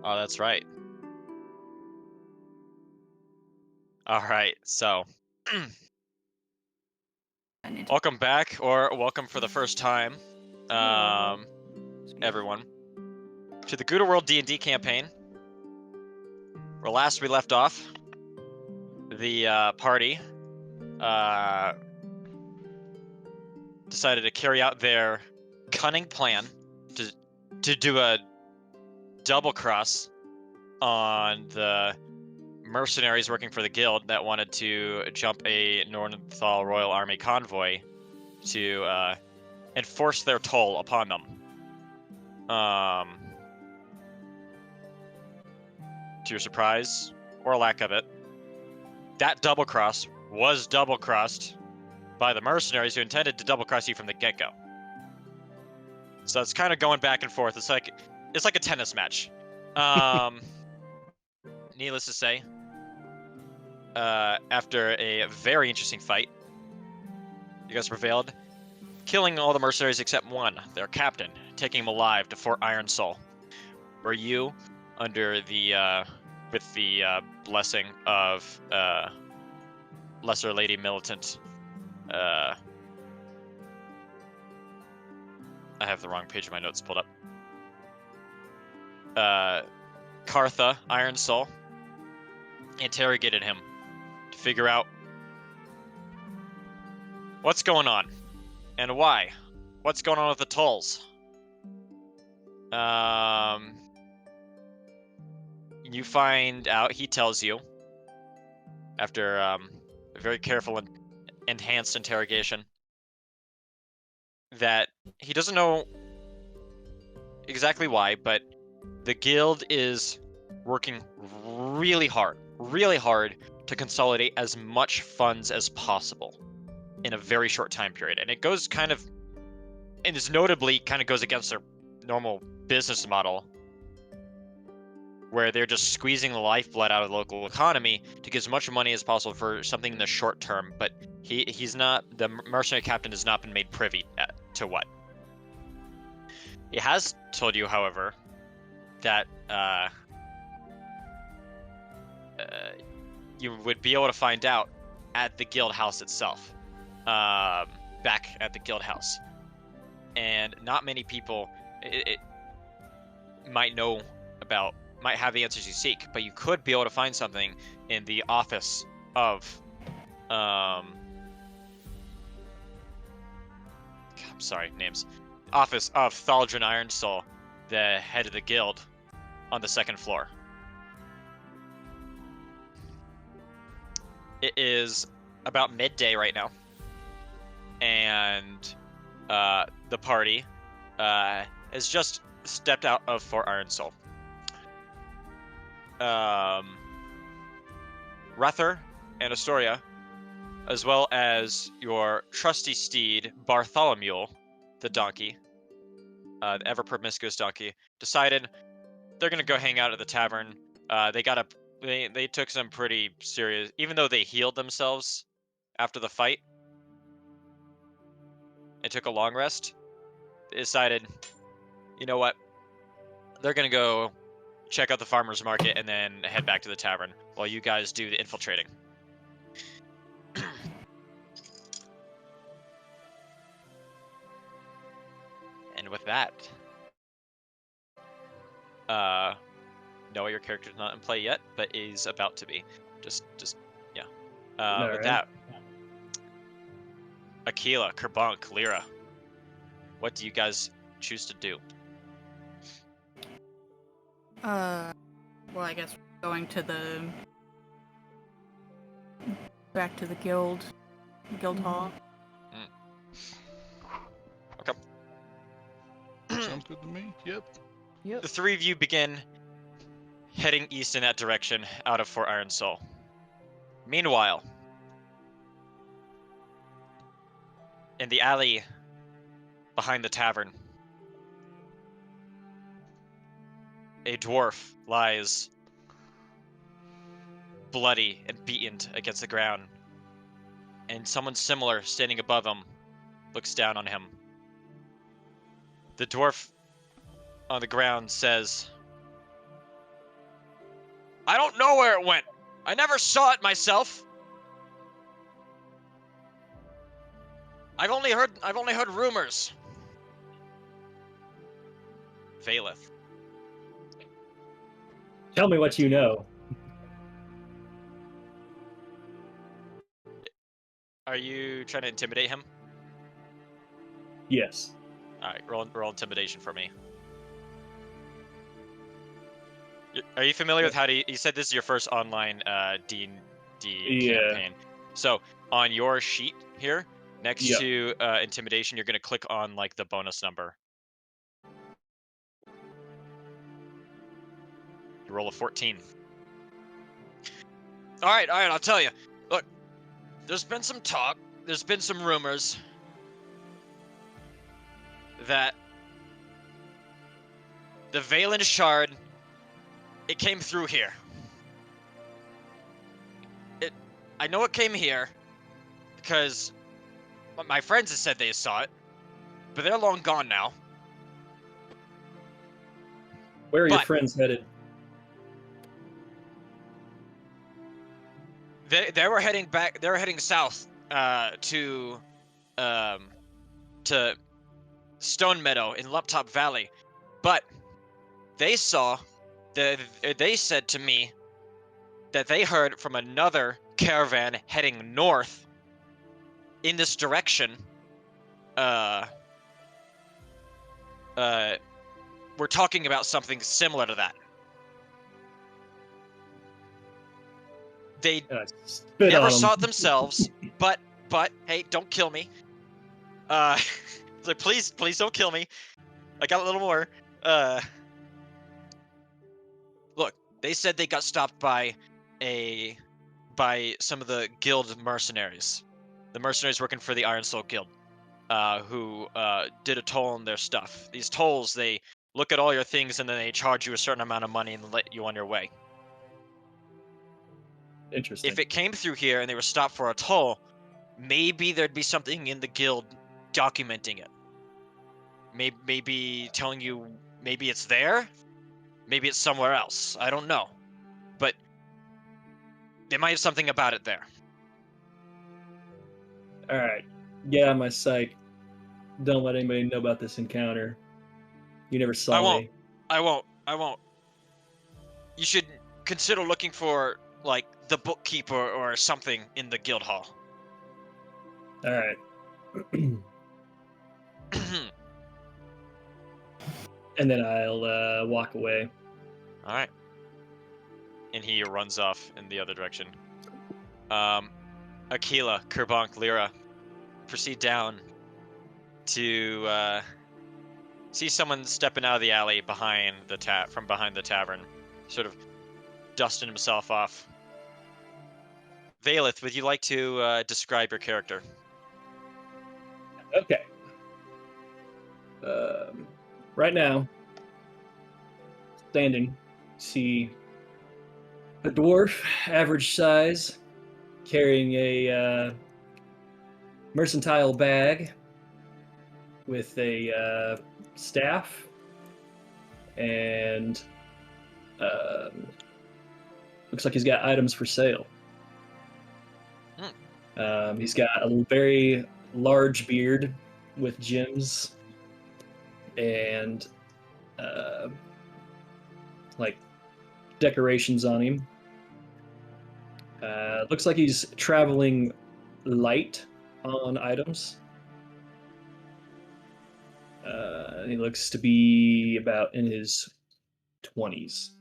Oh, that's right. All right, so I need to... welcome back, or welcome for the first time, Hello. everyone, to the Gouda World D&D campaign. Where last we left off, the party decided to carry out their cunning plan to do a double cross on the mercenaries working for the guild that wanted to jump a Northall Royal Army convoy to enforce their toll upon them. To your surprise, or lack of it, that double cross was double crossed by the mercenaries who intended to double cross you from the get-go. So it's kind of going back and forth. It's like a tennis match. Needless to say, after a very interesting fight, you guys prevailed, killing all the mercenaries except one, their captain, taking him alive to Fort Iron Soul, where you, under the with the blessing of Lesser Lady Militant, I have the wrong page of my notes pulled up. Kartha, Iron Soul, interrogated him to figure out what's going on and why. What's going on with the tolls? You find out, he tells you, after a very careful and enhanced interrogation, that he doesn't know exactly why, but the guild is working really hard to consolidate as much funds as possible in a very short time period. And it goes kind of, and is notably kind of goes against their normal business model, where they're just squeezing the lifeblood out of the local economy to get as much money as possible for something in the short term. But he's not, the mercenary captain has not been made privy to what. He has told you, however, that you would be able to find out at the guild house itself, back at the guild house. And not many people might have the answers you seek, but you could be able to find something in the office of office of Thaldrin Ironsoul, the head of the guild, on the second floor. It is about midday right now, and the party has just stepped out of Fort Ironsoul. Rether and Astoria, as well as your trusty steed Bartholomew, the donkey, the ever promiscuous donkey, decided they're gonna go hang out at the tavern. They took some pretty serious, even though they healed themselves after the fight and took a long rest, they decided, you know what, they're gonna go check out the farmer's market and then head back to the tavern while you guys do the infiltrating. And with that, no, your character's not in play yet, but is about to be. Yeah. With that, Aquila, Kerbunk, Lyra, what do you guys choose to do? Well, I guess we're going to back to the guild hall. Okay. Sounds good to me. Yep. The three of you begin heading east in that direction, out of Fort Ironsoul. Meanwhile, in the alley behind the tavern, a dwarf lies bloody and beaten against the ground, and someone similar standing above him looks down on him. The dwarf on the ground says, I don't know where it went. I never saw it myself. I've only heard rumors. Valeth. Tell me what you know. Are you trying to intimidate him? Yes. All right, roll intimidation for me. Are you familiar with how to? You said this is your first online D&D campaign. So on your sheet here, next to intimidation, you're gonna click on like the bonus number. You roll a 14. All right, I'll tell you. Look, there's been some talk, there's been some rumors that the Valen Shard, it came through here. I know it came here because my friends have said they saw it, but they're long gone now. Where are your friends headed? They were heading back. They were heading south to Stone Meadow in Luptop Valley, but they said to me that they heard from another caravan heading north in this direction. We're talking about something similar to that. They never saw it themselves, but hey, don't kill me. Like, please don't kill me. I got a little more. Look, they said they got stopped by some of the guild mercenaries. The mercenaries working for the Iron Soul Guild, who did a toll on their stuff. These tolls, they look at all your things and then they charge you a certain amount of money and let you on your way. Interesting. If it came through here and they were stopped for a toll, maybe there'd be something in the guild documenting it. Maybe telling you, maybe it's there, maybe it's somewhere else. I don't know, but they might have something about it there. All right, get out of my sight. Don't let anybody know about this encounter. You never saw me. I won't. You should consider looking for like the bookkeeper or something in the guild hall. All right. And then I'll walk away. All right. And he runs off in the other direction. Aquila, Kerbank, Lyra proceed down to see someone stepping out of the alley from behind the tavern, sort of dusting himself off. Valeth, would you like to describe your character? Okay. Right now, standing, see a dwarf, average size, carrying a mercantile bag with a staff, and looks like he's got items for sale. He's got a very large beard with gems and like decorations on him. Looks like he's traveling light on items. He looks to be about in his 20s.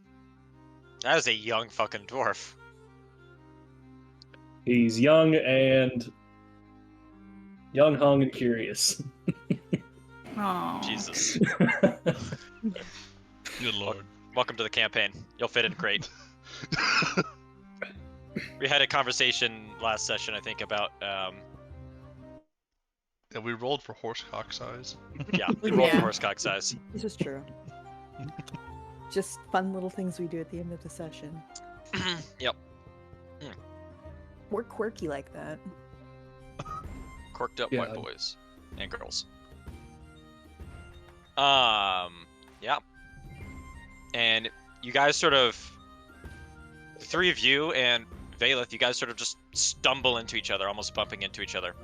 That is a young fucking dwarf. He's young, hung, and curious. Oh. Jesus. Good lord. Welcome to the campaign. You'll fit in great. We had a conversation last session, I think, about Yeah, we rolled for horsecock size. yeah, we rolled for Yeah. horsecock size. This is true. Just fun little things we do at the end of the session. Yep. We're quirky like that. Corked up Yeah. white boys and girls. Yeah. And you guys sort of the three of you and Valeth, you guys sort of just stumble into each other, almost bumping into each other.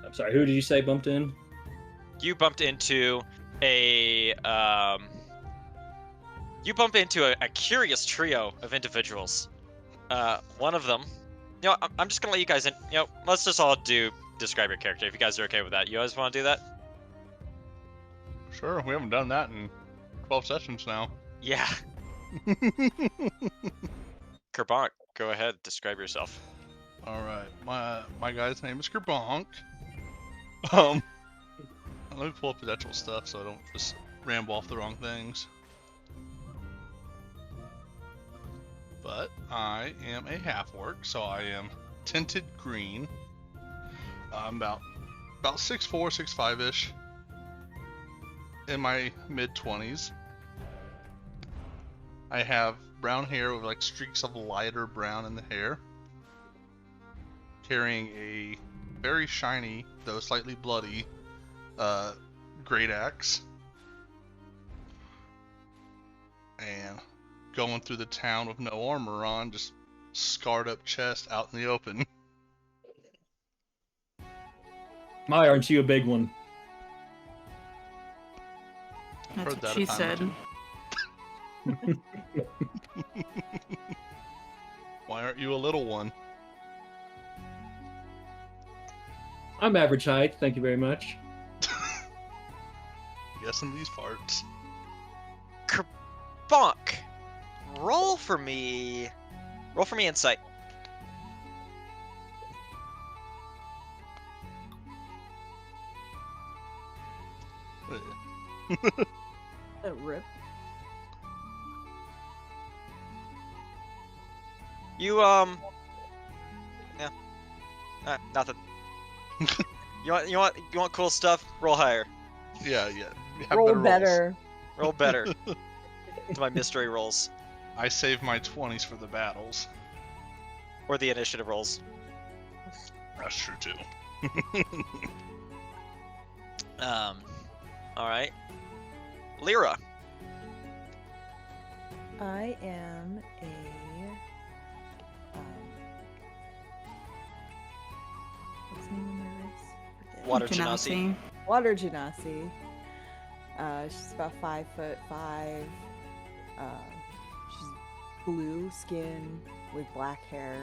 I'm sorry, who did you say bumped in? You bumped into a a curious trio of individuals. One of them, I'm just gonna let you guys in. Let's just all describe your character if you guys are okay with that. You guys want to do that? Sure, we haven't done that in 12 sessions now. Yeah. Kerbonk, go ahead, describe yourself. All right, my guy's name is Kerbonk. Let me pull up his actual stuff so I don't just ramble off the wrong things. But I am a half-orc, so I am tinted green. I'm about 6'4", 6'5"-ish. In my mid-20s. I have brown hair with like streaks of lighter brown in the hair. Carrying a very shiny, though slightly bloody, great axe. And going through the town with no armor on, just scarred up chest out in the open. My, aren't you a big one? That's Heard what that she a time or said. two. Why aren't you a little one? I'm average height, thank you very much. Yes, in these parts. Kerbonk, roll for me insight. A rip. You nothing. You want cool stuff? Roll higher. Yeah. Have Roll rolls. better. Roll better. To my mystery rolls I save my 20s for the battles. or the initiative rolls. That's true too. All right. Lyra. I am a what's the name of my race? Forget. Water Genasi. Water Genasi. She's about 5'5". She's blue skin with black hair,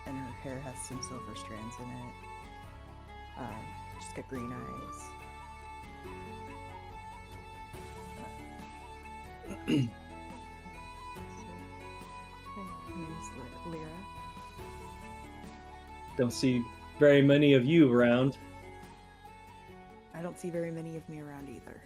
and her hair has some silver strands in it. She's got green eyes. Her name's Lyra. Don't see very many of you around. I don't see very many of me around either.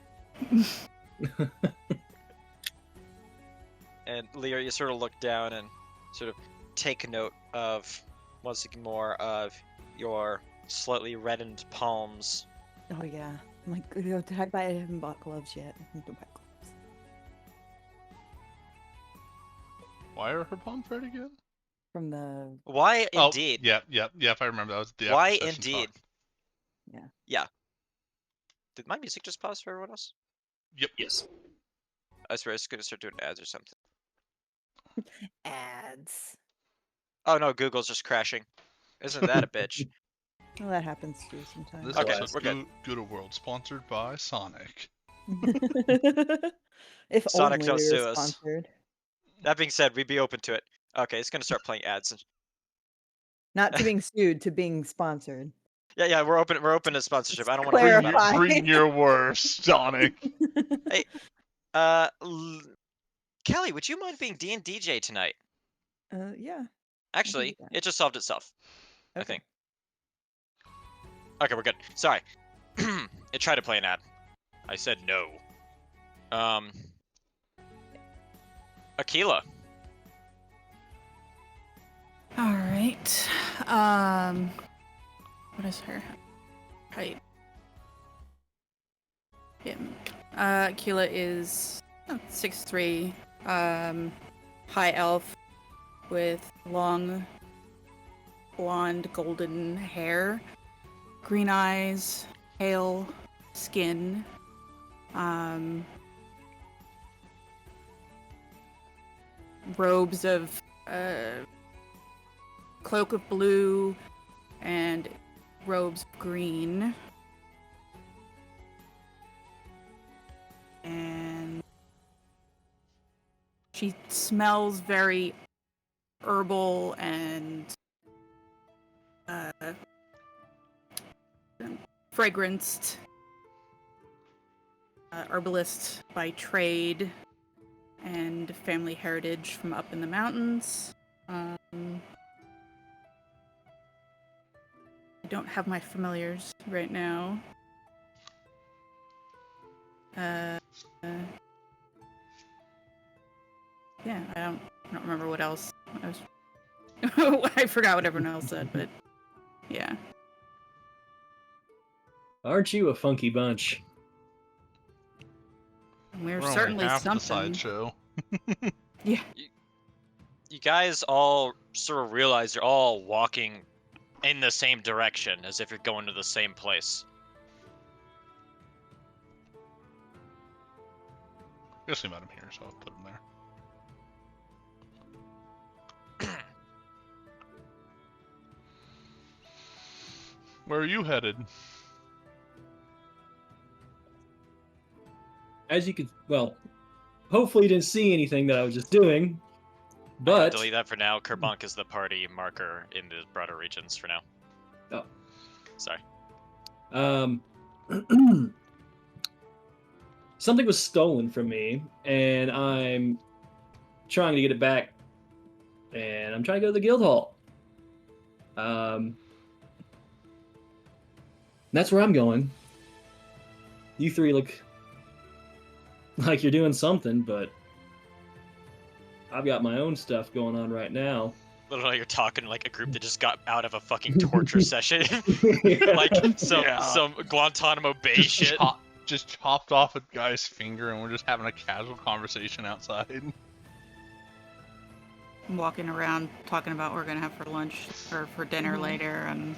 And Lyra, you sort of look down and sort of take note of once more of your slightly reddened palms. Oh yeah. I'm like, I haven't bought gloves yet. I need to buy gloves. Why are her palms red again? From the Why indeed? Oh, yeah. If I remember, that was the Why after session indeed? talk. Yeah. Did my music just pause for everyone else? Yep. Yes. I swear it's gonna start doing ads or something. ads. Oh no, Google's just crashing. Isn't that a bitch? Well, that happens too sometimes. This Okay, episode's we're good. Good World, sponsored by Sonic. If Sonic, only don't we sue were us. sponsored. That being said, we'd be open to it. Okay, it's gonna start playing ads. Not to being sued, to being sponsored. Yeah, we're open to sponsorship. I don't want to Clarify. hear about it. Bring your worst, Sonic. Hey, Kelly, would you mind being D&DJ tonight? Yeah. Actually, that. it just solved itself. I Okay. think. Okay, we're good. Sorry. It tried to play an ad. I said no. Aquila. All right. What is her height? Him. Keela is 6'3", high elf with long blonde golden hair, green eyes, pale skin. Robes of cloak of blue and robes of green. And she smells very herbal and fragranced. Herbalist by trade and family heritage from up in the mountains. I don't have my familiars right now. Yeah, I don't remember what else. I forgot what everyone else said, but yeah. Aren't you a funky bunch? We're only certainly half the something. sideshow. Yeah. You guys all sort of realize you're all walking in the same direction, as if you're going to the same place. I guess we met him here, so I'll put him there. Where are you headed? As you could, well, hopefully you didn't see anything that I was just doing. I can But delete that for now. Kerbunk is the party marker in the broader regions for now. Oh. Sorry. Something was stolen from me, and I'm trying to get it back. And I'm trying to go to the guild hall. That's where I'm going. You three look like you're doing something, but I've got my own stuff going on right now. Literally, you're talking like a group that just got out of a fucking torture session. Like some Guantanamo Bay shit. Just chopped off a guy's finger, and we're just having a casual conversation outside. I'm walking around talking about what we're gonna have for lunch or for dinner later, and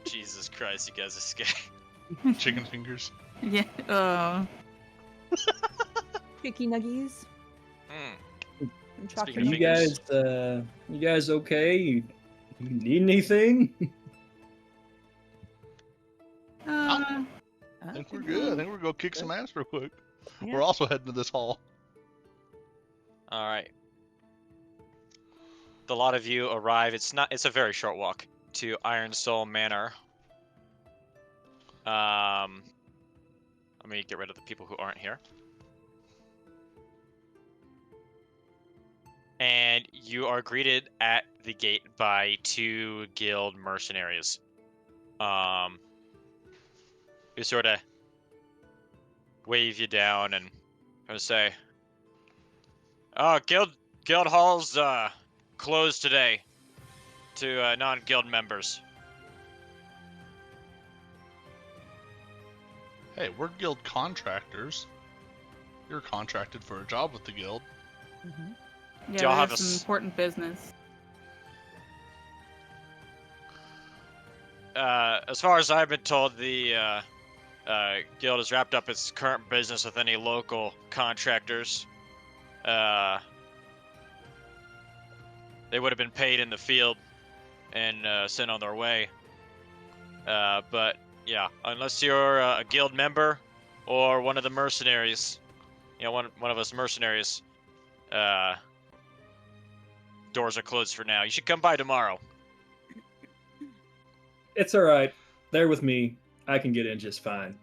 Jesus Christ, you guys escape. Chicken fingers. yeah. Chicky nuggies. Mm. And Speaking Are of you fingers. guys okay? You need anything? Uh, I think we're good. I think we're gonna go kick some ass real quick. Yeah. We're also heading to this hall. All right. The lot of you arrive. It's a very short walk to Iron Soul Manor. Let me get rid of the people who aren't here. And you are greeted at the gate by 2 guild mercenaries. Who sort of wave you down and say, "Oh, guild hall's closed today to non-guild members." Hey, we're guild contractors. You're contracted for a job with the guild. Mhm. Yeah, Do y'all we have have a some s- important business. As far as I've been told, the guild has wrapped up its current business with any local contractors. They would have been paid in the field and sent on their way. But yeah, unless you're a guild member or one of the mercenaries, one of us mercenaries, doors are closed for now. You should come by tomorrow. It's all right. They're with me. I can get in just fine.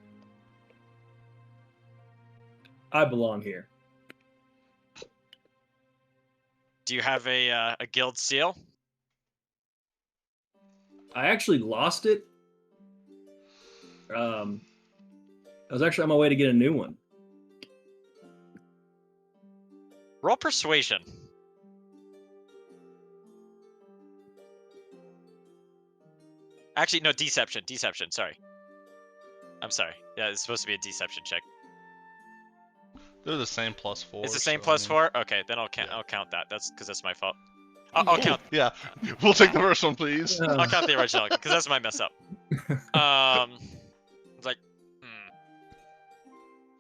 I belong here. Do you have a guild seal? I actually lost it. I was actually on my way to get a new one. Roll persuasion. Actually, no, deception. Deception. Sorry. I'm sorry. Yeah, it's supposed to be a deception check. They're the same +4. It's the same so, I mean, +4. Okay, then I'll count. yeah. I'll count that. That's because that's my fault. I'll count. Yeah, we'll take the first one, please. I'll count the original because that's my mess up. It's like,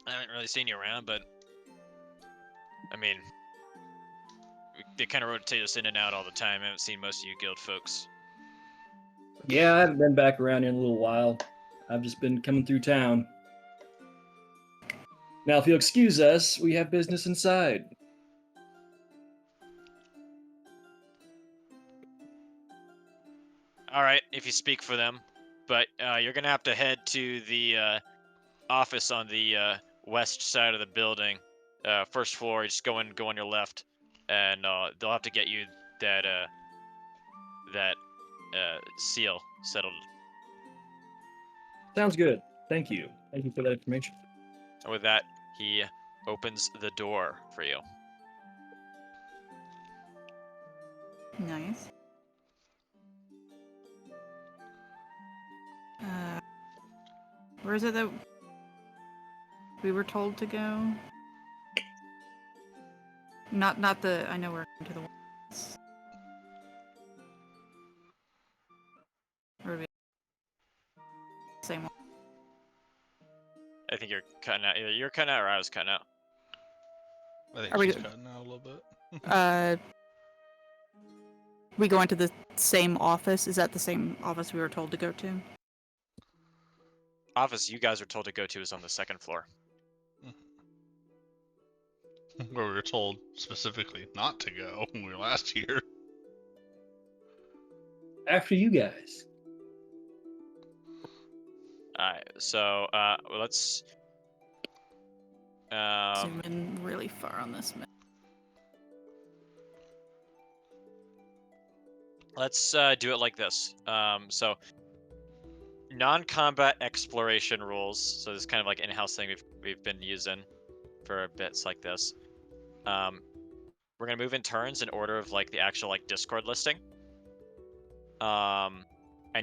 I haven't really seen you around, but I mean, they kind of rotate us in and out all the time. I haven't seen most of you guild folks. Yeah, I haven't been back around here in a little while. I've just been coming through town. Now, if you'll excuse us, we have business inside. All right, if you speak for them, but you're gonna have to head to the office on the west side of the building, first floor. You just go on your left, and they'll have to get you that seal settled. Sounds good. Thank you. Thank you for that information. And with that, he opens the door for you. Nice. Where is it that we were told to go? Not the. I know we're going to the ones. Or are we same one? I think you're cutting out. Either you're cutting out or I was cutting out. I think Are we she's good? cutting out a little bit. We go into the same office. Is that the same office we were told to go to? Office you guys were told to go to is on the second floor. Where we were told specifically not to go when we were last here. After you guys. Alright, so let's Zoom in really far on this map. let's do it like this. So non-combat exploration rules. So this is kind of like in-house thing we've been using for bits like this. We're gonna move in turns in order of like the actual like Discord listing. And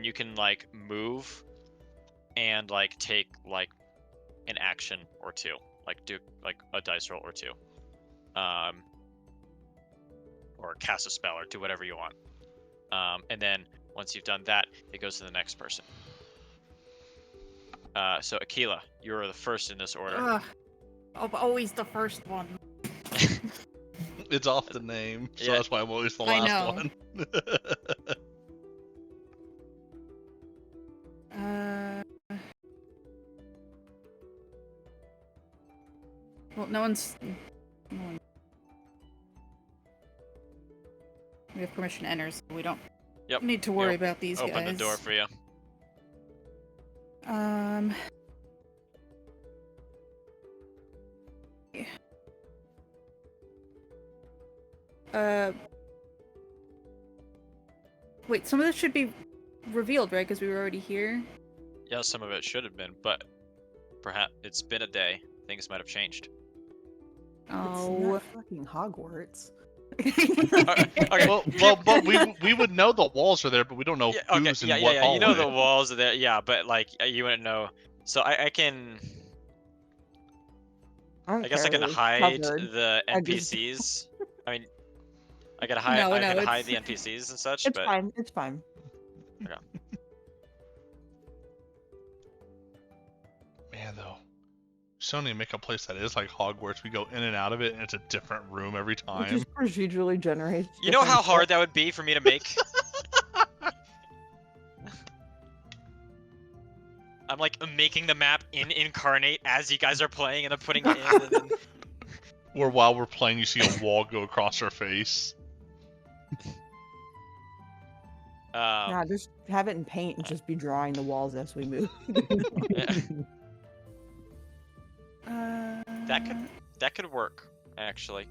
you can like move and like take like an action or two, like do like a dice roll or two, or cast a spell or do whatever you want. And then once you've done that, it goes to the next person. So Aquila, you are the first in this order. Ugh. I'm always the first one. It's off the name, so Yeah. that's why I'm always the I last know. one. Well, no one's. No one. We have permission to enter, so we don't Yep. need to worry Yep. about these guys. Open the door for you. Wait, some of this should be revealed, right? Because we were already here. Yeah, some of it should have been, but perhaps it's been a day. Things might have changed. It's Oh. not fucking Hogwarts. Okay. Well, but we would know the walls are there, but we don't know Yeah, okay, who's in yeah, what yeah. hallway. You know the walls are there, yeah, but like you wouldn't know. So I can. I guess I can hide the I just- NPCs. I mean, I can hide. No, I no, can hide it's- the NPCs and such, It's but fine. It's fine. Man, though, so need to make a place that is like Hogwarts. We go in and out of it, and it's a different room every It time. just procedurally generates. you know how hard that would be for me to make. I'm like making the map in Incarnate as you guys are playing, and I'm putting it in. And then... Or while we're playing, you see a wall go across our face. Nah, just have it in paint and just be drawing the walls as we move. yeah, that could work actually.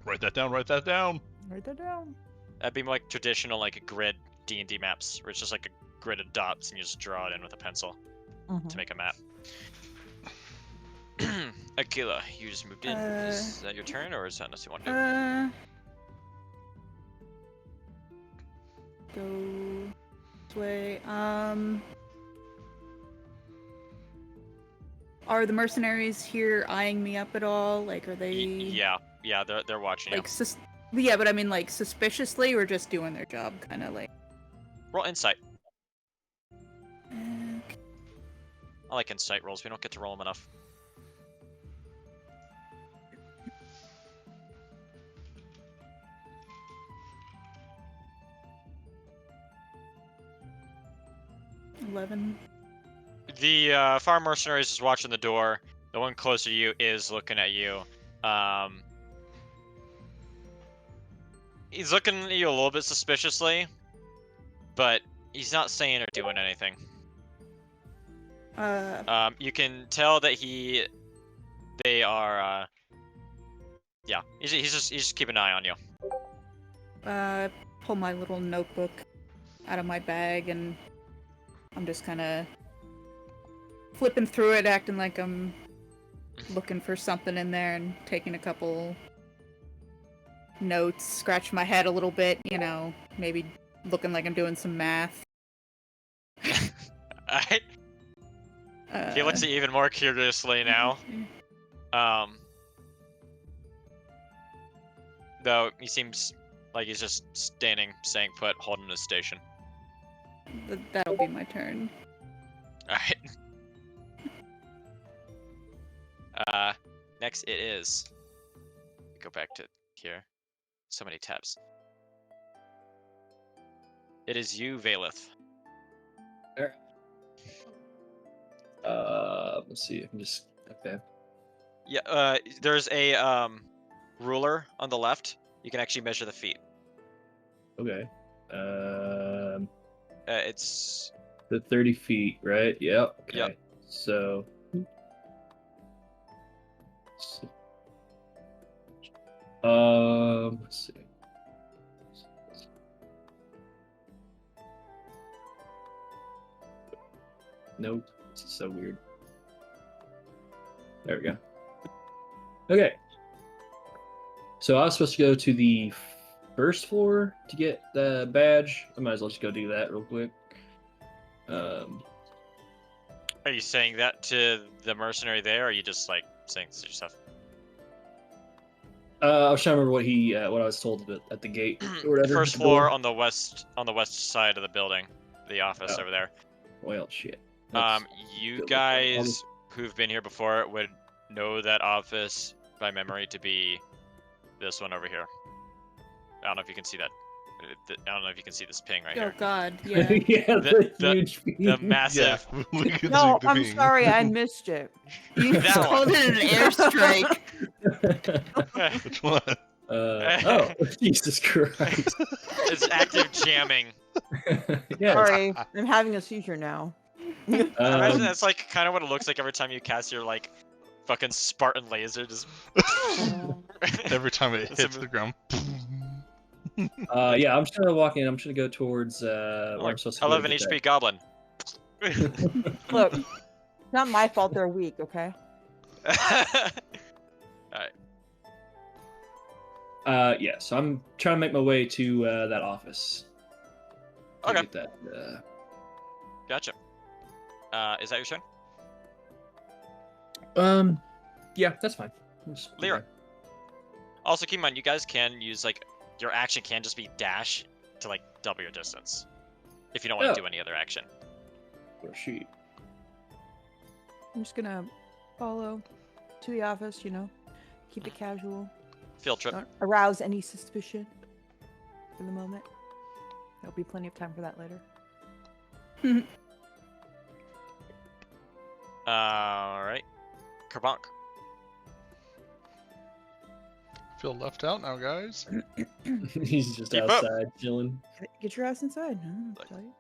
Write that down. Write that down. Write that down. That'd be more like traditional like grid D&D maps, where it's just like a grid of dots and you just draw it in with a pencil to make a map. Aquila, you just moved in. Is that your turn, or is that unless you want to? Go this way. Are the mercenaries here eyeing me up at all? Like, are they? Yeah, they're watching Like, you. yeah, but I mean, like, suspiciously, or just doing their job, kind of like. Roll insight. I like insight rolls. We don't get to roll them enough. $11. The farm mercenary is just watching the door. The one closer to you is looking at you. He's looking at you a little bit suspiciously, but he's not saying or doing anything. You can tell that they are, yeah, he's just keeping an eye on you. Pull my little notebook out of my bag, and I'm just kind of flipping through it, acting like I'm looking for something in there and taking a couple notes, scratching my head a little bit, you know, maybe looking like I'm doing some math. Alright. He looks at you even more curiously now. Though he seems like he's just standing, staying put, holding his station. That'll be my turn. Alright. Next it is. Go back to here. So many tabs. It is you, Valeth. Let's see. I can just okay. Yeah. There's a ruler on the left. You can actually measure the feet. Okay. It's The 30 feet, right? Yep. Okay. Yep. So. Let's see. Nope. This is so weird. There we go. Okay. So I was supposed to go to the first floor to get the badge. I might as well just go do that real quick. Are you saying that to the mercenary there, or are you just like saying this to yourself? I was trying to remember what I was told at the gate or whatever. First floor on the west side of the building, the office over there. Well, shit. You good. guys who've been here before would know that office by memory to be this one over here. I don't know if you can see that. I don't know if you can see this ping right Oh here. god, yeah. Yeah, The- huge The massive. Yeah, we can No, see the I'm ping. sorry, I missed it. You That called one. it an airstrike. Which one? Oh, Jesus Christ. It's active jamming. Yeah. Sorry, I'm having a seizure now. Imagine that's like kind of what it looks like every time you cast your like fucking Spartan laser. Just Every time it It's hits the ground. Yeah, I'm just gonna walk in. I'm just gonna go towards where I'm Like supposed to go 11 to get HP goblin. Look, it's not my fault they're weak, okay? Yeah, so I'm trying to make my way to that office. To Okay. Get that. Gotcha. Is that your turn? Yeah, that's fine. Just do Lyra. that. Also, keep in mind, you guys can use like your action can just be dash to like double your distance if you don't want Oh. to do any other action. Or sheet. I'm just gonna follow to the office, you know, keep it casual. Field trip. Don't arouse any suspicion for the moment. There'll be plenty of time for that later. All right. Kerbonk. Feel left out now, guys. He's just Keep up. outside chilling. Get your ass inside. No, I'll tell you.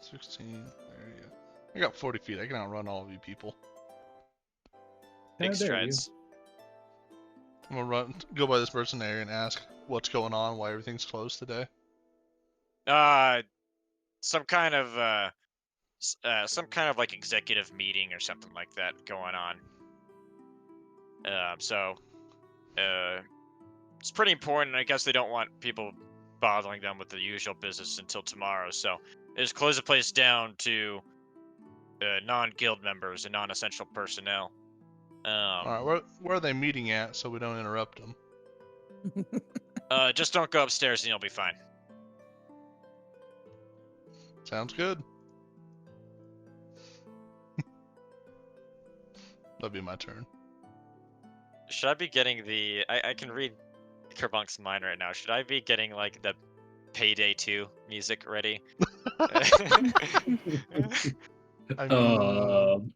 16. There you go. I got 40 feet. I can outrun all of you people. Big there you strides. I'm gonna go by this mercenary and ask what's going on, why everything's closed today. Some kind of like executive meeting or something like that going on. It's pretty important. I guess they don't want people bothering them with the usual business until tomorrow. So they just close the place down to non-guild members and non-essential personnel. Alright, where are they meeting at so we don't interrupt them? Just don't go upstairs and you'll be fine. Sounds good. That'd be my turn. Should I be getting the? I can read Kerbunk's mind right now. Should I be getting like the Payday 2 music ready? I mean, Um,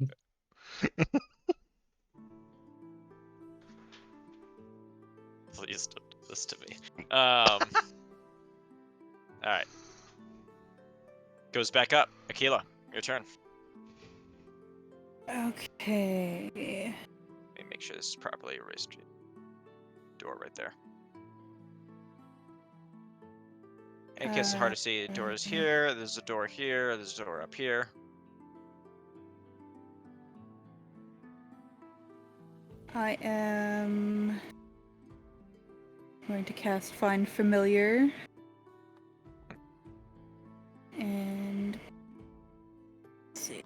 Please don't do this to me. All right. Goes back up. Aquila, your turn. Okay. Let me make sure this is properly erased. Door right there. In case it's hard to see, the door is here. There's a door here. There's a door up here. I am going to cast Find Familiar. And let's see.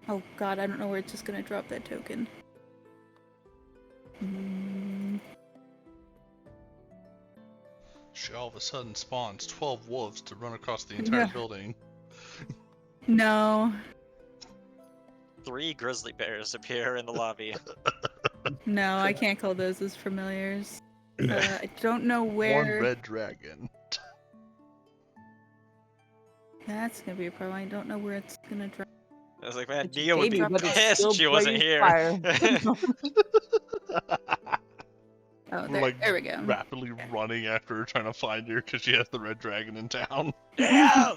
Oh god, I don't know where it's just gonna drop that token. she all of a sudden spawns 12 wolves to run across the entire Yeah. building. No. 3 grizzly bears appear in the lobby. No, I can't call those as familiars. I don't know One where. red dragon. That's gonna be a problem. I don't know where it's gonna drop. I was like, man, It's Nia would be baby, but it's still pissed she wasn't blazing here. fire. Oh, We're there, like there we go. rapidly running after her, trying to find her because she has the red dragon in town. Yeah!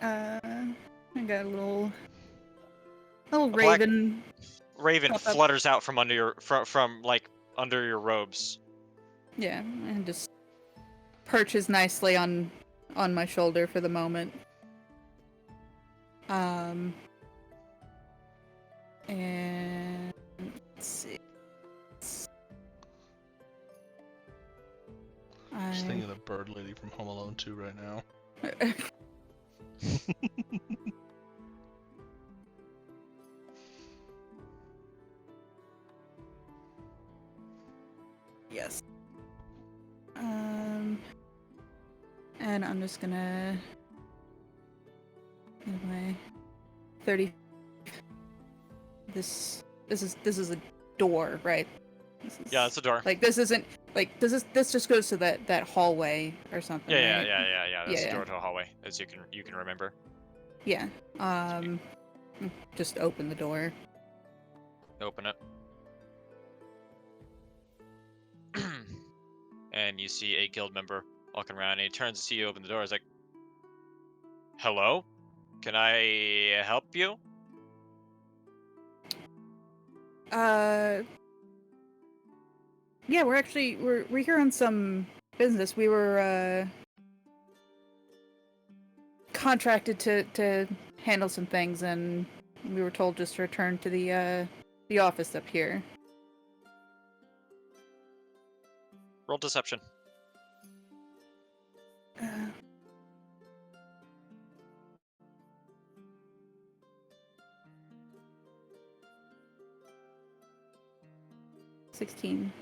I got a little black- raven. Raven Pop up. flutters out from under your from like under your robes. Yeah, and just perches nicely on my shoulder for the moment. And let's see. I'm just thinking of the bird lady from Home Alone 2 right now. Yes. And I'm just gonna anyway 30. This is a door, right? Yeah, it's a door. Like this isn't like this just goes to that hallway or something. Yeah, right? That's Yeah, a door yeah. to a hallway, as you can remember. Yeah. Just open the door. Open it. And you see a guild member walking around, and he turns to see you open the door. He's like, "Hello? Can I help you?" Yeah, we're here on some business. We were contracted to handle some things, and we were told just to return to the office up here. Roll deception. Uh, 16.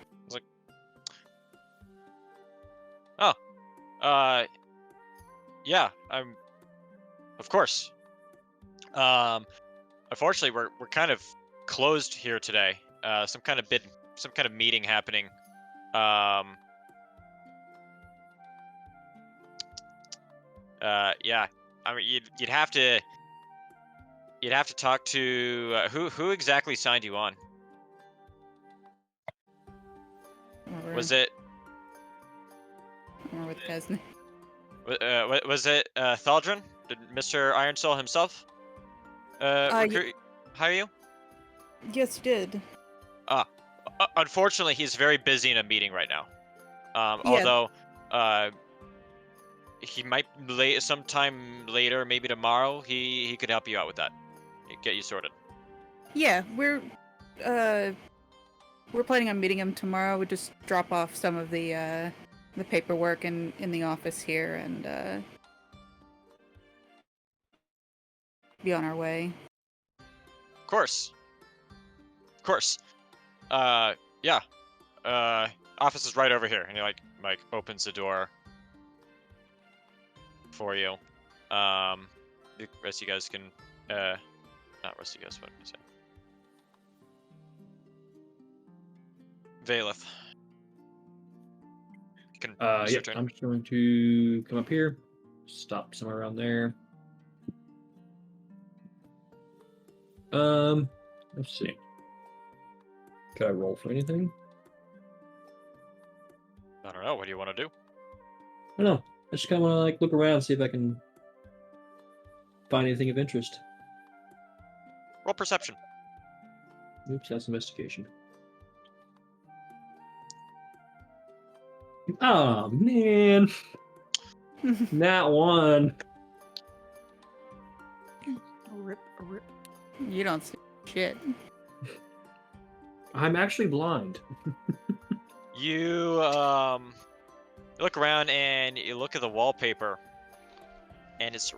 Yeah, I'm. Of course. Unfortunately, we're kind of closed here today. Some kind of meeting happening. Yeah. I mean, you'd have to talk to who exactly signed you on? Was it I don't remember what the guy's name. was it Thaldrin? Did Mr. Ironsoul himself hire you? Yes, you did. Unfortunately, he's very busy in a meeting right now. Yeah. Although he might sometime later, maybe tomorrow, he could help you out with that. Get you sorted. Yeah, we're planning on meeting him tomorrow. We just drop off some of the paperwork in the office here and be on our way. Of course. Yeah. office is right over here, and he like opens the door for you. The rest of you guys can, not rest of you guys, what am I saying? Valeth. You can. It's your Yep. turn. I'm just going to come up here, stop somewhere around there. Let's see. Could I roll for anything? I don't know. What do you want to do? I don't know. I just kind of want to like look around, see if I can find anything of interest. Roll perception. Oops, that's investigation. Oh man, Nat 1. Rip, rip. You don't see shit. I'm actually blind. You look around and you look at the wallpaper, and it's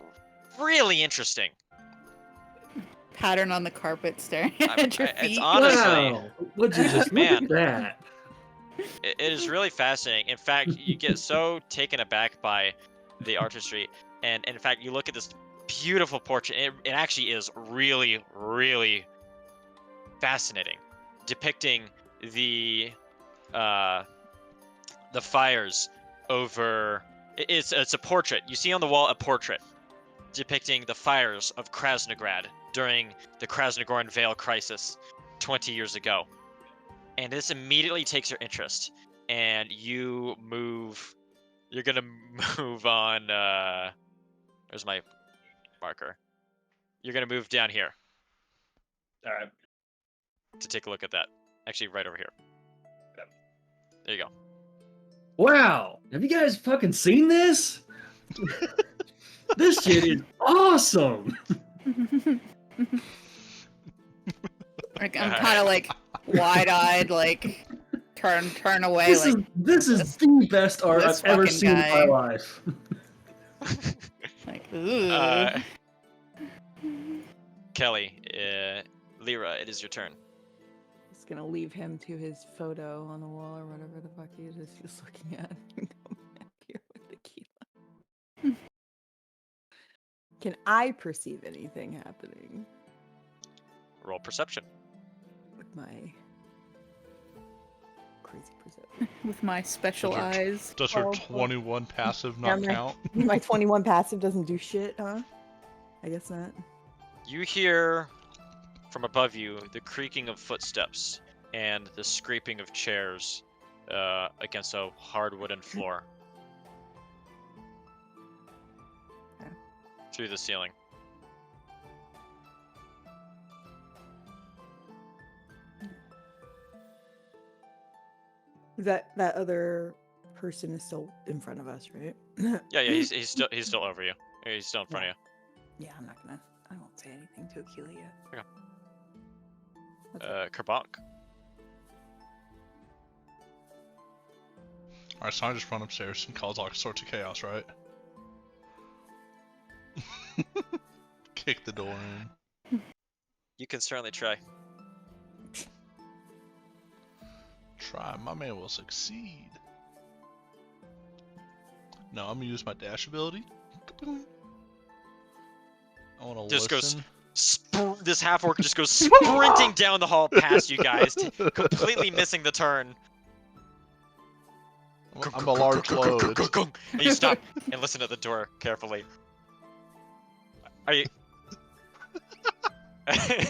really interesting. Pattern on the carpet staring at your feet. It's honestly, Wow, would you just Man. look at that? it is really fascinating. In fact, you get so taken aback by the artistry, and in fact, you look at this beautiful portrait. It actually is really, really fascinating, depicting the fires over. It's a portrait. You see on the wall a portrait depicting the fires of Krasnograd during the Krasnogoran Vale crisis 20 years ago. And this immediately takes your interest, and you move. You're gonna move on. Where's my marker? You're gonna move down here All right. to take a look at that. Actually, right over here. Okay. There you go. Wow, have you guys fucking seen this? This shit is awesome. Like, I'm kind of like wide-eyed, like turn away. This like is the best art this I've ever fucking seen in guy. my life. like ooh. Kelly, Lyra, it is your turn. Just gonna leave him to his photo on the wall or whatever the fuck he is he's looking at. And come back here with the key. Can I perceive anything happening Roll perception. with my crazy perception? With my special Does your- eyes. Does her Well, 21 passive yeah, not my- count? My 21 passive doesn't do shit, huh? I guess not. You hear from above you the creaking of footsteps and the scraping of chairs against a hard wooden floor Okay. through the ceiling. That other person is still in front of us, right? Yeah, he's still over you. He's still in front of Yeah, I won't say anything to Akila yet. Okay. What's you. up? Kerbonk. Alright, so I just run upstairs and cause all sorts of chaos, right? Kick the door in. You can certainly try. Try, my man will succeed. No, I'm gonna use my dash ability. I wanna Just goes listen. this half orc just goes sprinting down the hall past you guys, completely missing the turn. I'm a large load. And you stop and listen at the door carefully. Are you?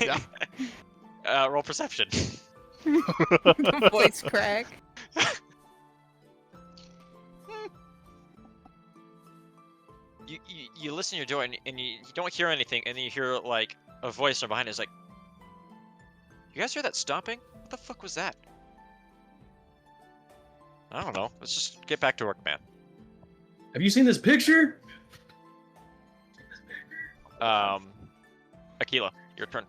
Yeah. Roll perception. Voice crack. You listen to your door and you don't hear anything, and then you hear like a voice from behind. It's like, you guys hear that stomping? What the fuck was that? I don't know. Let's just get back to work, man. Have you seen this picture? Akila, your turn.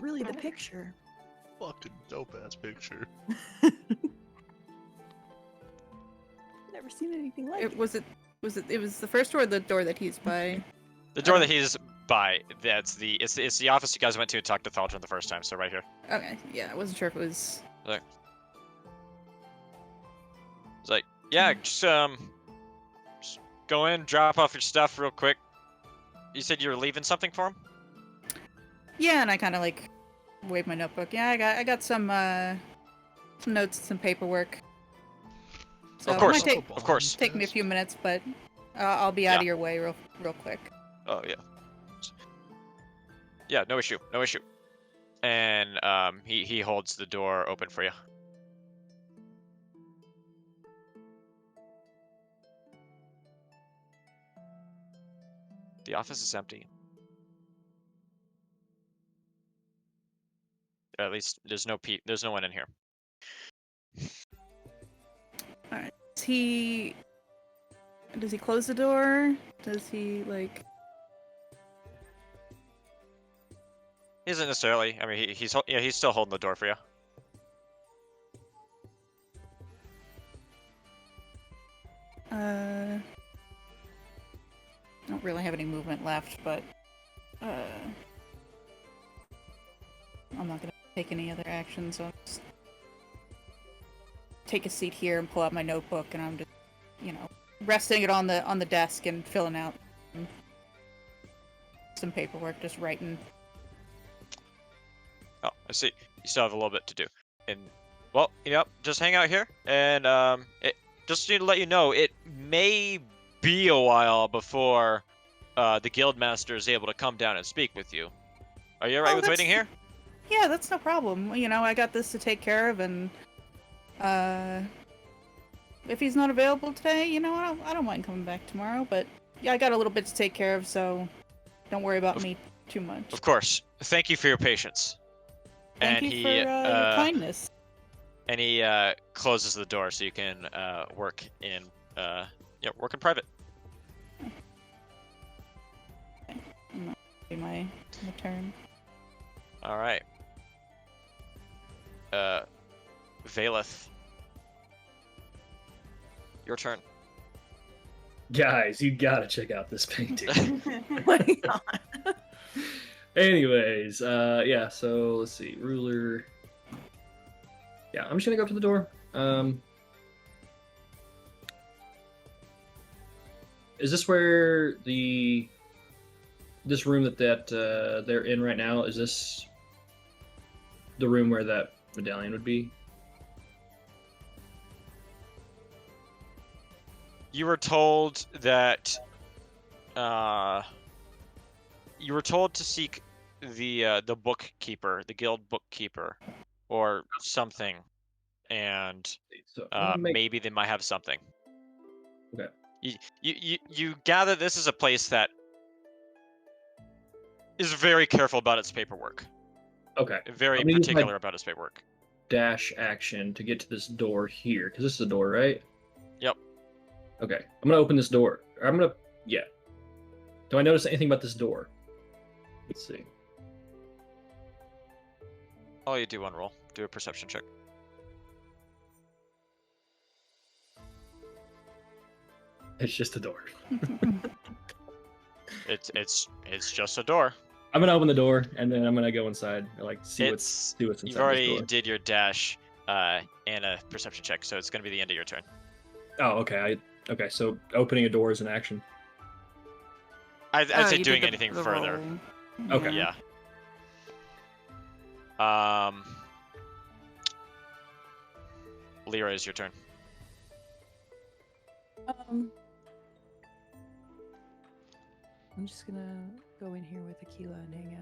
Really, the picture. Fucking dope ass picture. Never seen anything like It was the first door or the door that he's by? The door that he's by. It's the office you guys went to and talked to Thaldron the first time. So right here. Okay, yeah, I wasn't sure if it was. It's like, yeah, just go in, drop off your stuff real quick. You said you were leaving something for him? Yeah, and I kind of like wave my notebook. Yeah, I got some notes, some paperwork. So Of course, it might of course. take me a few minutes, but I'll be out of your way real quick. Oh yeah. Yeah, no issue, no issue. And he holds the door open for you. The office is empty. At least there's no one in here. All right. Does he close the door? Does he like? He isn't necessarily. I mean, he's still holding the door for you. Don't really have any movement left, but I'm not gonna take any other action, so I'll just take a seat here and pull out my notebook, and I'm just, resting it on the desk and filling out some paperwork, just writing. Oh, I see. You still have a little bit to do. And well, just hang out here, and just need to let you know, it may be a while before the guildmaster is able to come down and speak with you. Are you alright with waiting here? Yeah, that's no problem. I got this to take care of, and if he's not available today, I don't mind coming back tomorrow. But yeah, I got a little bit to take care of, so don't worry about me too much. Of course. Thank you for your patience. Thank you for your kindness. And he closes the door so you can work in private. Okay. My turn. All right. Valeth, your turn. Guys, you gotta check out this painting. Oh my god. Anyways, yeah, so let's see. Ruler. Yeah, I'm just gonna go up to the door. Is this where this room that they're in right now, is this the room where that medallion would be? You were told that you were told to seek the bookkeeper, the guild bookkeeper, or something, and So maybe they might have something. Okay. You gather this is a place that is very careful about its paperwork. Okay. Very I'm gonna use particular about its paperwork. dash action to get to this door here, because this is a door, right? Yep. Okay. I'm gonna open this door. Yeah. Do I notice anything about this door? Let's see. Oh, you do one roll. Do a perception check. It's just a door. It's just a door. I'm gonna open the door and then I'm gonna go inside and see what's inside You've this already door. did your dash and a perception check, so it's gonna be the end of your turn. Oh, okay. Okay, so opening a door is an action. I'd Oh, say you doing did anything the further. roll. Okay. Yeah. Lyra, is your turn. I'm just gonna go in here with Aquila and hang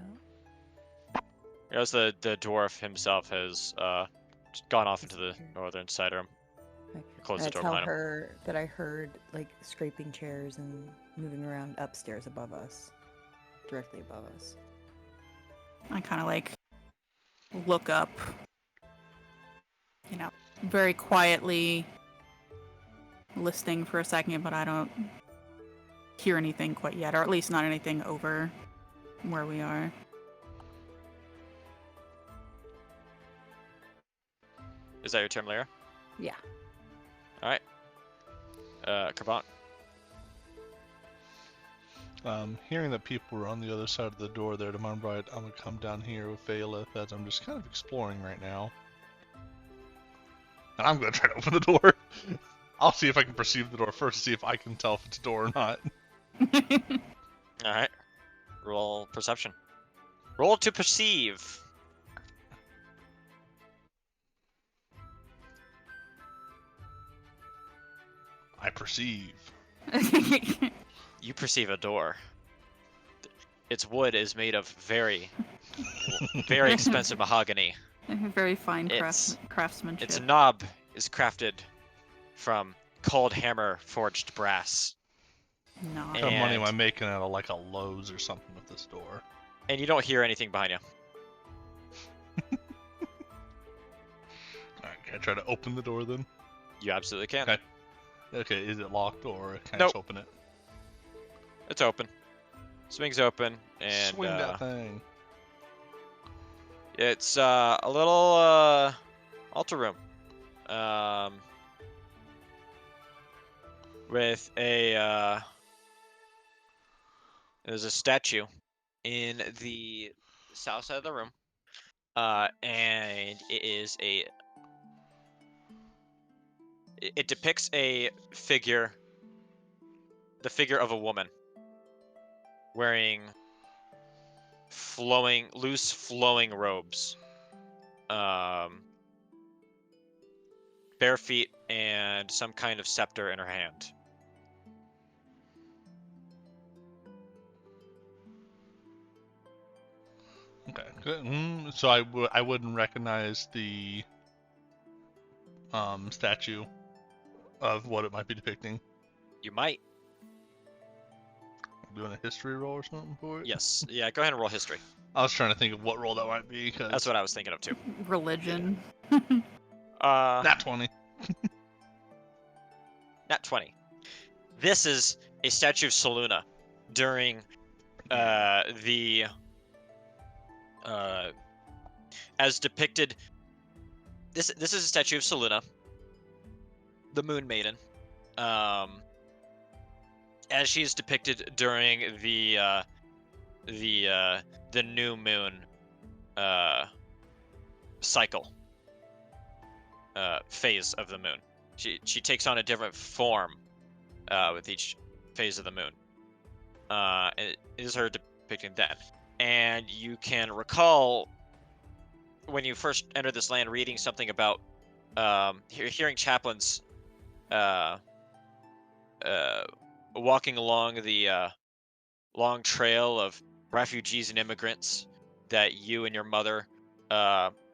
out. As the dwarf himself has gone off into the Disappeared. northern side room. Okay. Close the And I door tell behind him. her that I heard scraping chairs and moving around upstairs above us, directly above us. I kind of look up, very quietly, listening for a second, but I don't hear anything quite yet, or at least not anything over where we are. Is that your turn, Lyra? Yeah. All right. Carbon. Hearing that people were on the other side of the door there to my right, I'm gonna come down here with Phaleth as I'm just kind of exploring right now. And I'm gonna try to open the door. I'll see if I can perceive the door first to see if I can tell if it's a door or not. All right. Roll perception. Roll to perceive. I perceive. You perceive a door. Its wood is made of very, very expensive mahogany. Very fine It's- craftsmanship. Its knob is crafted from cold hammer forged brass. No. What kind of money am I And- making out of like a Lowe's or something with this door? And you don't hear anything behind you. Alright, can I try to open the door then? You absolutely can. Okay. Okay, is it locked or can I Nope. just open it? It's open. Swing's open, and Swing that thing. it's a little altar room, with a there's a statue in the south side of the room, and it is it depicts a figure, the figure of a woman wearing loose flowing robes, bare feet, and some kind of scepter in her hand. Okay, good. So I wouldn't recognize the statue of what it might be depicting. You might. Doing a history roll or something for it? Yes. Yeah, go ahead and roll history. I was trying to think of what roll that might be, because... That's what I was thinking of too. Religion. Nat 20. Nat 20. This is a statue of Seluna during the as depicted. This is a statue of Seluna, the Moon Maiden, as she's depicted during the new moon cycle phase of the moon. She takes on a different form with each phase of the moon. It is her depicting then. And you can recall when you first entered this land reading something about hearing chaplains walking along the long trail of refugees and immigrants that you and your mother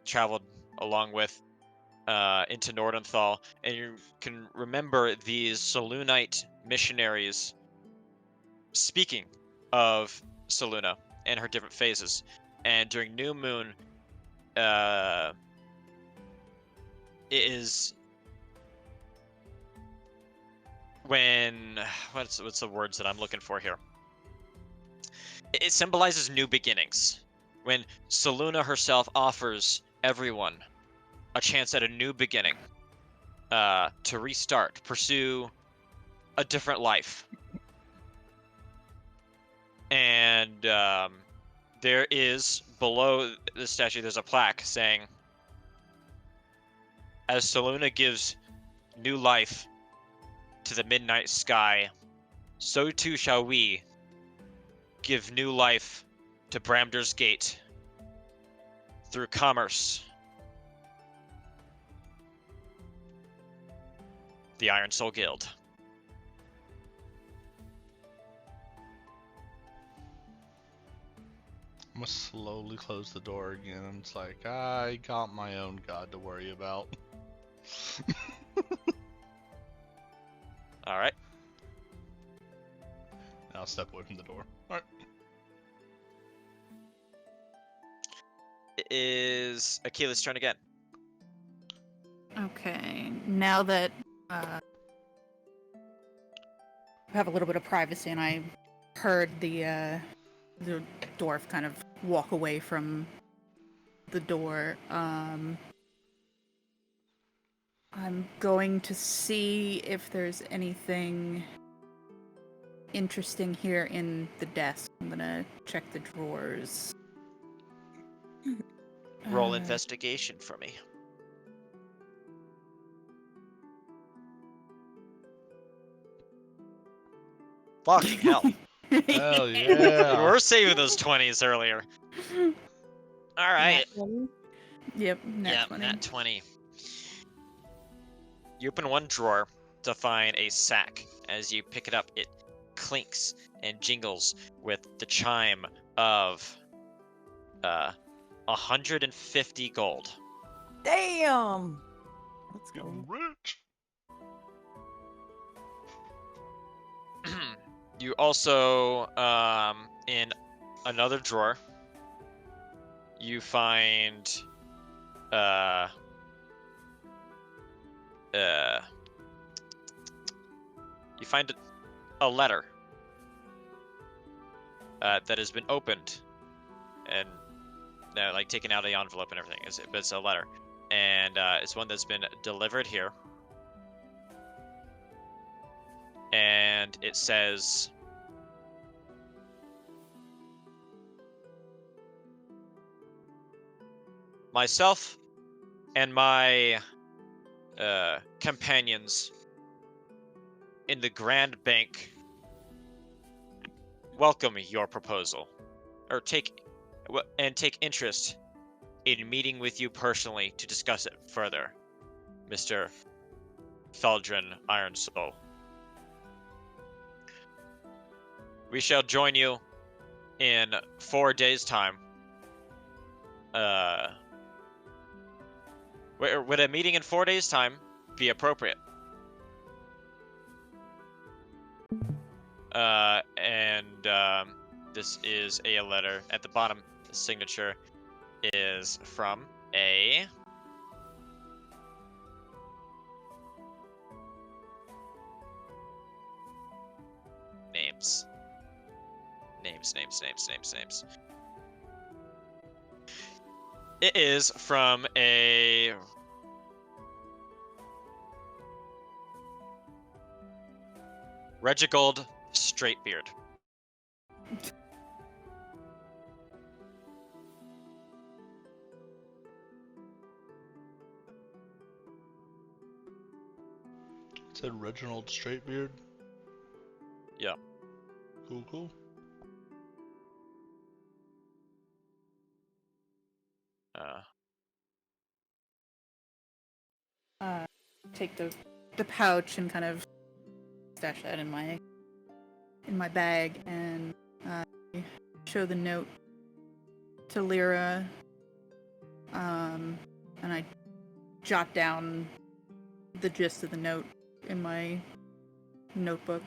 traveled along with into Nordenthal, and you can remember these Selunite missionaries speaking of Seluna and her different phases. And during new moon, it is when what's the words that I'm looking for here? It symbolizes new beginnings. When Seluna herself offers everyone a chance at a new beginning, to restart, pursue a different life. And there is, below the statue, there's a plaque saying, as Seluna gives new life to the midnight sky, so too shall we give new life to Bramder's Gate through commerce. The Iron Soul Guild. I'm gonna slowly close the door again. It's like, I got my own god to worry about. Alright. And I'll step away from the door. Alright. It is Akila's turn again. Okay, now that we have a little bit of privacy, and I heard the dwarf kind of walk away from the door, I'm going to see if there's anything interesting here in the desk. I'm gonna check the drawers. Roll Uh, investigation for me. Fucking hell. Hell We yeah. were saving those 20s earlier. All right. Nat 20? Yep, nat Yeah, 20. nat 20. You open one drawer to find a sack. As you pick it up, it clinks and jingles with the chime of 150 gold. Damn! Let's go. Getting rich. You also, in another drawer, you find, you find a letter that has been opened and like taken out of the envelope and everything. But it's a letter, and it's one that's been delivered here, and it says, myself and my companions in the Grand Bank welcome your proposal, or take interest in meeting with you personally to discuss it further, Mr. Feldrin Ironsoul. We shall join you in 4 days' time. Would a meeting in 4 days' time be appropriate? This is a letter. At the bottom, the signature is from a names. It is from a Regigold Straightbeard. It said Reginald Straightbeard. Yeah. Cool. Take the pouch and kind of stash that in my bag and show the note to Lyra. And I jot down the gist of the note in my notebook.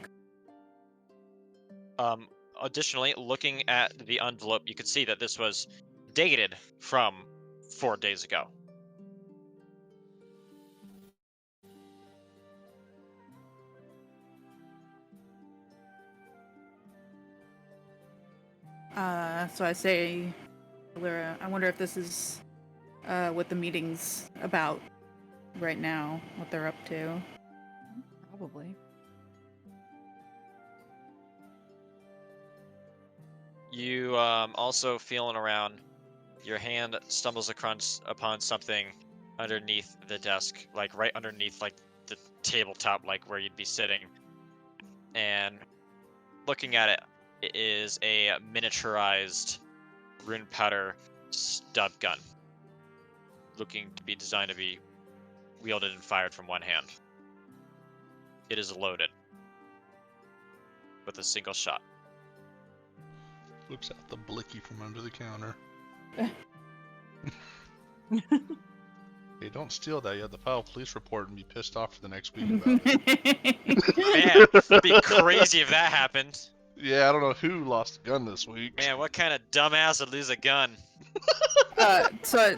Additionally, looking at the envelope, you could see that this was dated from 4 days ago. So I say, Lyra, I wonder if this is what the meeting's about right now, what they're up to. Probably. You also feeling around, your hand stumbles upon something underneath the desk, like right underneath like the tabletop, like where you'd be sitting. And looking at it, it is a miniaturized rune powder stub gun, looking to be designed to be wielded and fired from one hand. It is loaded with a single shot. Whips out the blicky from under the counter. Hey, don't steal that. You have to file a police report and be pissed off for the next week about it. Man, it'd be crazy if that happened. Yeah, I don't know who lost a gun this week. Man, what kind of dumbass would lose a gun? So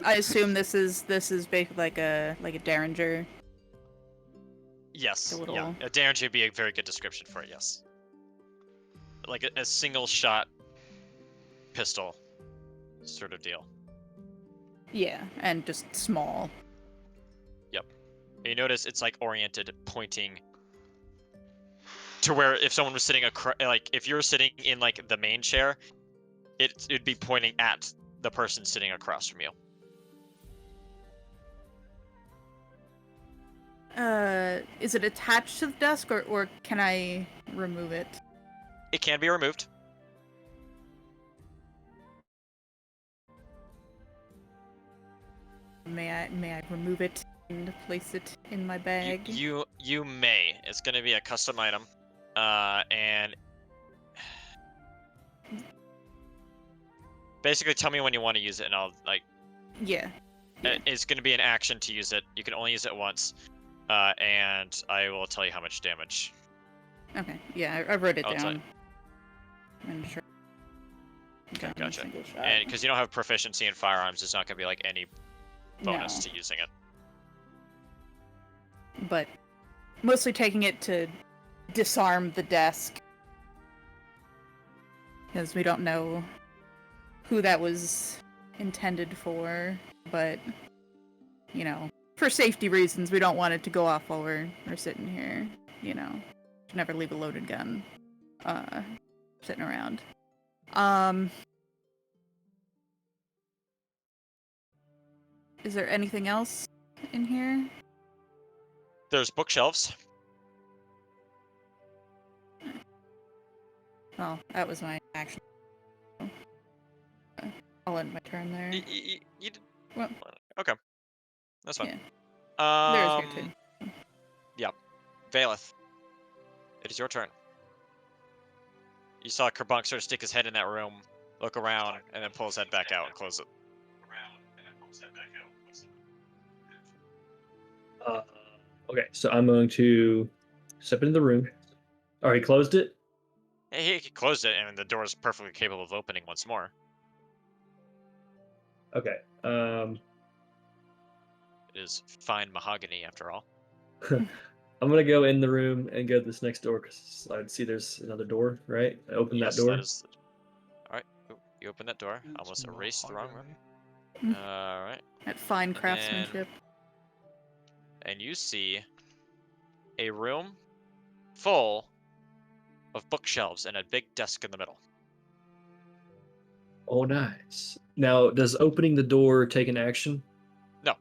I assume this is basically like a Derringer. Yes. A little- Yeah. A Derringer would be a very good description for it, yes. Like a single shot pistol sort of deal. Yeah, and just small. Yep. You notice it's like oriented, pointing to where if someone was sitting like if you were sitting in like the main chair, it'd be pointing at the person sitting across from you. Is it attached to the desk, or can I remove it? It can be removed. May I remove it and place it in my bag? You may. It's gonna be a custom item, and basically tell me when you want to use it, and I'll like. Yeah. It's gonna be an action to use it. You can only use it once, and I will tell you how much damage. Okay. Yeah, I wrote it I'll tell down. I'm sure. Okay, Got gotcha. a single shot. And because you don't have proficiency in firearms, it's not gonna be like any bonus No. to using it. But mostly taking it to disarm the desk. Because we don't know who that was intended for, but, you know, for safety reasons, we don't want it to go off while we're sitting here, you know. Should never leave a loaded gun, sitting around. Is there anything else in here? There's bookshelves. Oh, that was my action. I'll end my turn there. You did... Well, okay, that's fine. yeah. There's here too. Yeah, Valeth, it is your turn. You saw Kerbunk sort of stick his head in that room, look around, and then pull his head back out and close it. Okay, so I'm going to step into the room. Already closed it? He closed it, and the door is perfectly capable of opening once more. Okay. It is fine mahogany, after all. I'm gonna go in the room and go to this next door because I see there's another door, right? I open Yes, that door. that is. All right, you open that door. I almost erased the wrong room. All right. That fine craftsmanship. And you see a room full of bookshelves and a big desk in the middle. Oh, nice. Now, does opening the door take an action? No.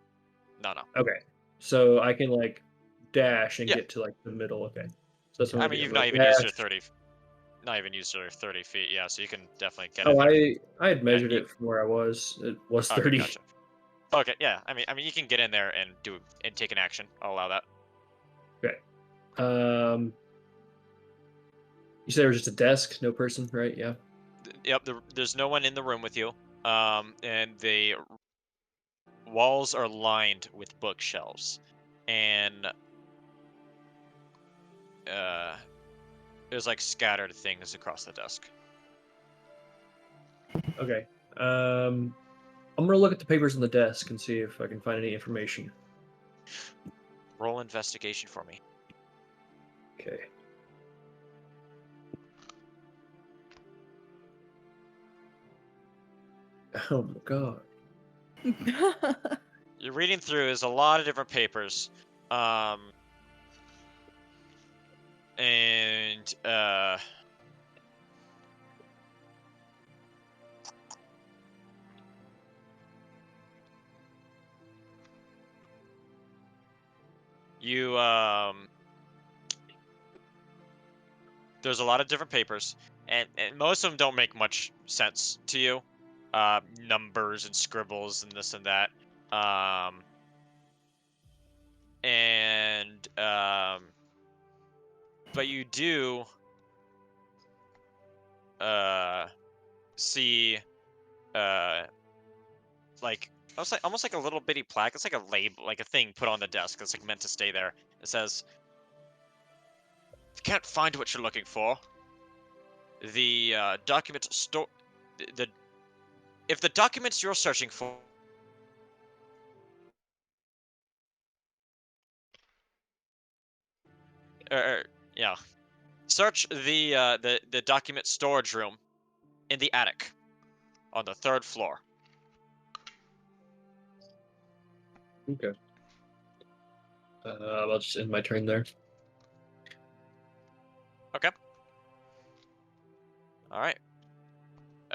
Okay, so I can like dash and Yeah. get to like the middle. Okay, so that's what I I'm mean, gonna you've do. not Like, even used your dash. 30. Not even used your 30 feet. Yeah, so you can definitely get Oh, in there. I had measured you- it from where I was. It was Okay, 30. gotcha. Okay, yeah. I mean, you can get in there and take an action. I'll allow that. Okay. You said there was just a desk, no person, right? Yeah. Yep. There's no one in the room with you. And the walls are lined with bookshelves, and there's like scattered things across the desk. Okay. I'm gonna look at the papers on the desk and see if I can find any information. Roll investigation for me. Okay. Oh my god. You're reading through is a lot of different papers, and you there's a lot of different papers, and most of them don't make much sense to you. Numbers and scribbles and this and that. But you do see like almost like a little bitty plaque. It's like a label, like a thing put on the desk that's like meant to stay there. It says, "If you can't find what you're looking for, the document store the if the documents you're searching for yeah, search the document storage room in the attic on the 3rd floor." Okay. I'll just end my turn there.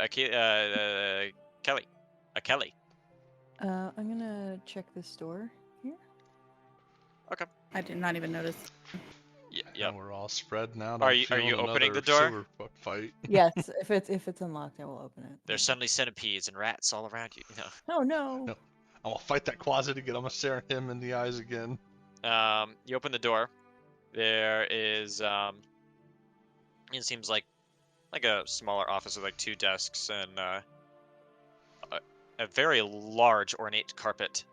Kelly. Kelly. I'm gonna check this door here. I did not even notice. Yep. And we're all spread now. Are I'm you feeling opening another the door? sewer fight. Yes, if it's unlocked, I will open it. There's suddenly centipedes and rats all around you. Oh no. No. I'm gonna fight that closet again. I'm gonna stare at him in the eyes again. You open the door. There is it seems like a smaller office with like 2 desks and a very large ornate carpet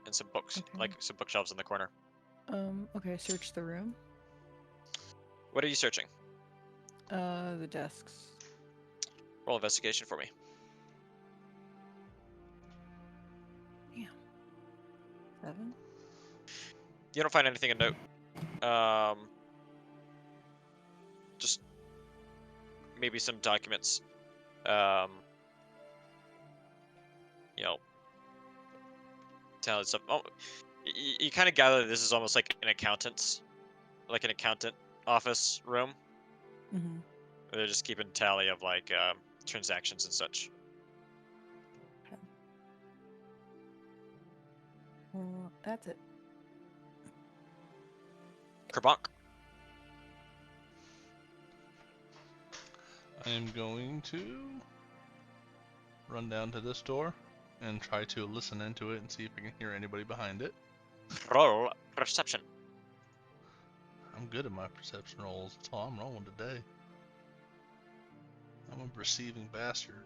and some books, Okay. like some bookshelves in the corner. Okay, search the room. What are you searching? The desks. Roll investigation for me. Damn. 7? You don't find anything of note. Just maybe some documents. Tell stuff. Oh, you kind of gather that this is almost like an accountant office room. Mm-hmm. They're just keeping tally of like transactions and such. Well, that's it. Kerbonk. I am going to run down to this door and try to listen into it and see if I can hear anybody behind it. Roll perception. I'm good at my perception rolls. That's all I'm rolling today. I'm a perceiving bastard.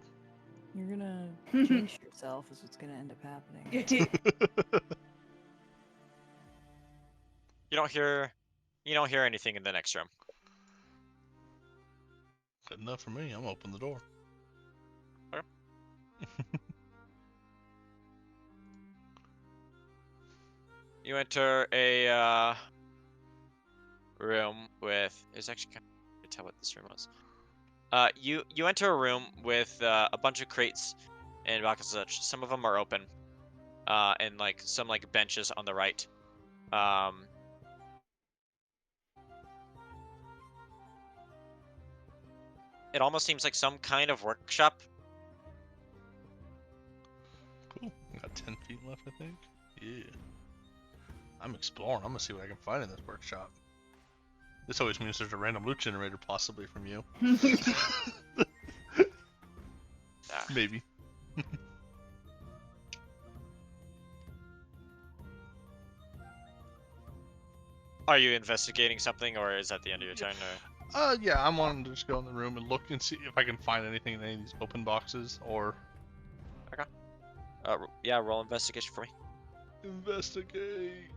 You're gonna change yourself is what's gonna end up happening. You don't hear anything in the next room. Good enough for me. I'm gonna open the door. Okay. You enter a room with. It's actually kind of hard to tell what this room was. You enter a room with a bunch of crates and boxes and such. Some of them are open, and like some like benches on the right. It almost seems like some kind of workshop. Cool. I got 10 feet left, I think. Yeah. I'm exploring. I'm gonna see what I can find in this workshop. This always means there's a random loot generator possibly from you. Maybe. Are you investigating something, or is that the end of your turn? Or... Yeah, I'm wanting to just go in the room and look and see if I can find anything in any of these open boxes or... Yeah, roll investigation for me. Investigate.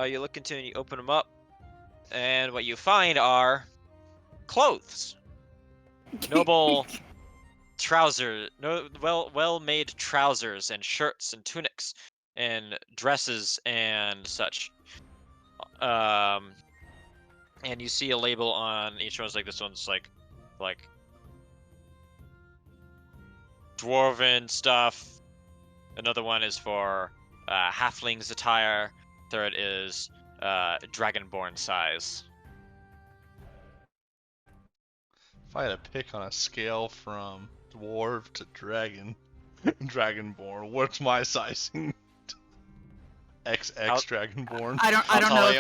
You look into and you open them up, and what you find are clothes. Noble trousers, well-made trousers and shirts and tunics and dresses and such. And you see a label on each one's like this one's like dwarven stuff. Another one is for halflings attire. Third is dragonborn size. If I had to pick on a scale from dwarf to dragon, dragonborn, what's my sizing? XX dragonborn. I don't How know tall are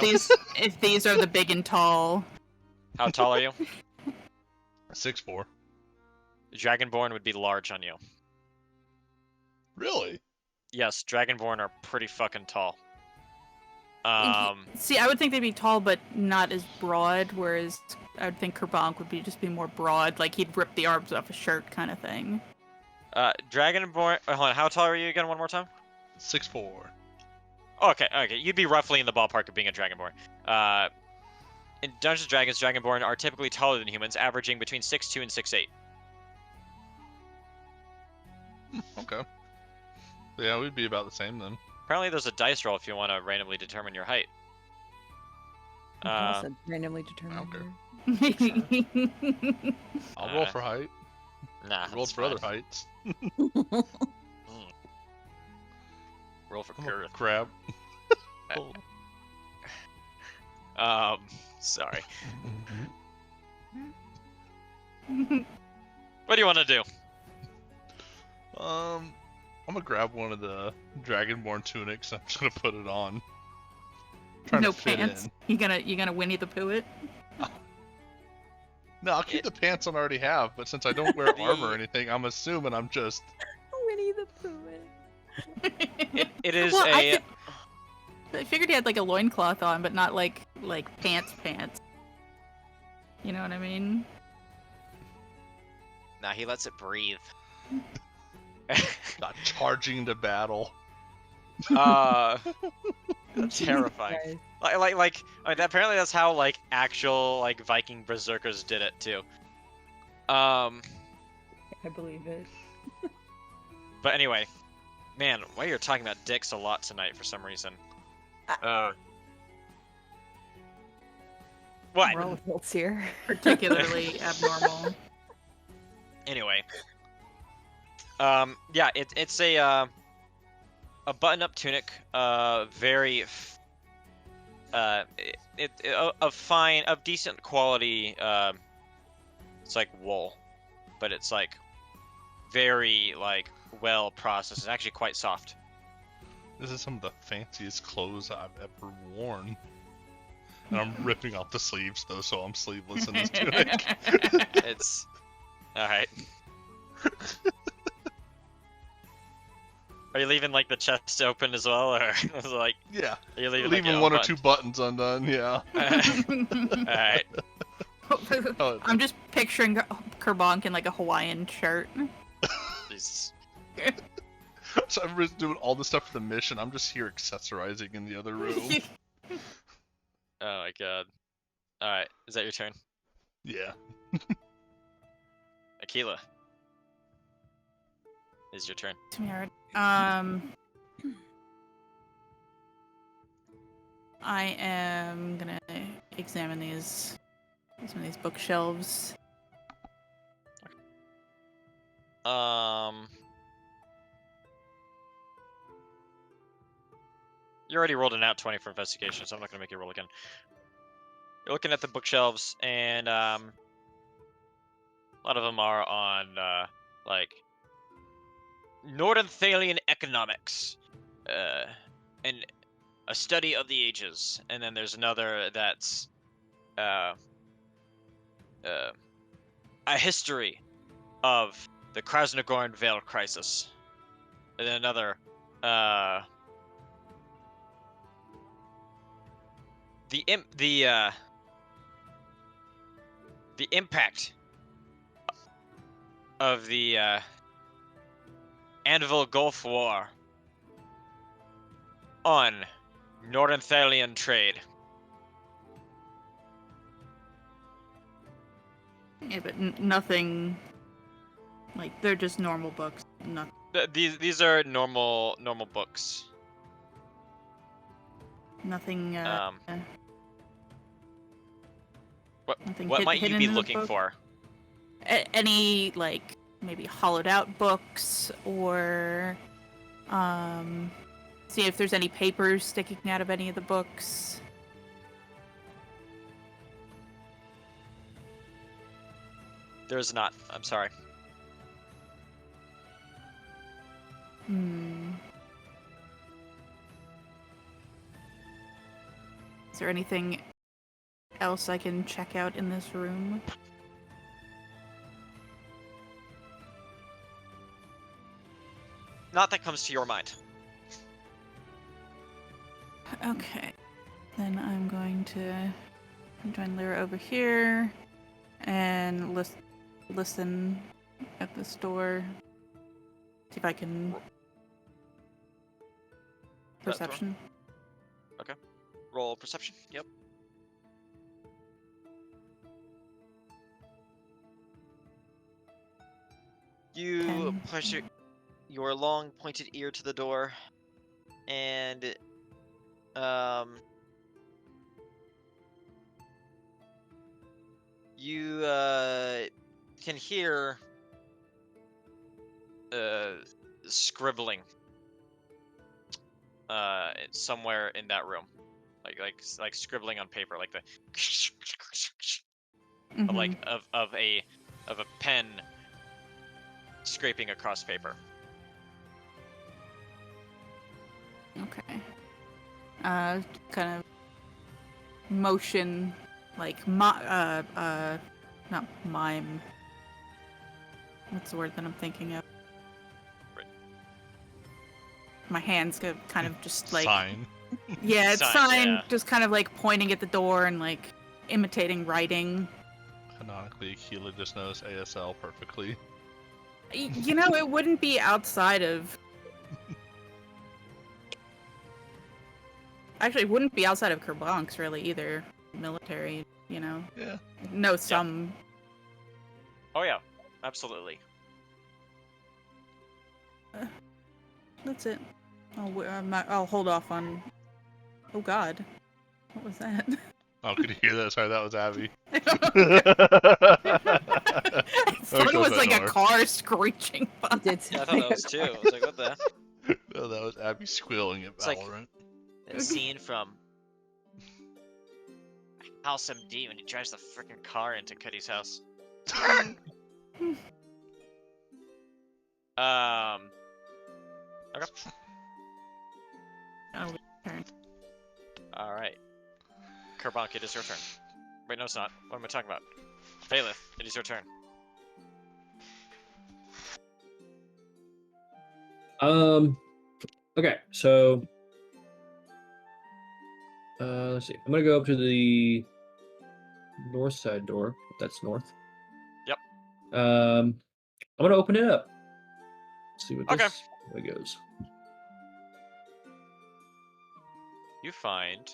if these are the big and tall. How tall are you? 6'4". Dragonborn would be large on you. Really? Yes, Dragonborn are pretty fucking tall. See, I would think they'd be tall, but not as broad. Whereas I would think Kerbonk would just be more broad, like he'd rip the arms off a shirt, kind of thing. Dragonborn. Hold on, how tall are you again? One more time. 6'4". Okay, you'd be roughly in the ballpark of being a Dragonborn. In Dungeons & Dragons, Dragonborn are typically taller than humans, averaging between 6'2" and 6'8". Okay. Yeah, we'd be about the same then. Apparently, there's a dice roll if you want to randomly determine your height. You can also randomly determine. Okay. your- I'll roll for height. Nah, I rolled that's for fine. other heights. Roll for I'm a girth. crab. Um, Sorry. What do you want to do? I'm gonna grab one of the Dragonborn tunics. I'm just gonna put it on. Trying No to fit pants. in. You gonna Winnie the Pooh it? No, I'll keep the pants on I already have, but since I don't wear armor or anything, I'm assuming I'm just. Winnie the Pooh. It is Well, a. I figured he had like a loincloth on, but not like pants. You know what I mean? Nah, he lets it breathe. Not charging into battle. Terrifying. Like I mean, apparently that's how like actual like Viking berserkers did it too. I believe it. But anyway, man, why you're talking about dicks a lot tonight for some reason. What? We're all adults here. Particularly abnormal. Anyway, yeah, it's a button-up tunic, very, of decent quality. It's like wool, but it's like very like well processed. It's actually quite soft. This is some of the fanciest clothes I've ever worn. And I'm ripping off the sleeves though, so I'm sleeveless in this tunic. It's all right. Are you leaving like the chest open as well, or is it like? Yeah. Are you leaving, Leaving like, one or two buttons undone, yeah. Alright. Oh, I'm just picturing Kerbonk in like a Hawaiian shirt. Jesus. So I'm just doing all the stuff for the mission. I'm just here accessorizing in the other room. Oh my god. Alright, is that your turn? Yeah. Aquila. Is your turn. I am gonna examine some of these bookshelves. You already rolled an out 20 for investigation, so I'm not gonna make you roll again. You're looking at the bookshelves, and a lot of them are on like Northern Thalian economics, and a study of the ages, and then there's another that's a history of the Krasnogorn Vale crisis, and then another the impact of the Anvil Gulf War on Northern Thalian trade. Yeah, but nothing. Like they're just normal books. Not. These are normal books. Nothing. Nothing What might you hidden be in the looking book? for? Any like maybe hollowed out books or see if there's any papers sticking out of any of the books. There's not. I'm sorry. Is there anything else I can check out in this room? Not that comes to your mind. Okay. Then I'm going to join Lyra over here and listen at this door. See if I can... That door? Perception. Okay. Roll perception. Yep. You 10. push your long pointed ear to the door, and you can hear scribbling somewhere in that room, like scribbling on paper, like the Mhm. of like of a pen scraping across paper. Okay. Kind of motion, like not mime. What's the word that I'm thinking of? Right. My hands go kind of just like Sign. yeah, it's Sign, sign, yeah. just kind of like pointing at the door and like imitating writing. Canonically, Keela just knows ASL perfectly. You know, it wouldn't be outside of. Actually, it wouldn't be outside of Kerbonk's really either. Military, you know. Yeah. Know some. Oh yeah, absolutely. That's it. I'll hold off on. Oh God, what was that? Oh, could you hear that? Sorry, that was Abby. I Oh, thought it close was that like a door. car screeching by. You did Yeah, I thought that was too. I was like, what the? No, that was Abby squealing at It's like- Valorant. That scene from House MD when he drives the freaking car into Cuddy's house. Okay. Oh, turn. All right. Kerbonk, it is your turn. Wait, no, it's not. What am I talking about? Bailiff, it is your turn. Okay, so let's see. I'm gonna go up to the north side door. If that's north. Yep. I'm gonna open it up. See what Okay. this way goes. You find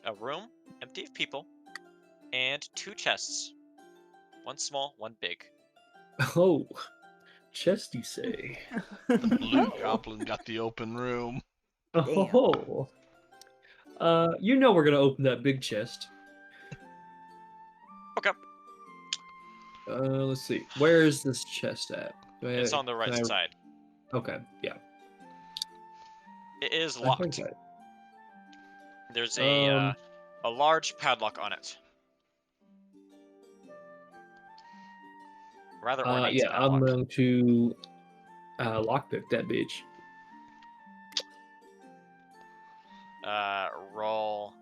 a room empty of people and 2 chests. One small, one big. Oh, chest, you say? The blue Oh. goblin got the open room. Oh, you know we're gonna open that big chest. Okay. Let's see. Where is this chest at? It's on the right Can I- side. Okay, yeah. It is I think locked. There's a large padlock on it. Rather ornate yeah, I'm padlock. going to lockpick that bitch. Roll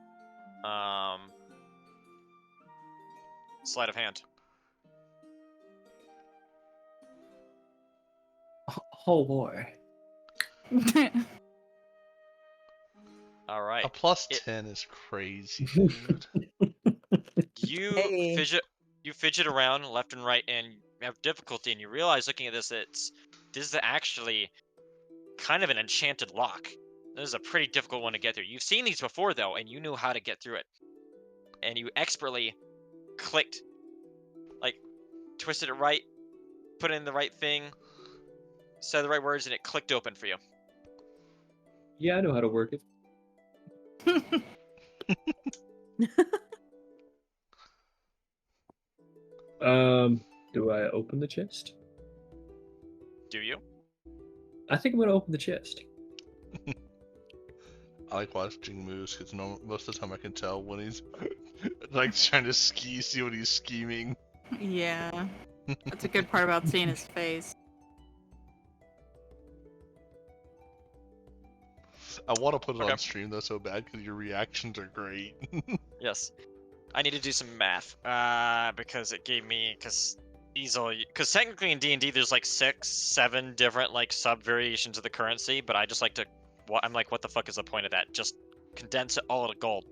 sleight of hand. Oh boy. All right. A plus It- 10 is crazy, dude. You Hey. fidget around left and right and have difficulty, and you realize looking at this this is actually kind of an enchanted lock. This is a pretty difficult one to get through. You've seen these before though, and you knew how to get through it. And you expertly clicked, like twisted it right, put in the right thing, said the right words, and it clicked open for you. Yeah, I know how to work it. Do I open the chest? Do you? I think I'm gonna open the chest. I like watching moves because most of the time I can tell when he's like trying to see what he's scheming. Yeah, that's a good part about seeing his face. I want to put it Okay. on stream though so bad because your reactions are great. Yes. I need to do some math because it gave me because technically in D&D there's like 6, 7 different like sub variations of the currency, but I just like to I'm like, what the fuck is the point of that? Just condense it all to gold.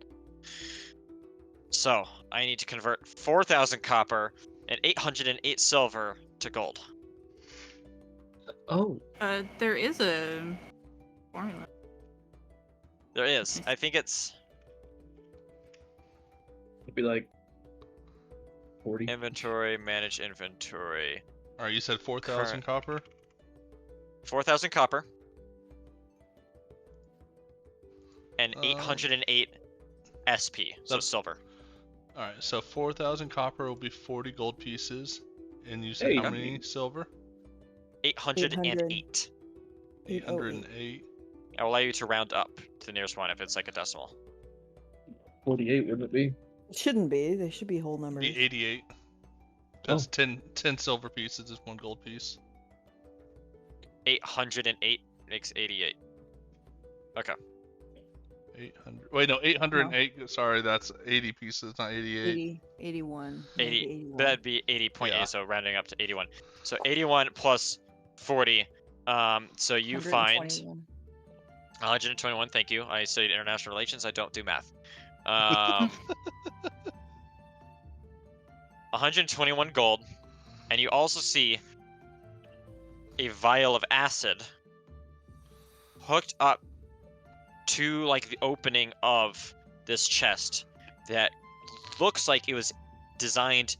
So I need to convert 4,000 copper and 808 silver to gold. Oh, There is a formula. There is. I think it's it'd be like 40. inventory, manage inventory. Alright, you said 4,000 copper? 4,000 copper. And Um, 808 SP, so that's- silver. Alright, so 4,000 copper will be 40 gold pieces. And you said Hey. how many silver? 808. 808. I will allow you to round up to the nearest one if it's like a decimal. 48 would it be? It shouldn't be. They should be whole numbers. Be 88. That's 10 silver pieces is 1 gold piece. 808 makes 88. Okay. 800. Wait, no, 808. Sorry, that's 80 pieces, not 88. 80, 81. 80. 81. That'd be 80.8, Yeah. so rounding up to 81. So 81 plus 40. So you find 121. 121. Thank you. I studied international relations. I don't do math. 121 gold, and you also see a vial of acid hooked up to like the opening of this chest that looks like it was designed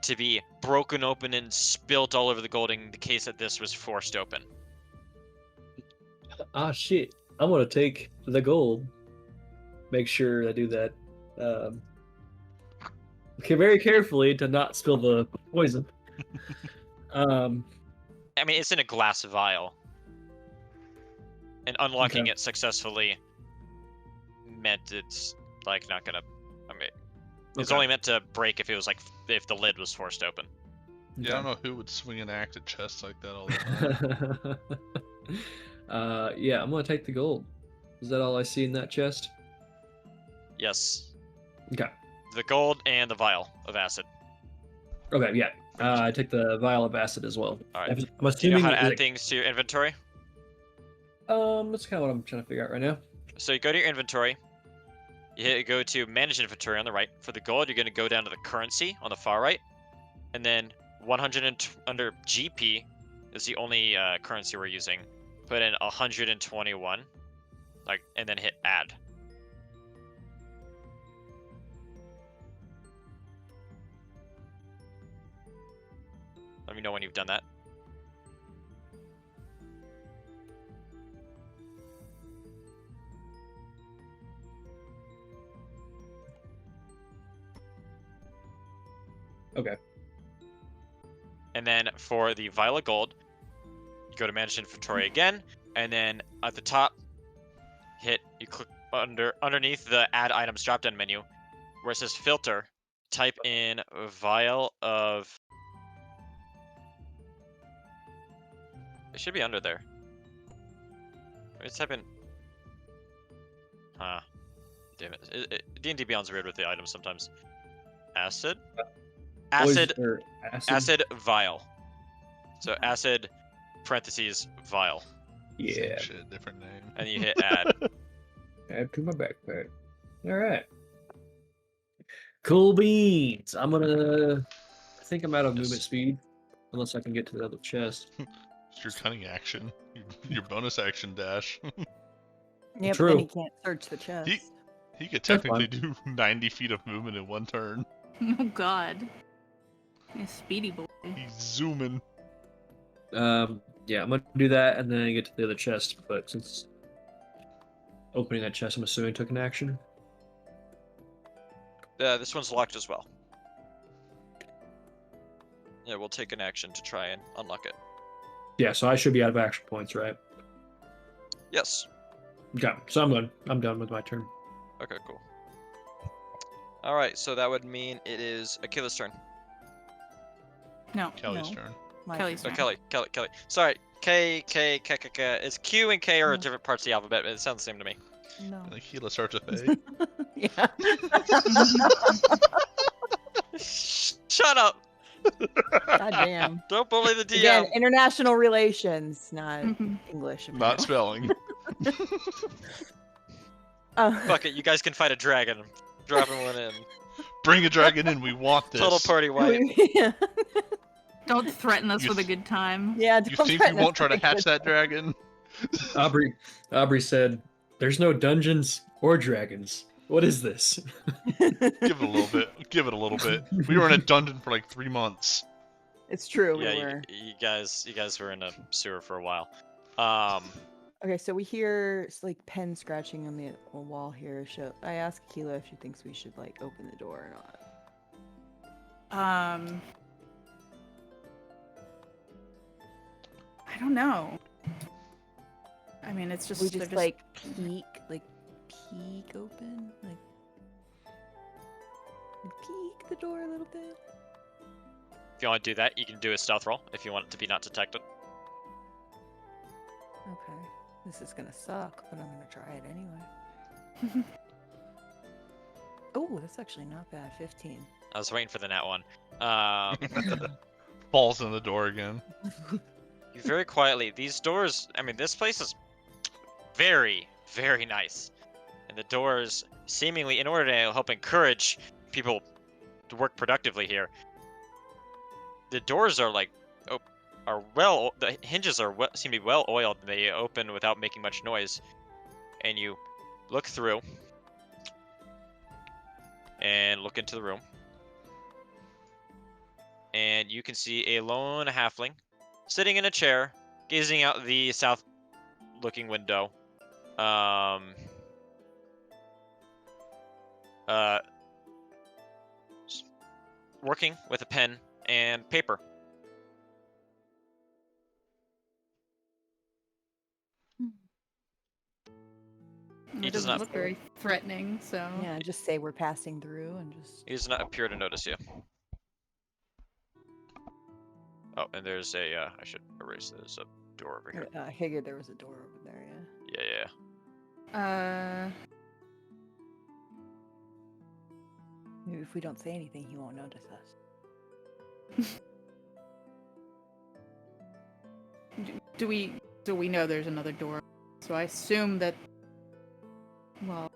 to be broken open and spilt all over the gold in the case that this was forced open. Ah, shit. I'm gonna take the gold. Make sure I do that. Okay, very carefully to not spill the poison. I mean, it's in a glass vial, and unlocking Okay. it successfully meant it's like not gonna. I mean, it's Okay. only meant to break if it was like if the lid was forced open. Yeah, I don't know who would swing an axe at chests like that all the time. Yeah, I'm gonna take the gold. Is that all I see in that chest? Yes, Okay. the gold and the vial of acid. Okay, yeah. I take the vial of acid as well. All right. I'm Do you know assuming how to add it- things to your inventory? That's kind of what I'm trying to figure out right now. So you go to your inventory. Go to manage inventory on the right. For the gold, you're going to go down to the currency on the far right, and then 100 under GP is the only currency we're using. Put in 121, and then hit add. Let me know when you've done that. Okay. And then for the vial of gold, you go to manage inventory again, and then at the top, you click underneath the add items drop down menu, where it says filter, type in vial of. It should be under there. Let's type in. Damn it. D&D Beyond's weird with the items sometimes. Acid. Acid. Acid vial. So acid parentheses vial, Same Yeah. shit, different name. and you hit add. Add to my backpack. All right. Cool beans. I think I'm out of movement speed, unless I can get to the other chest. It's your cunning action. Your bonus action dash. Yeah, but True. then he can't search the chest. He could That's technically do 90 feet of movement in one turn. Oh god. Yeah, speedy boy. He's zooming. Yeah, I'm gonna do that and then I get to the other chest. But since opening that chest, I'm assuming took an action. This one's locked as well. Yeah, we'll take an action to try and unlock it. Yeah, so I should be out of action points, right? Yes. Okay, so I'm done with my turn. Okay, cool. All right, so that would mean it is Akila's turn. No. Kelly's No. turn. My Kelly's turn. turn. Kelly. Sorry, K. It's Q and K are No. different parts of the alphabet, but it sounds the same to me. No. Like Gila starts with A. Yeah. Shut up! God damn. Don't bully the DM. Again, international relations, not Mhm. English. Not apparently. spelling. Fuck it, you guys can fight a dragon. Dropping one in. Bring a dragon in. We want this. Total party white. yeah. Don't threaten us You with a th- good time. Yeah. You don't think we threaten us won't try to with a hatch good- that dragon? Aubrey said, "There's no dungeons or dragons. What is this?" Give it a little bit. Give it a little bit. We were in a dungeon for like 3 months. It's true. Yeah, we were. you guys were in a sewer for a while. Okay, so we hear like pen scratching on the wall here. I ask Keela if she thinks we should like open the door or not. I don't know. I mean, it's just We they're just like peek open, like peek the door a little bit. If you want to do that, you can do a stealth roll if you want it to be not detected. Okay, this is gonna suck, but I'm gonna try it anyway. Oh, that's actually not bad. 15. I was waiting for the nat one. Falls in the door again. You very quietly. These doors. I mean, this place is very, very nice, and the doors seemingly, in order to help encourage people to work productively here, the doors are like, the hinges are seem to be well oiled. And they open without making much noise, and you look through and look into the room, and you can see a lone halfling sitting in a chair, gazing out the south-looking window. Working with a pen and paper. He It does doesn't not. look very threatening, so. Yeah, just say we're passing through and just. He does not appear to notice you. Oh, and there's a. I should erase. There's a door over here. I figured there was a door over there. Yeah. Yeah. Maybe if we don't say anything, he won't notice us. Do we know there's another door? So I assume that. Well,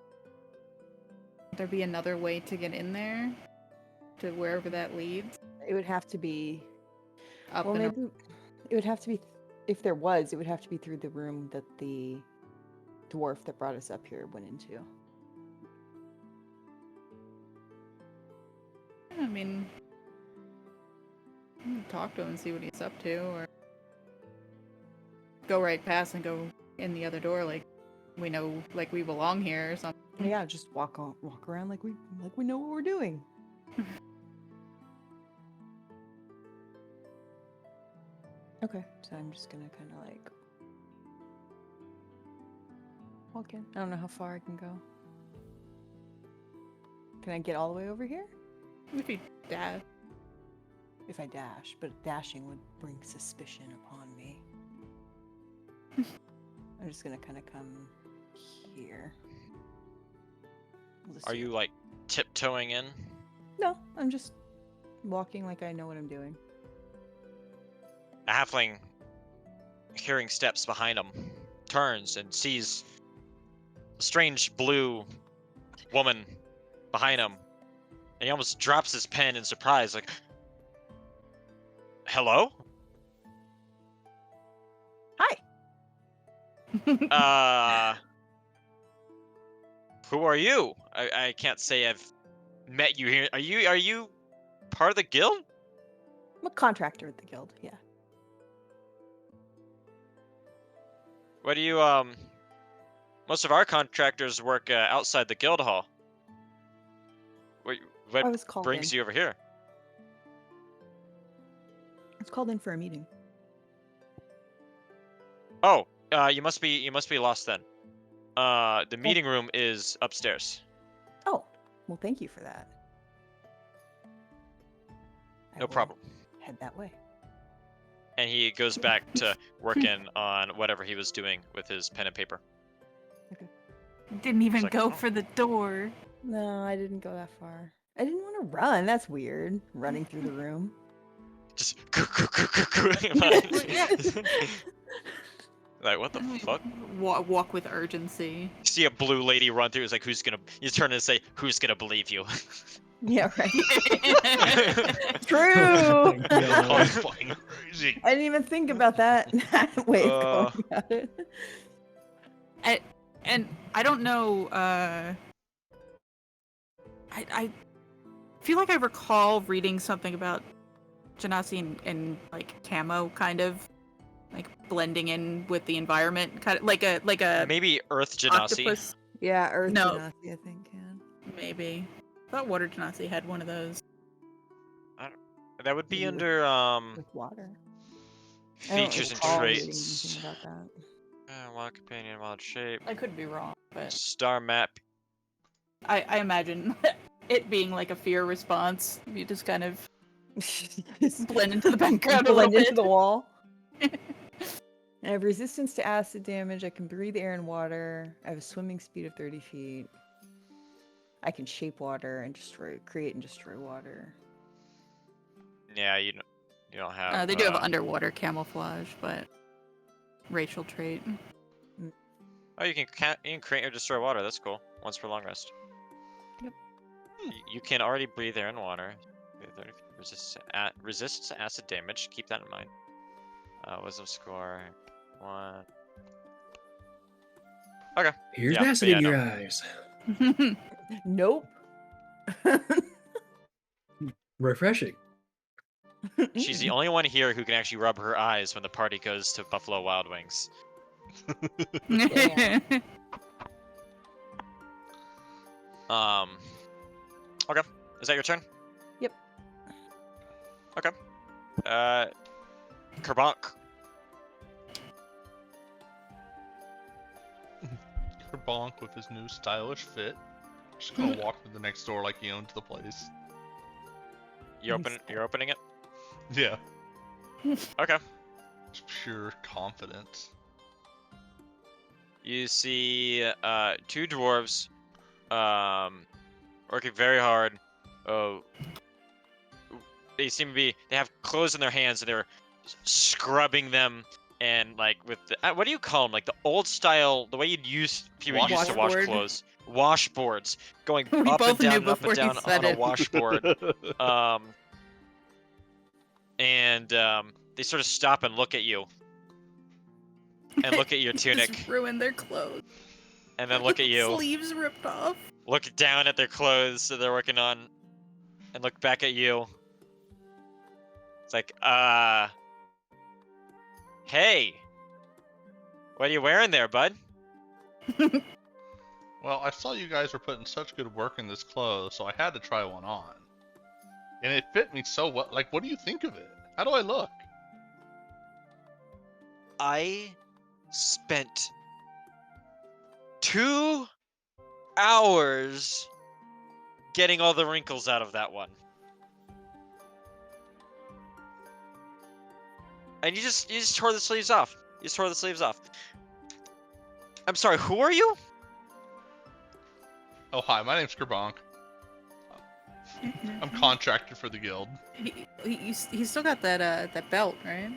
would there be another way to get in there, to wherever that leads? It would have to be. Up Well, and maybe it would have to be. If there was, it would have to be through the room that the dwarf that brought us up here went into. I mean, we can talk to him and see what he's up to, or go right past and go in the other door, like we know, like we belong here or something. Yeah, just walk around like we know what we're doing. Okay, so I'm just gonna kind of like walk in. I don't know how far I can go. Can I get all the way over here? If you dash. If I dash, but dashing would bring suspicion upon me. I'm just gonna kind of come here. Are you like tiptoeing in? No, I'm just walking like I know what I'm doing. A halfling, hearing steps behind him, turns and sees a strange blue woman behind him, and he almost drops his pen in surprise, like, "Hello? Hi. Who are you? I can't say I've met you here. Are you part of the guild? I'm a contractor at the guild. Yeah. What do you Most of our contractors work outside the guild hall. What I was called brings in. you over here? I was called in for a meeting. Oh, you must be lost then. The meeting room is upstairs. Oh, well, thank you for that. I No will problem. Head that way. And he goes back to working on whatever he was doing with his pen and paper. Didn't even like, go oh. for the door. No, I didn't go that far. I didn't want to run. That's weird. Running through the room. Just like, what the fuck? Walk with urgency. You see a blue lady run through. It's like, who's gonna? You turn and say, who's gonna believe you? Yeah, right. True. Oh, it's fucking crazy. I didn't even think about that way of going about it. And I don't know. I feel like I recall reading something about Genasi and like camo, kind of like blending in with the environment, kind of like a Maybe Earth Genasi. octopus. Yeah, Earth No. Genasi, I think. Yeah. Maybe. I thought Water Genasi had one of those. That would be Maybe under with water. I don't features and recall reading traits. anything about that. Wild companion, wild shape. I could be wrong, but Star map. I imagine it being like a fear response. You just kind of blend into the background a little Blend into bit. the wall. I have resistance to acid damage. I can breathe air and water. I have a swimming speed of 30 feet. I can shape water and create and destroy water. Yeah, you don't have. They do have underwater camouflage, but racial trait. Oh, you can create or destroy water. That's cool. Once per long rest. Yep. You can already breathe air and water. Resists acid damage. Keep that in mind. Wisdom score 1. Okay. Here's Yeah, acid but in yeah, your no. eyes. Nope. Refreshing. She's the only one here who can actually rub her eyes when the party goes to Buffalo Wild Wings. Damn. Okay. Is that your turn? Yep. Okay. Kerbonk. Kerbonk with his new stylish fit. Just gonna walk to the next door like he owns the place. You're opening it? Yeah. Okay. Just pure confidence. You see 2 dwarves working very hard. Oh, they seem to be. They have clothes in their hands and they're scrubbing them and like with the, what do you call them? Like the old style, the way people used to wash Washboard. clothes. Washboards going We up and both knew down and up before and you down said on a it. washboard. They sort of stop and look at you. And look at your tunic. Just ruined their clothes. And then look at you. Sleeves ripped off. Look down at their clothes that they're working on. And look back at you. It's like, hey. What are you wearing there, bud? Well, I saw you guys were putting such good work in this clothes, so I had to try one on. And it fit me so well. Like, what do you think of it? How do I look? I spent 2 hours getting all the wrinkles out of that one. And you just tore the sleeves off. You just tore the sleeves off. I'm sorry, who are you? Oh, hi, my name's Kerbonk. I'm contracted for the guild. He's still got that belt, right?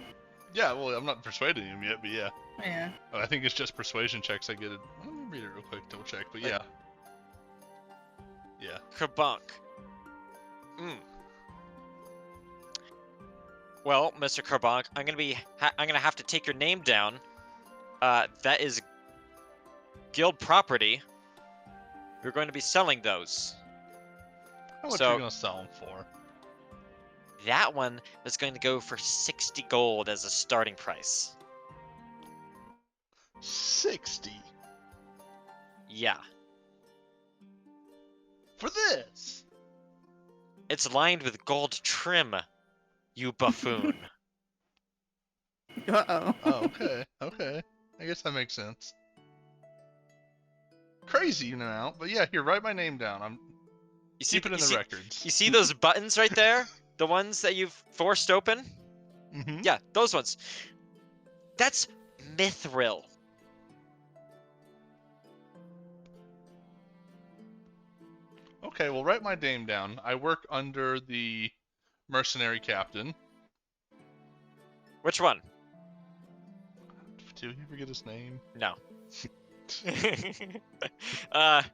Yeah, well, I'm not persuading him yet, but yeah. Yeah. Oh, I think it's just persuasion checks I get it. Let me read it real quick, double check, but yeah. Yeah. Kerbonk. Well, Mr. Kerbonk, I'm gonna have to take your name down. That is guild property. We're going to be selling those. How much So- are you gonna sell them for? That one is going to go for 60 gold as a starting price. 60 Yeah. for this. It's lined with gold trim, you buffoon. Uh-oh. Oh, okay, okay. I guess that makes sense. Crazy, you know, but yeah, here, write my name down. I'm You see, keep it in you the see- records. You see those buttons right there? The ones that you've forced open? Mm-hmm. Yeah, those ones. That's mithril. Okay, well, write my name down. I work under the mercenary captain. Which one? Did you forget his name? No. The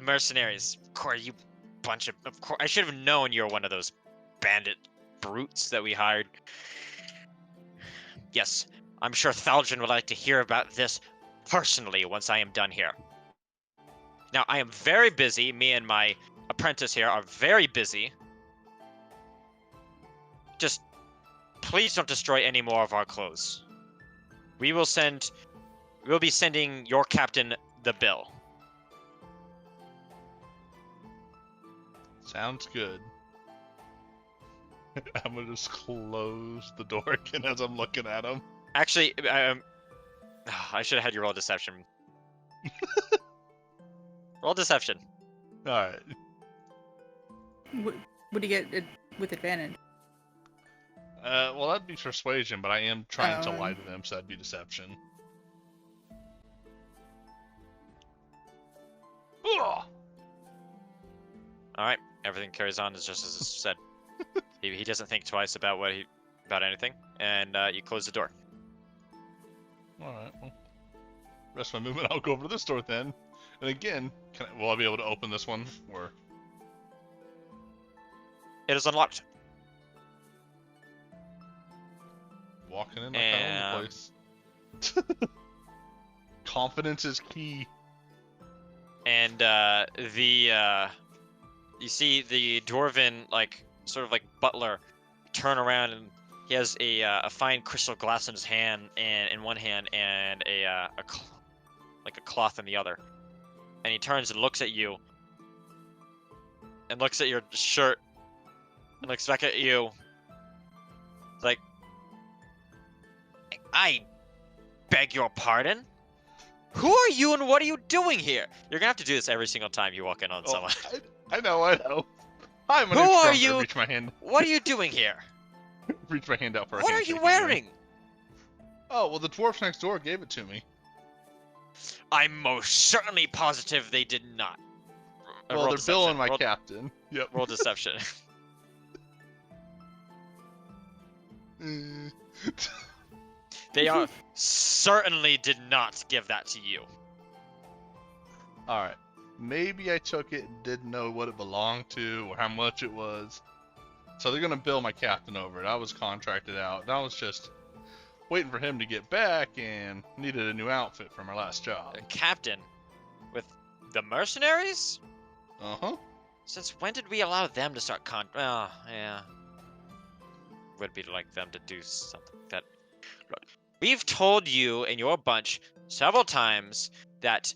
mercenaries. Of course, you bunch of course. I should have known you were one of those bandit brutes that we hired. Yes, I'm sure Thaljan would like to hear about this personally once I am done here. Now, I am very busy. Me and my apprentice here are very busy. Just please don't destroy any more of our clothes. We'll be sending your captain the bill. Sounds good. I'm gonna just close the door again as I'm looking at him. Actually, I should have had you roll deception. Roll deception. Alright. What do you get with advantage? Well, that'd be persuasion, but I am trying to Oh. lie to them, so that'd be deception. Ugh! All right, everything carries on as just as it's said. He doesn't think twice about about anything, and you close the door. Alright, well, rest of my movement, I'll go over to this door then. And again, will I be able to open this one? Or It is unlocked. walking in like I own the place. Confidence is key. And you see the dwarven sort of butler turn around, and he has a fine crystal glass in his hand, and in one hand, and a cloth in the other. And he turns and looks at you, and looks at your shirt, and looks back at you. It's like, I beg your pardon? Who are you and what are you doing here? You're gonna have to do this every single time you walk in on someone. I know. Hi, my Who name's are Trump. you? Reach my hand. What are you doing here? Reach my hand out for a What are handshake you again. wearing? Oh, well, the dwarfs next door gave it to me. I'm most certainly positive they did not. Well, Roll they're deception. billing my roll, captain. Yep. roll deception. They are certainly did not give that to you. Alright. Maybe I took it and didn't know what it belonged to or how much it was. So they're gonna bill my captain over it. I was contracted out, and I was just waiting for him to get back and needed a new outfit for my last job. Captain, with the mercenaries? Uh-huh. Since when did we allow them to start Oh, yeah. Would be like them to do something like that. Look, we've told you and your bunch several times that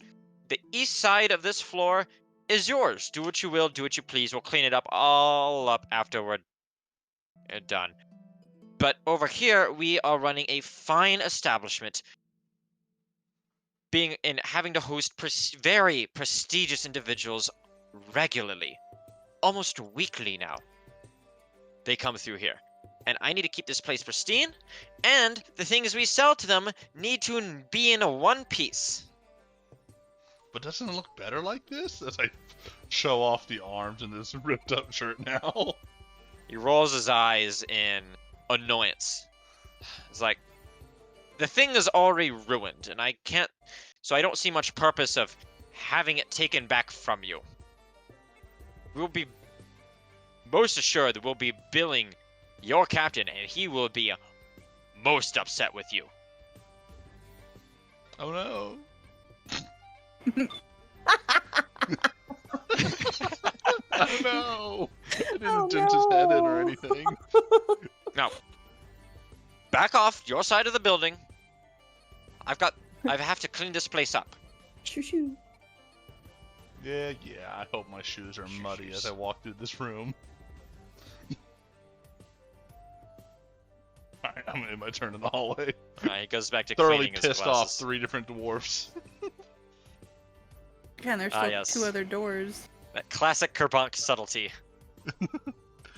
the east side of this floor is yours. Do what you will, do what you please. We'll clean it all up after we're done. But over here, we are running a fine establishment, having to host very prestigious individuals regularly, almost weekly now. They come through here, and I need to keep this place pristine, and the things we sell to them need to be in one piece. But doesn't it look better like this? As I show off the arms in this ripped up shirt now. He rolls his eyes in annoyance. It's like, the thing is already ruined, and I don't see much purpose of having it taken back from you. We'll be most assured that we'll be billing your captain, and he will be most upset with you. Oh no. Oh no! I didn't dent his head in or anything. Now, back off your side of the building. I have to clean this place up. Shoo shoo. Yeah, I hope my shoes are muddy as I walk through this room. Alright, I'm gonna end my turn in the hallway. He goes back to Thoroughly cleaning his pissed off glasses. 3 different dwarfs. Yeah, and there's still yes. 2 other doors. That classic Kerbonk subtlety.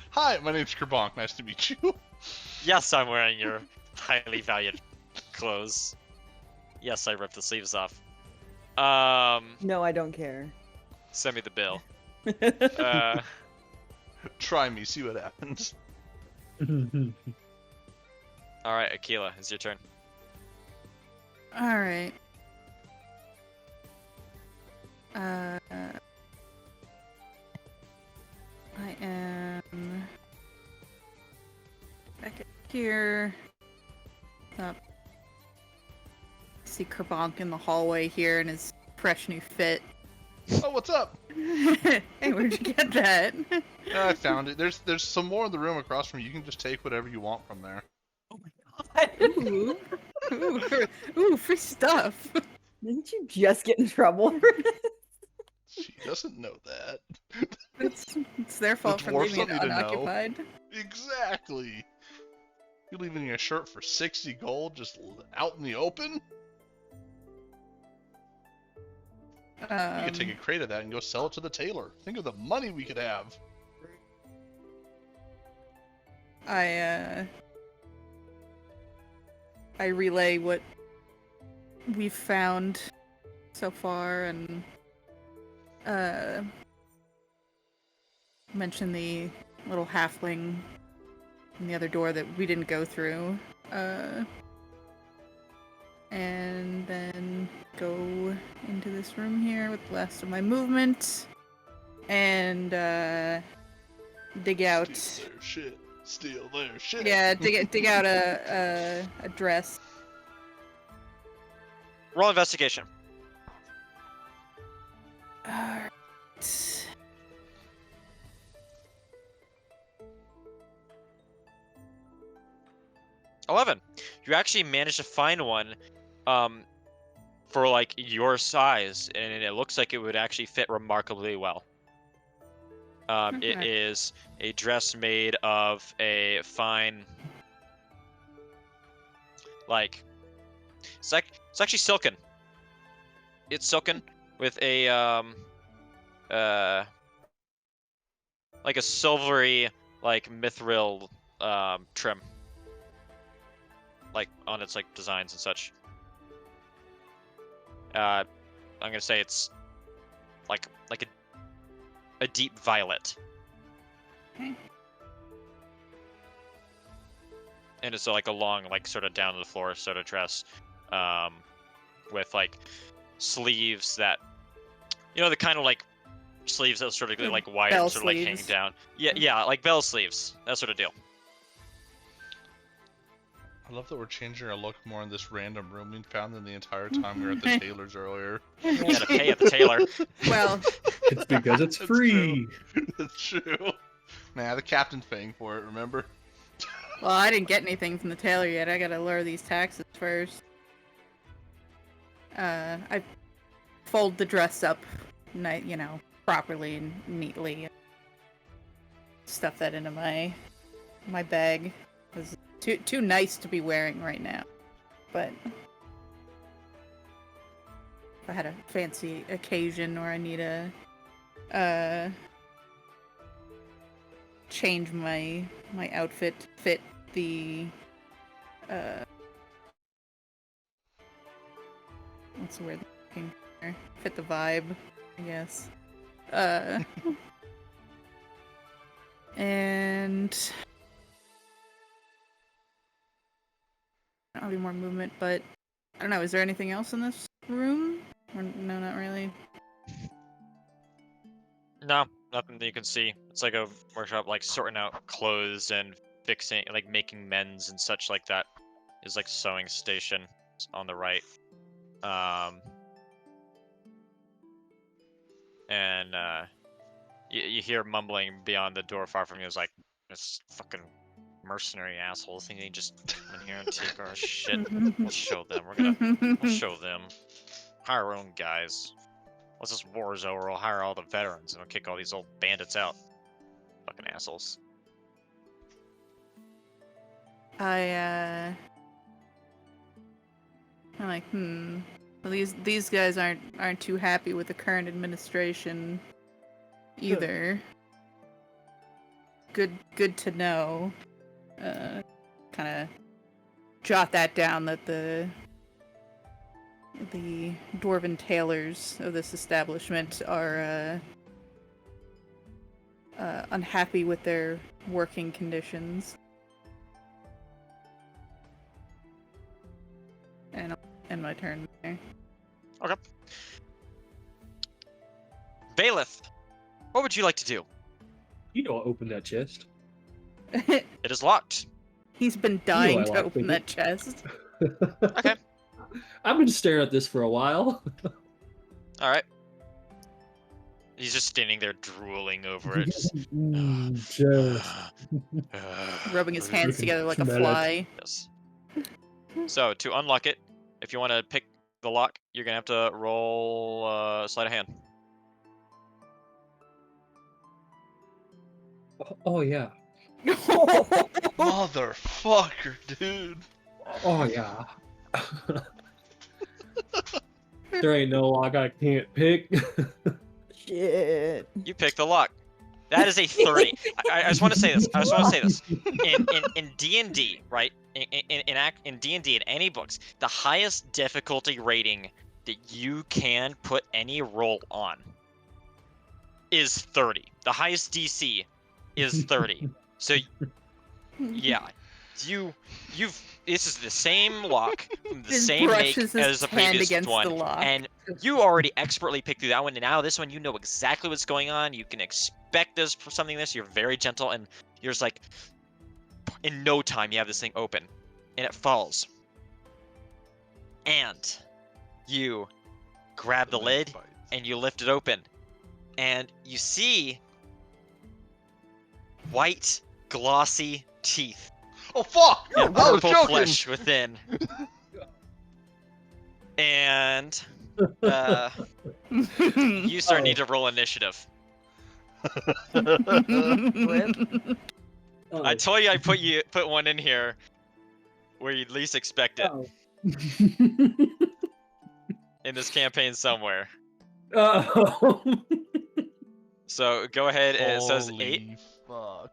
Hi, my name's Kerbonk. Nice to meet you. Yes, I'm wearing your highly valued clothes. Yes, I ripped the sleeves off. No, I don't care. Send me the bill. Try me, see what happens. All right, Akila, it's your turn. Alright. I am back here. Up. See Kerbonk in the hallway here in his fresh new fit. Oh, what's up? Hey, where'd you get that? I found it. There's some more in the room across from you. You can just take whatever you want from there. Ooh. Ooh, free stuff. Didn't you just get in trouble for this? She doesn't know that. It's their fault for dwarfs leaving it don't need to know. unoccupied. Exactly. You're leaving a shirt for 60 gold just out in the open? You could take a crate of that and go sell it to the tailor. Think of the money we could have. I relay what we've found so far and mention the little halfling in the other door that we didn't go through. And then go into this room here with the last of my movement and dig out. Steal their shit. Steal their shit. Yeah, dig out a dress. Roll investigation. Alright. 11. You actually managed to find one for like your size, and it looks like it would actually fit remarkably well. It Okay. is a dress made of a fine, like, it's actually silken. It's silken with a like a silvery, like mithril trim, like on its like designs and such. I'm gonna say it's like a deep violet. Okay. And it's like a long, like sort of down to the floor sort of dress, with like sleeves that, you know, the kind of like sleeves that sort of like wide Bell and sort of like hanging sleeves. down. Yeah, like bell sleeves, that sort of deal. I love that we're changing our look more in this random room we found than the entire time we were at the tailor's earlier. You gotta pay at the tailor. Well, It's because it's That's free. That's true. Nah, the captain's paying for it, remember? well, I didn't get anything from the tailor yet. I gotta lure these taxes first. I fold the dress up, you know, properly and neatly. Stuff that into my bag. It's too nice to be wearing right now. But if I had a fancy occasion or I need to change my outfit to fit the what's the word I'm looking for? Fit the vibe, I guess. And I don't have any more movement, but I don't know, is there anything else in this room? Or, no, not really. No, nothing that you can see. It's like a workshop, like sorting out clothes and fixing, like making mends and such like that. Is like sewing station on the right. And you hear mumbling beyond the door far from you. Is like, this fucking mercenary assholes think they can just come in here and take our shit. We'll show them. We'll show them. Hire our own guys. Once this war is over, we'll hire all the veterans and we'll kick all these old bandits out. Fucking assholes. I'm like, well, these guys aren't too happy with the current administration either. Good to know. Kind of jot that down that the dwarven tailors of this establishment are unhappy with their working conditions. And I'll end my turn there. Okay. Bailiff, what would you like to do? You know I opened that chest. It is locked. He's been dying I to like open it. that chest. Okay. I've been staring at this for a while. All right. He's just standing there drooling over it. Just, Chest. Rubbing his hands Freaking together like a smell it. fly. yes. So to unlock it, if you want to pick the lock, you're gonna have to roll sleight of hand. Oh yeah. Motherfucker, dude. Oh yeah. There ain't no lock I can't pick. Shit. You pick the lock. That is a 30. I just want to say this. I just want to say this. In D&D, right? In D&D, in any books, the highest difficulty rating that you can put any roll on is 30. The highest DC is 30. So yeah, this is the same lock from the Just same make brushes his as the hand previous against one, the lock. and you already expertly picked through that one. And now this one, you know exactly what's going on. You can expect this for something. You're very gentle, and you're just like, in no time, you have this thing open, and it falls, and you grab the lid and you lift it open, and you see white, glossy teeth Oh fuck! and I was purple joking. flesh within. And you start need to roll initiative. Rip. Oh. I told you I put one in here where you'd least expect it Oh. in this campaign somewhere. Oh. So go ahead, and it says 8. Holy fuck.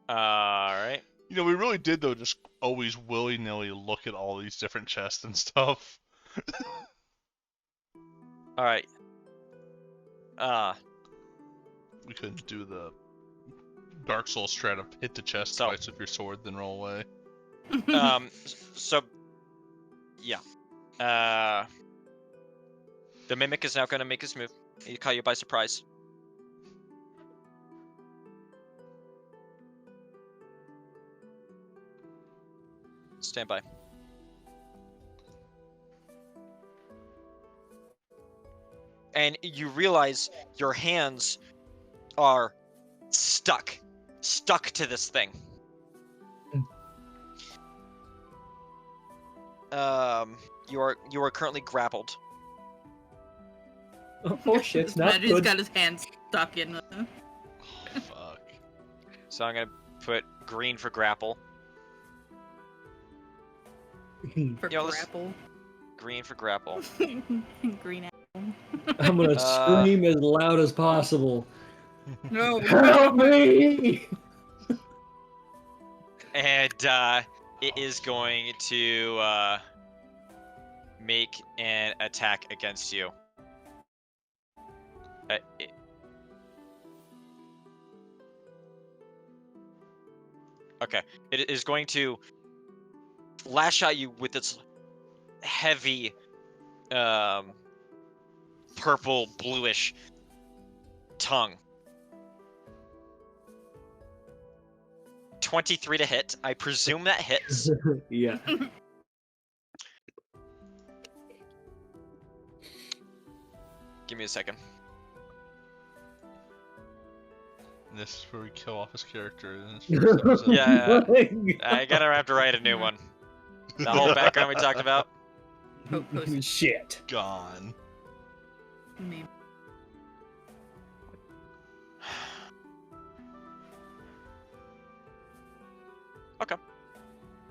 Alright. You know, we really did though just always willy-nilly look at all these different chests and stuff. Alright. We couldn't do the Dark Souls strat of hit the chest So- twice with your sword, then roll away. So yeah. The mimic is now gonna make his move. He caught you by surprise. Stand by. And you realize your hands are stuck to this thing. You are currently grappled. Oh shit, it's not Imagine he's good. got his hand stuck in them. Oh, fuck. So I'm gonna put green for grapple. For Yo, let's- grapple. Green for grapple. Green apple. I'm gonna scream as loud as possible. No. Help me! And it is going to make an attack against you. Okay, it is going to lash at you with its heavy, purple bluish tongue. 23 to hit. I presume that hits. Yeah. Give me a second. And this is where we kill off his character. Yeah, I gotta have to write a new one. The whole background we talked about. Shit. Gone. Name. Okay.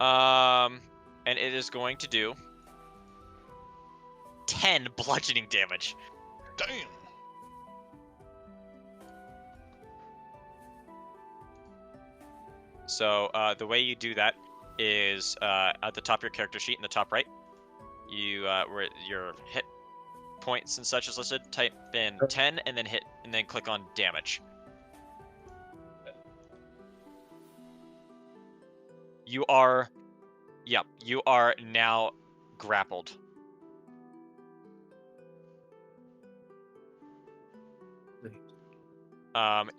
And it is going to do 10 bludgeoning damage. Damn. So the way you do that is at the top of your character sheet in the top right, you where your hit points and such is listed, type in 10 and then hit and then click on damage. You are now grappled.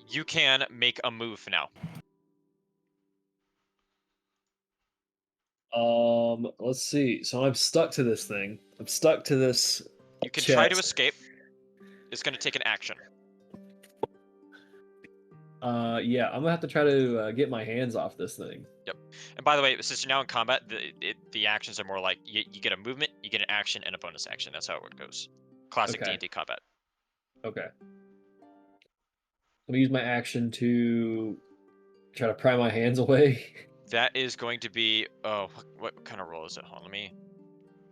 You can make a move now. Let's see. So I'm stuck to this thing. I'm stuck to this. You can try to chest. escape. It's going to take an action. Yeah, I'm gonna have to try to get my hands off this thing. And by the way, since you're now in combat, the actions are more like you get a movement, you get an action, and a bonus action. That's how it goes. Classic Okay. D&D combat. Okay. I'm gonna use my action to try to pry my hands away. That is going to be. Oh, what kind of roll is it? Hold on, let me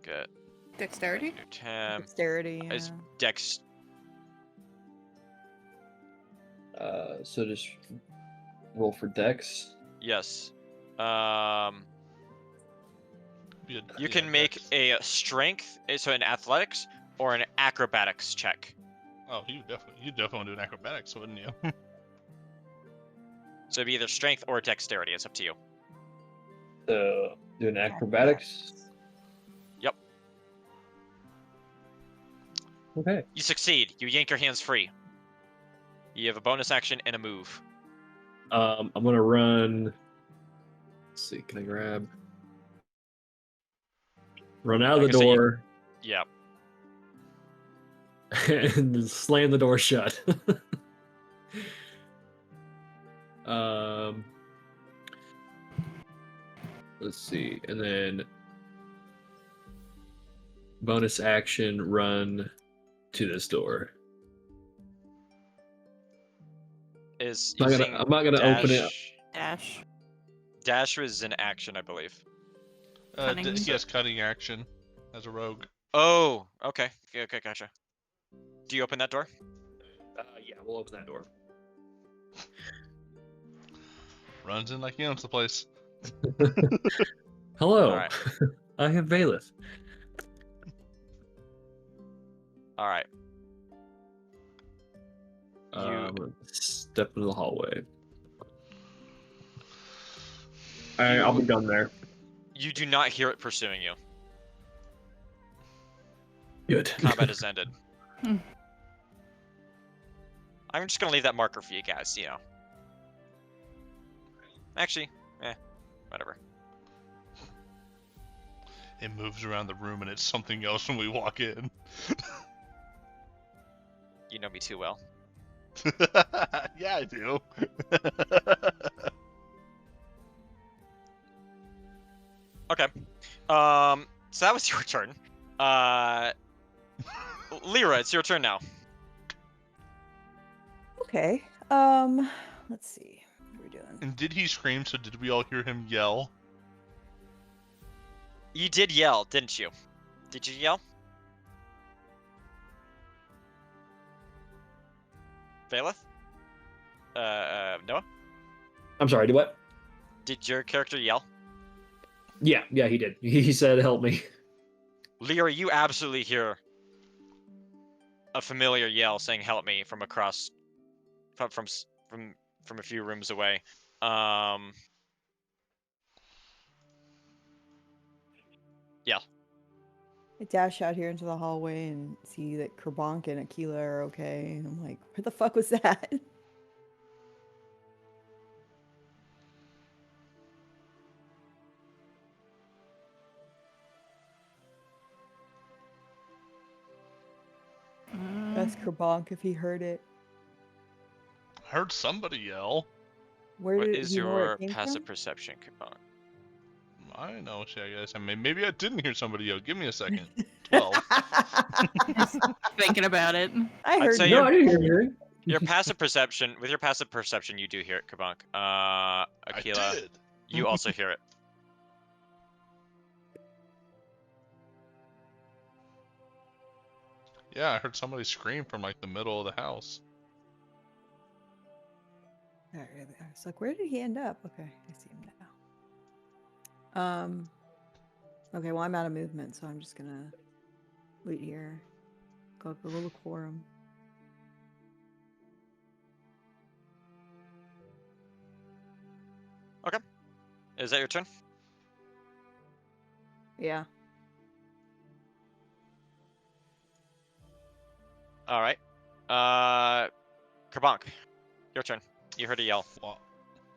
get. Dexterity? Dexterity. Is Yeah. Dex. So just roll for Dex. Yes. Be a- You yeah, can make Dex. a strength, so an athletics or an acrobatics check. Oh, you definitely want to do an acrobatics, wouldn't you? So it'd be either strength or dexterity. It's up to you. So do an acrobatics. Yep. Okay. You succeed. You yank your hands free. You have a bonus action and a move. I'm gonna run. Let's see. Can I grab? Run out of Like the I said, door Yeah. and slam the door shut. um. Let's see, and then bonus action run to this door. Is I'm using not gonna open it. Dash. Dash was an action, I believe. Cunning. He has cutting action as a rogue. Oh, okay. Okay, gotcha. Do you open that door? Yeah, we'll open that door. Runs in like he owns the place. Hello, All right. I am Bailiff. All right. Step into the hallway. I'll be done there. You do not hear it pursuing you. Good. Combat has ended. Hmm. I'm just gonna leave that marker for you guys, you know. Actually, whatever. It moves around the room and it's something else when we walk in. You know me too well. Yeah, I do. Okay. So that was your turn. Lyra, it's your turn now. Okay. Let's see. What are we doing? And did he scream? So did we all hear him yell? You did yell, didn't you? Did you yell? Valeth? Noah? I'm sorry. Do what? Did your character yell? Yeah, he did. He said, "Help me." Lyra, you absolutely hear a familiar yell saying "Help me" from across, from a few rooms away. Yeah. I dash out here into the hallway and see that Kerbank and Aquila are okay. And I'm like, what the fuck was that? Ask Kerbank if he heard it. I heard somebody yell. Where What did is you know where your it came passive from? perception, Kabon? I know, I guess. I mean, maybe I didn't hear somebody yell. Give me a second. 12. Just thinking about it. I I'd heard say No, you're- I didn't hear anything. Your passive perception, with your passive perception, you do hear it, Kabonk. Aquila, I did. you also hear it. Yeah, I heard somebody scream from like the middle of the house. Alright, I was like, where did he end up? Okay, I see him now. Okay, well I'm out of movement, so I'm just gonna wait here. Go look for him. Okay. Is that your turn? Yeah. All right. Kabonk, your turn. You heard a yell.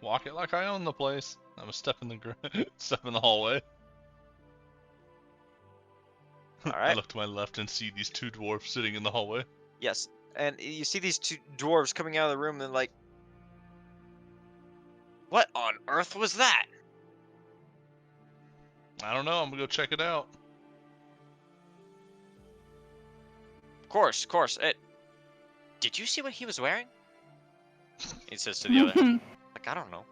Walk it like I own the place. I'm a step in the step in the hallway. All I right. look to my left and see these two dwarfs sitting in the hallway. Yes, and you see these two dwarves coming out of the room and like, what on earth was that? I don't know. I'm gonna go check it out. Of course. Did you see what he was wearing? He says to the other. Like, I don't know.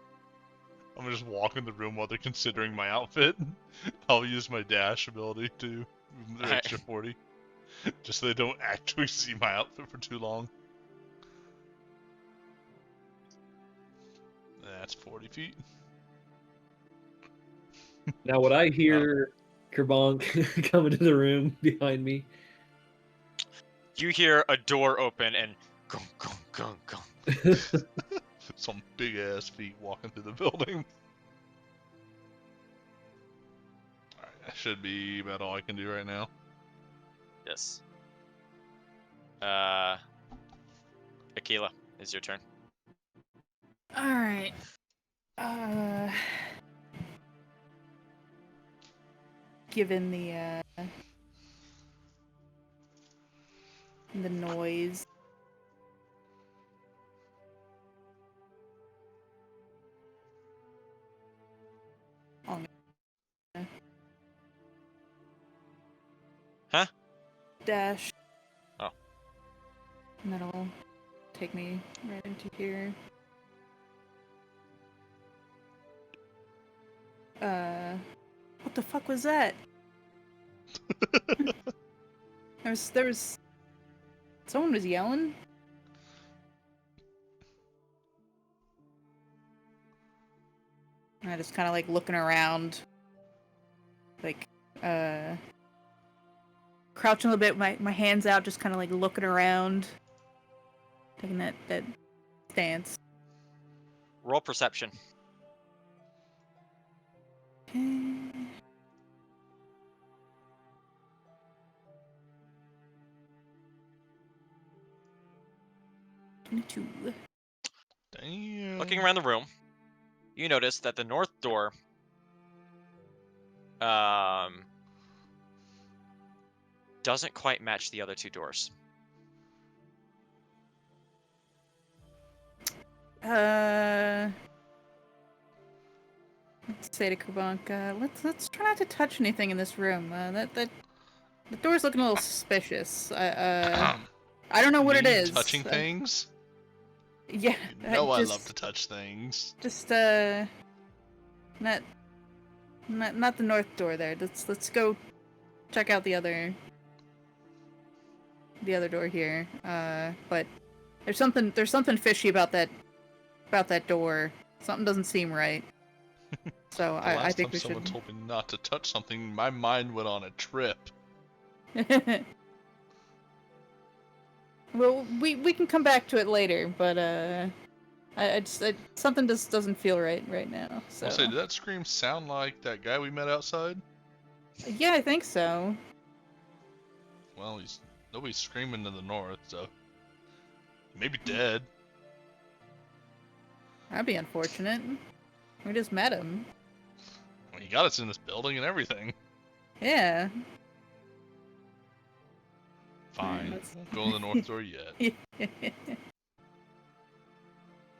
I'm gonna just walk in the room while they're considering my outfit. I'll use my dash ability to move the Alright. extra 40. Just so they don't actually see my outfit for too long. That's 40 feet. Now, would I hear Kerbonk come into the room behind me? You hear a door open and gong, gong, gong, gong. Some big ass feet walking through the building. Alright, that should be about all I can do right now. Yes. Akila, it's your turn. Alright. Given the noise. I'm gonna Huh? Dash. Oh. And that'll take me right into here. What the fuck was that? There was someone was yelling. And I just kind of like looking around, like crouching a little bit, my hands out, just kind of like looking around, taking that stance. Roll perception. Okay. Two. Damn. Looking around the room, you notice that the north door doesn't quite match the other two doors. Let's say to Kabanka, let's try not to touch anything in this room. The door's looking a little suspicious. I don't know what it Me is. Touching things? Yeah. You know I love to touch things. Just not the north door there. Let's go check out the other door here. But there's something fishy about that door. Something doesn't seem right. So I think we should. Someone told me not to touch something, my mind went on a trip. Well, we can come back to it later, but something just doesn't feel right now. So I'll say, did that scream sound like that guy we met outside? yeah, I think so. Well, nobody's screaming to the north, so he may be dead. That'd be unfortunate. We just met him. Well, he got us in this building and everything. Yeah. Fine, Let's- won't go in the north door yet.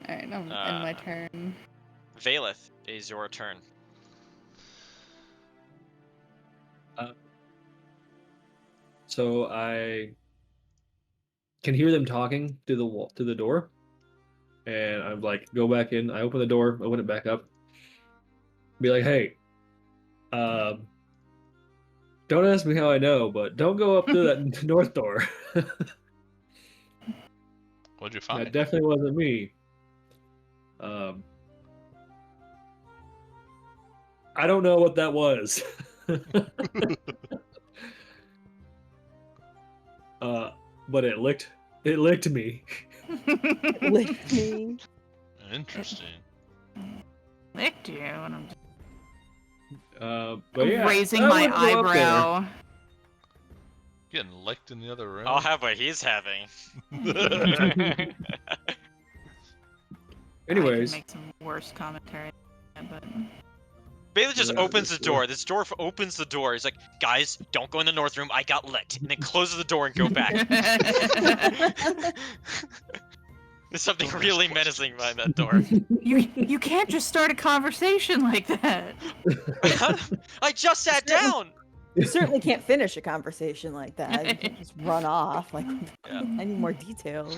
Alright, I'm in my turn. Valeth, is your turn. So I can hear them talking through the wall, through the door, and I'm like, go back in. I open the door, open it back up, be like, hey, don't ask me how I know, but don't go up through that north door. What'd you find? That definitely wasn't me. I don't know what that was. But it licked me. Licked me. Interesting. Licked you, and I'm But yeah, raising I my wouldn't go up there. eyebrow. Getting licked in the other room. I'll have what he's having. I Anyways, could make some worse commentary, but Valeth just Yeah, opens the this door. This door opens the door. He's like, guys, don't go in the north room. I got licked. And then closes the door and go back. There's something really menacing behind that door. you can't just start a conversation like that. I just sat down. You certainly can't finish a conversation like that. You can't just run off. Like, Yeah. I need more details.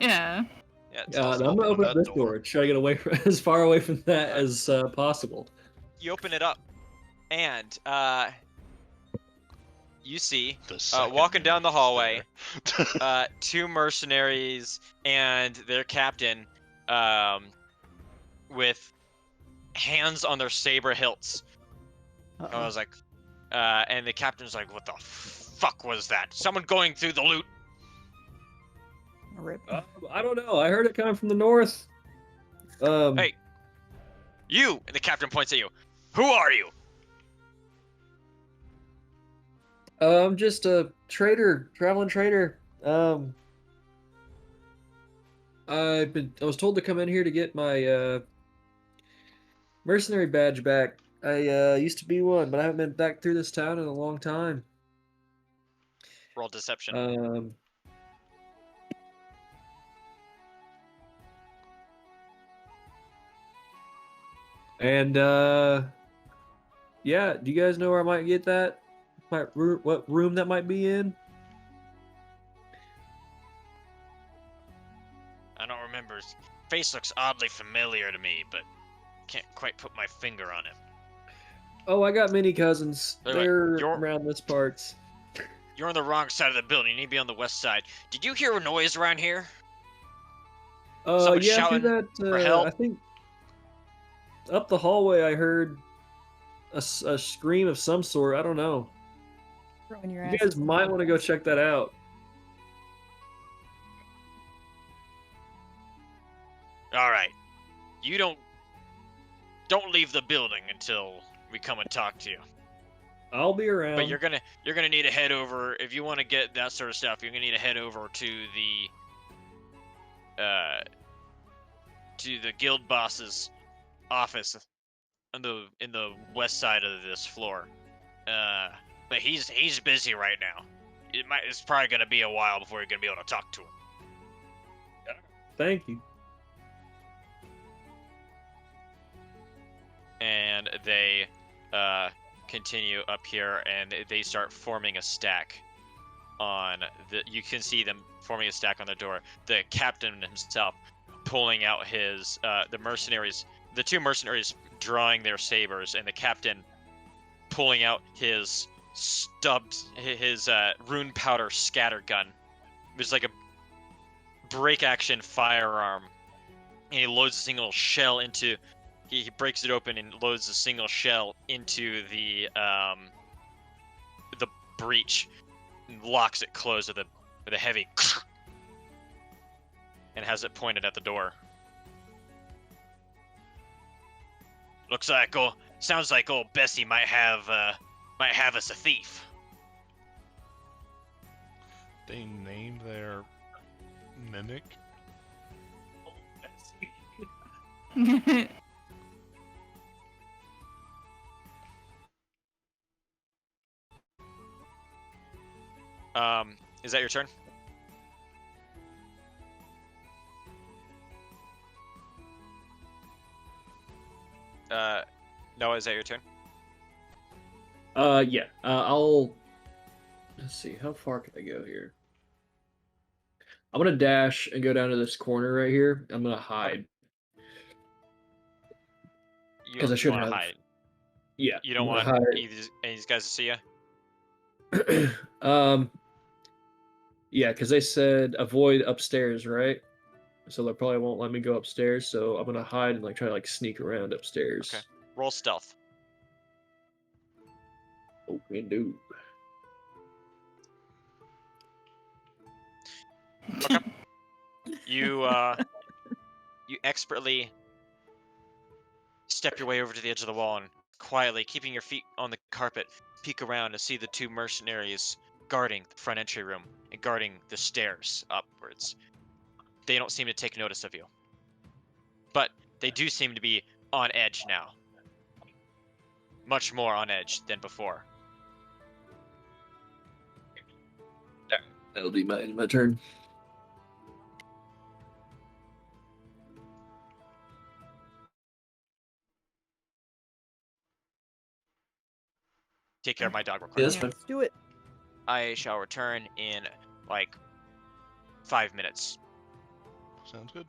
Yeah. Yeah, it tells them I'm gonna open open that this door. Try to get away from as far away from that Alright. as possible. You open it up, and you see The second walking down the man is hallway, there. 2 mercenaries and their captain, with hands on their saber hilts. I Uh-oh. was like, and the captain's like, "What the fuck was that? Someone going through the loot?" Rip. I don't know. I heard it coming from the north. Hey, you! And the captain points at you. Who are you? I'm just a trader, traveling trader. I was told to come in here to get my mercenary badge back. I used to be one, but I haven't been back through this town in a long time. Roll deception. Um, and yeah, do you guys know where I might get that? What room that might be in? I don't remember. His face looks oddly familiar to me, but can't quite put my finger on it. Oh, I got many cousins. Wait, They're you're- around this parts. You're on the wrong side of the building. You need to be on the west side. Did you hear a noise around here? Someone Yeah, through shouting that. for help? I think up the hallway, I heard a scream of some sort. I don't know. Throwing your You ass guys in the might want to go podcast. check that out. All right. You don't leave the building until we come and talk to you. I'll be around. But you're gonna need to head over if you want to get that sort of stuff. You're gonna need to head over to the guild boss's office in the west side of this floor. But he's busy right now. It's probably gonna be a while before you're gonna be able to talk to him. Thank you. And they continue up here, and they start forming a stack on the. You can see them forming a stack on the door. The captain himself pulling out his the mercenaries, the 2 mercenaries drawing their sabers, and the captain pulling out his rune powder scatter gun. It's like a break action firearm, and he loads a single shell into. He breaks it open and loads a single shell into the breach, and locks it closed with a heavy, and has it pointed at the door. Sounds like old Bessie might have us a thief. They named their mimic. Is that your turn? Noah, is that your turn? Yeah. I'll. Let's see. How far can I go here? I'm gonna dash and go down to this corner right here. I'm gonna hide. You 'Cause I should want to have- hide. Yeah. You don't I'm want gonna hide. any of these guys to see you? Yeah, because they said avoid upstairs, right? So they probably won't let me go upstairs. So I'm gonna hide and try to sneak around upstairs. Okay. Roll stealth. Oh, can do. Okay. You you expertly step your way over to the edge of the wall and quietly, keeping your feet on the carpet, peek around to see the 2 mercenaries guarding the front entry room and guarding the stairs upwards. They don't seem to take notice of you. But they do seem to be on edge now. Much more on edge than before. That'll be my turn. Take care of my dog real quick. Yeah, that's Yeah, fine. let's do it. I shall return in 5 minutes. Sounds good.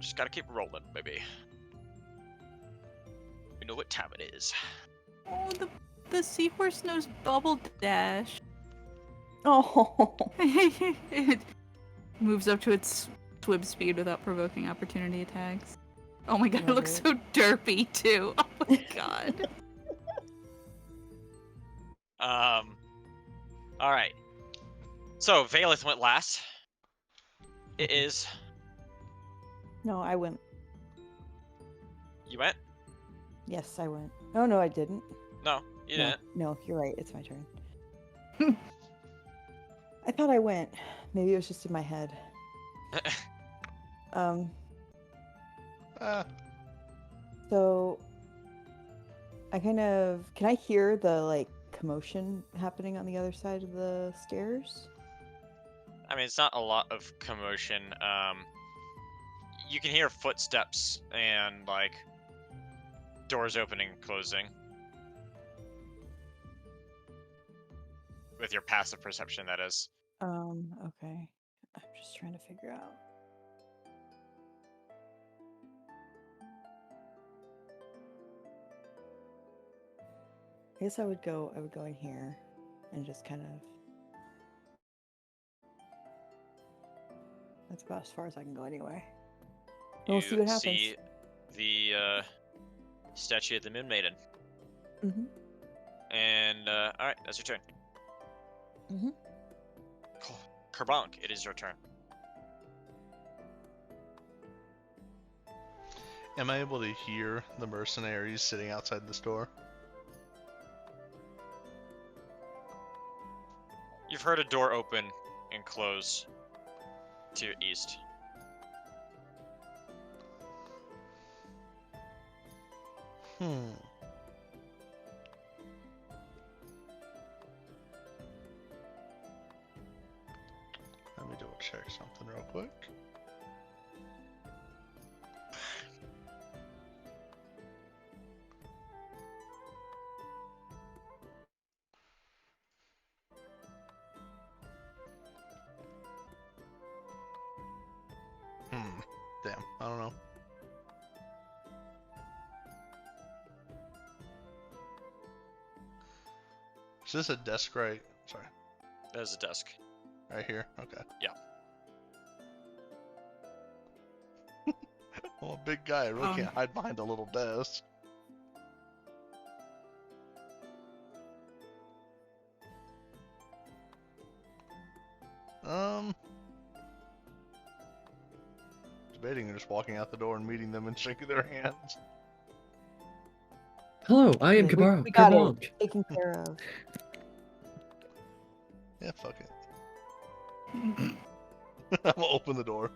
Just gotta keep rolling, baby. You know what time it is. Oh, the seahorse knows Bubble Dash. Oh. It moves up to its swim speed without provoking opportunity attacks. Oh my god, it Love looks it. so derpy too. Oh my god. All right. So Valeth went last. It is. No, I went. You went? Yes, I went. Oh no, I didn't. No, you No, didn't. no, you're right. It's my turn. I thought I went. Maybe it was just in my head. Ah, So I kind of can I hear the like commotion happening on the other side of the stairs? I mean, it's not a lot of commotion. You can hear footsteps and like doors opening and closing. With your passive perception, that is. Okay. I'm just trying to figure out. I guess I would go in here and just kind of that's about as far as I can go anyway. We'll see what happens. See the statue of the Moon Maiden. Mm-hmm. And alright, that's your turn. Mm-hmm. Kerbonk, it is your turn. am I able to hear the mercenaries sitting outside the store? You've heard a door open and close to your east. Let me double check something real quick. Damn, I don't know. Is this a desk right? Sorry, There's a desk. right here? Okay. Yeah. I'm a big guy, I really can't hide behind a little desk. Debating just walking out the door and meeting them and shaking their hands. Hello, I am We Kerbonk. got it Kerbonk. taken care of. Yeah, fuck it. I'm gonna open the door.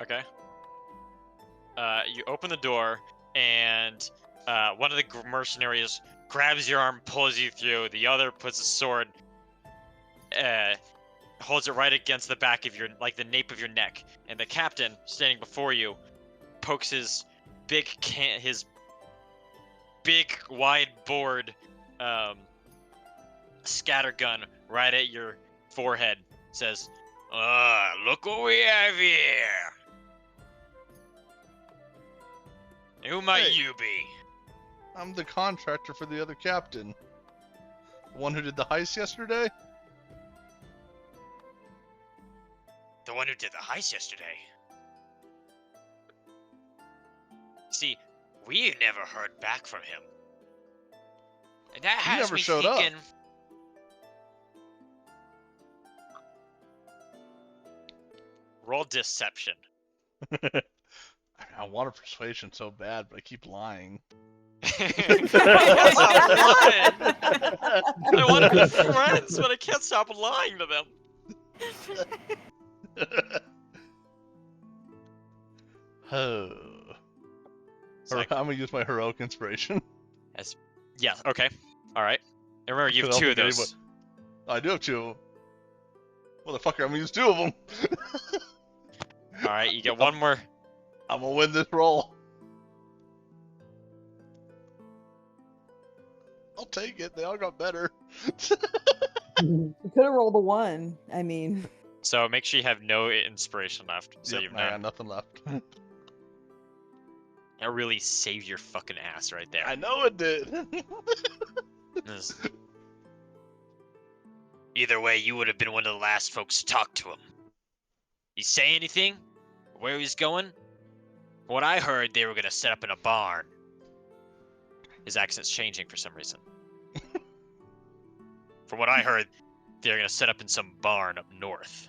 Okay. You open the door, and one of the mercenaries grabs your arm, pulls you through. The other puts a sword, holds it right against the back of your, like the nape of your neck. And the captain, standing before you, pokes his big wide board scattergun right at your forehead. Says, look what we have here. Who might Hey. you be? I'm the contractor for the other captain. The one who did the heist yesterday? The one who did the heist yesterday. See, we never heard back from him. And that He has never me showed up. thinking... Roll deception. I want a persuasion so bad, but I keep lying. I want to be friends, but I can't stop lying to them. Oh. Or I'm gonna use my heroic inspiration. Yeah, okay. Alright. And remember, you have I'll two of think those. I do have two of them. Motherfucker, I'm gonna use two of them. Alright, you get one more. I'm gonna win this roll. I'll take it. They all got better. You could have rolled a 1. I mean, So make sure you have no inspiration left. So Yep, you've I got not. nothing left. That really saved your fucking ass right there. I know it did. This- Either way, you would have been one of the last folks to talk to him. You say anything? Where he's going? What I heard, they were gonna set up in a barn. His accent's changing for some reason. From what I heard, they're gonna set up in some barn up north.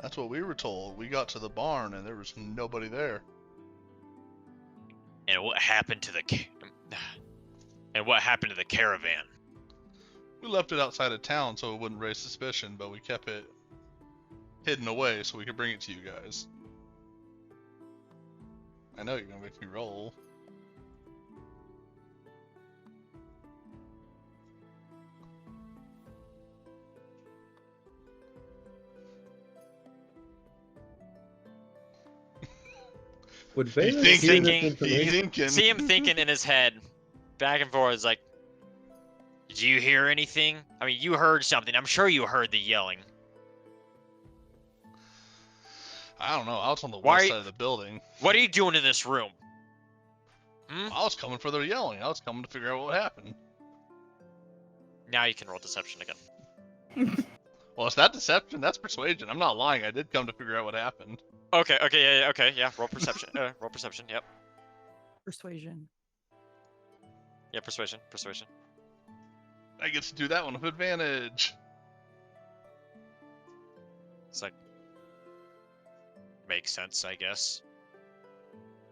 That's what we were told. We got to the barn and there was nobody there. And what happened to the and what happened to the caravan? We left it outside of town so it wouldn't raise suspicion, but we kept it hidden away so we could bring it to you guys. I know you're gonna make me roll. Would You Valen think- hear this thinking- information? Thinking. See him thinking in his head, back and forth, like, did you hear anything? I mean, you heard something. I'm sure you heard the yelling. I don't know. I was on the Why- west side of the building. What are you doing in this room? Hmm? I was coming for their yelling. I was coming to figure out what happened. Now you can roll deception again. Well, it's not deception. That's persuasion. I'm not lying. I did come to figure out what happened. Okay, yeah. Roll perception. Roll perception. Yep. Persuasion. Yeah, persuasion. I get to do that one with advantage. It's like, makes sense, I guess.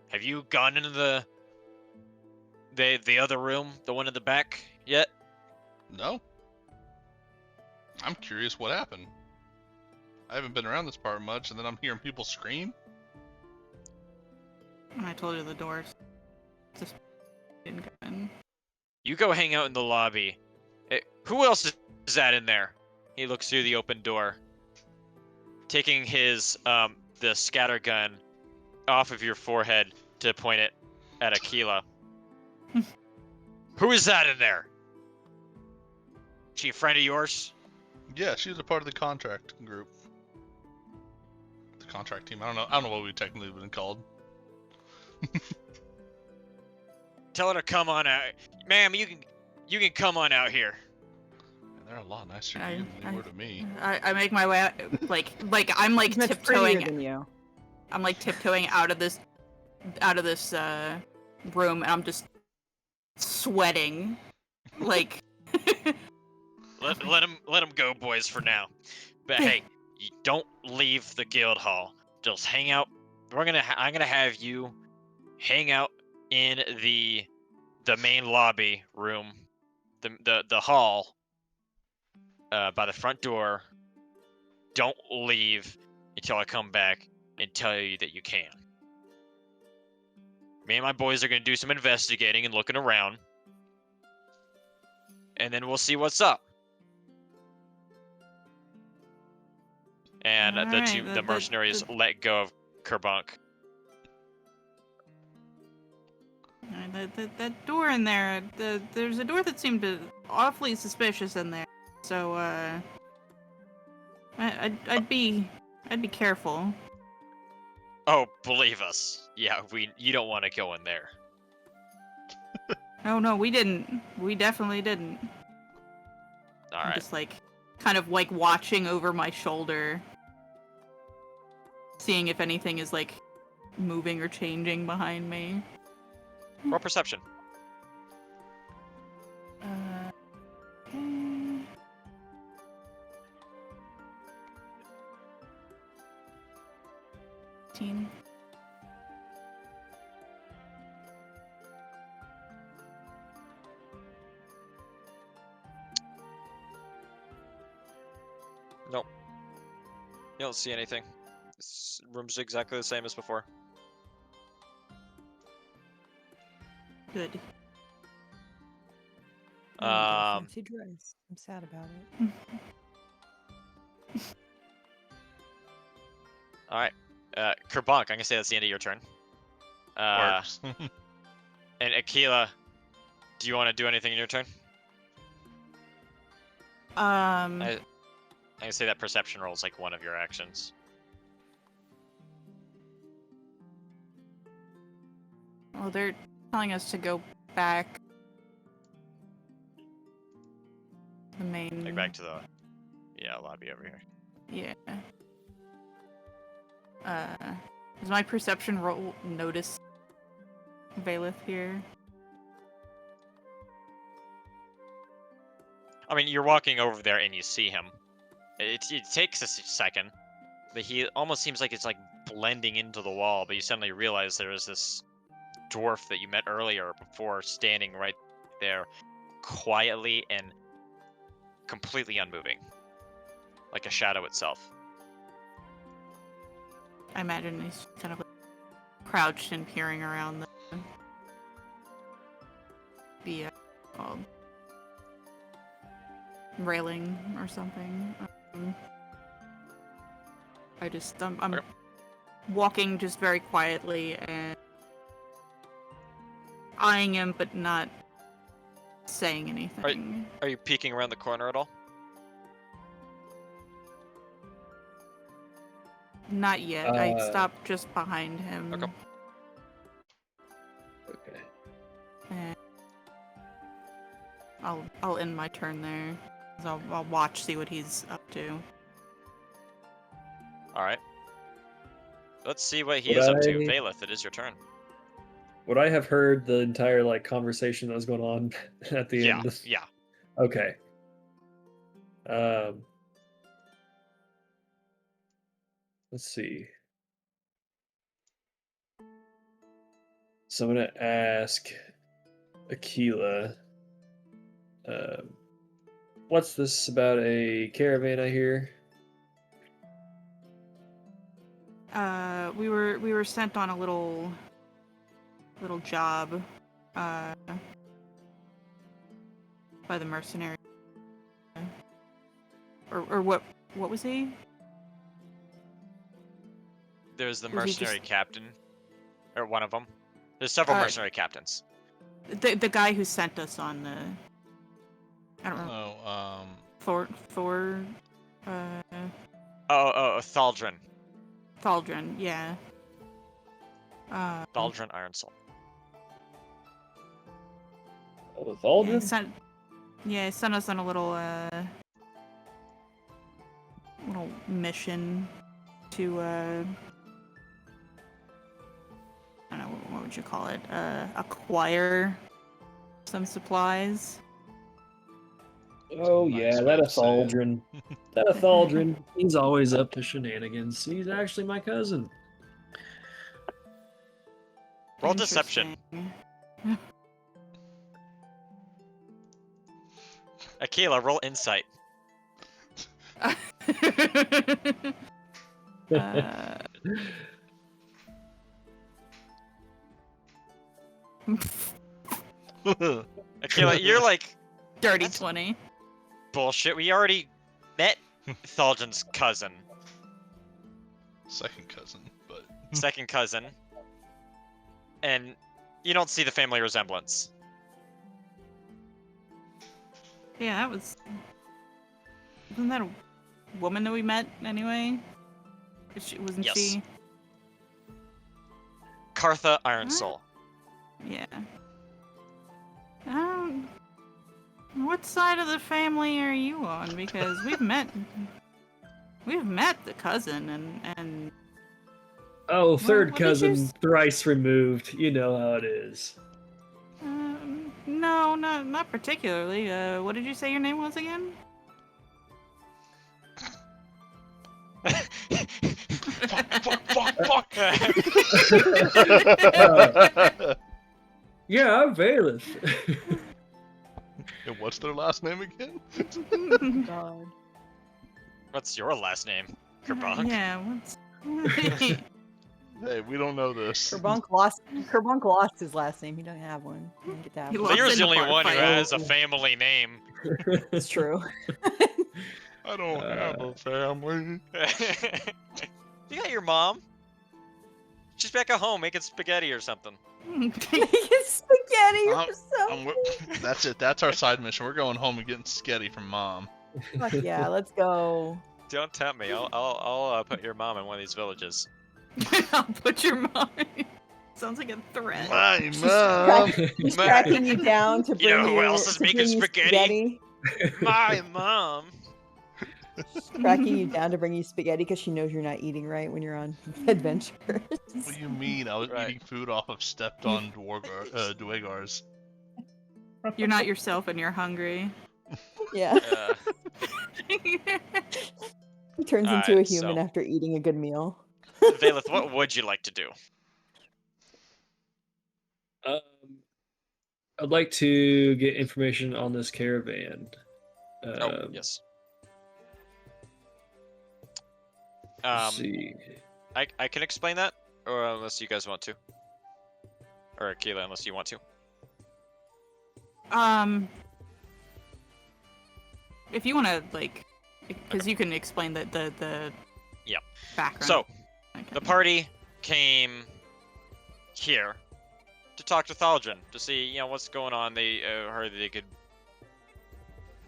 Have you gone into the other room, the one in the back, yet? No. I'm curious what happened. I haven't been around this part much, and then I'm hearing people scream. I told you the doors just didn't go in. You go hang out in the lobby. Who else is that in there? He looks through the open door, taking his the scatter gun off of your forehead to point it at Aquila. Who is that in there? She a friend of yours? Yeah, she was a part of the contract group. The contract team. I don't know what we technically would have been called. Tell her to come on out, ma'am. You can come on out here. And they're a lot nicer to I- you than they I- were to me. I make my way out, like I'm like He's much prettier tiptoeing. than you. I'm like tiptoeing out of this room, and I'm just sweating, like. Let him go, boys, for now. But hey, you don't leave the guild hall. Just hang out. I'm gonna have you hang out in the main lobby room, the hall, by the front door. Don't leave until I come back and tell you that you can. Me and my boys are gonna do some investigating and looking around, and then we'll see what's up. And Alright, the mercenaries let go of Kerbunk. That door in there, there's a door that seemed awfully suspicious in there. So I'd be careful. Oh, believe us. Yeah, you don't want to go in there. Oh no, we didn't. We definitely didn't. All I'm right. just like kind of like watching over my shoulder, seeing if anything is like moving or changing behind me. Roll perception. Mm. Teen. Nope. You don't see anything. This room's exactly the same as before. Good. I didn't get a Um, fancy dress. I'm sad about it. All right. Kerbunk, I'm gonna say that's the end of your turn. Works. And Aquila, do you want to do anything in your turn? Um, I- I can say that perception roll is like one of your actions. Well, they're telling us to go back. The main. Like back to the lobby over here. Yeah. Does my perception roll notice Valeth here? I mean, you're walking over there and you see him. It takes a second, but he almost seems like it's like blending into the wall. But you suddenly realize there is this dwarf that you met earlier before standing right there, quietly and completely unmoving, like a shadow itself. I imagine he's kind of like crouched and peering around the railing or something. I'm Okay. walking just very quietly and eyeing him, but not saying anything. Are you peeking around the corner at all? Not yet. I stopped just behind him. Okay. Okay. And I'll end my turn there. 'Cause I'll watch, see what he's up to. All right. Let's see what he Would is up to. I- Valeth, it is your turn. Would I have heard the entire like conversation that was going on at the Yeah, end? yeah. Okay. Let's see. So I'm gonna ask Aquila. What's this about a caravan I hear? We were sent on a little job, by the mercenary. Or what was he? There's the Was he mercenary just- captain, or one of them. There's several Uh, mercenary captains. The guy who sent us on the. I don't know. Oh, For Thaldrin. Thaldrin, yeah. Thaldrin Ironsoul. With Yeah, Aldrin? he sent us on a little mission to I don't know, what would you call it? Acquire some supplies. Oh Nice yeah, way that to say it. Thaldrin. That Thaldrin. He's always up to shenanigans. He's actually my cousin. Roll deception. Interesting. Aquila, roll insight. Aquila, you're like, Dirty That's- 20. bullshit. We already met Thaldrin's cousin, second cousin, but second cousin, and you don't see the family resemblance. Yeah, wasn't that a woman that we met anyway? Wasn't Yes. she? Cartha Ironsoul. Yeah. What side of the family are you on? Because we've met the cousin and Oh, third what did you cousin, s- thrice removed. You know how it is. no, not particularly. What did you say your name was again? fuck. Yeah, I'm Valeth. And what's their last name again? God. What's your last name? Kerbonk? Yeah, what's Hey, we don't know this. Kerbunk lost his last name. He doesn't have one. He didn't get to have He one. lost Lear's in the the only bar one who fight. has a family name. It's true. I don't have a family. You got your mom. She's back at home making spaghetti or something. Spaghetti or something. That's it. That's our side mission. We're going home and getting sketty from mom. Fuck yeah, let's go. Don't tempt me. I'll put your mom in one of these villages. I'll put your mom in. Sounds like a threat. My She's, mom. she's My- tracking you down to You know bring who you else is to making bring you spaghetti? My mom. Tracking you down to bring you spaghetti because she knows you're not eating right when you're on adventures. What do you mean? I was Right. eating food off of stepped-on Dwegars. You're not yourself and you're hungry. Yeah, Uh, he turns into Alright, a human so- after eating a good meal. Valeth, what would you like to do? Um, I'd like to get information on this caravan. Oh, yes. Let's see. I can explain that, or unless you guys want to, or Keela, unless you want to. If you want to, like, because you can explain the Yep. background. So, Okay. the party came here to talk to Thaldrin to see, what's going on. They heard that they could,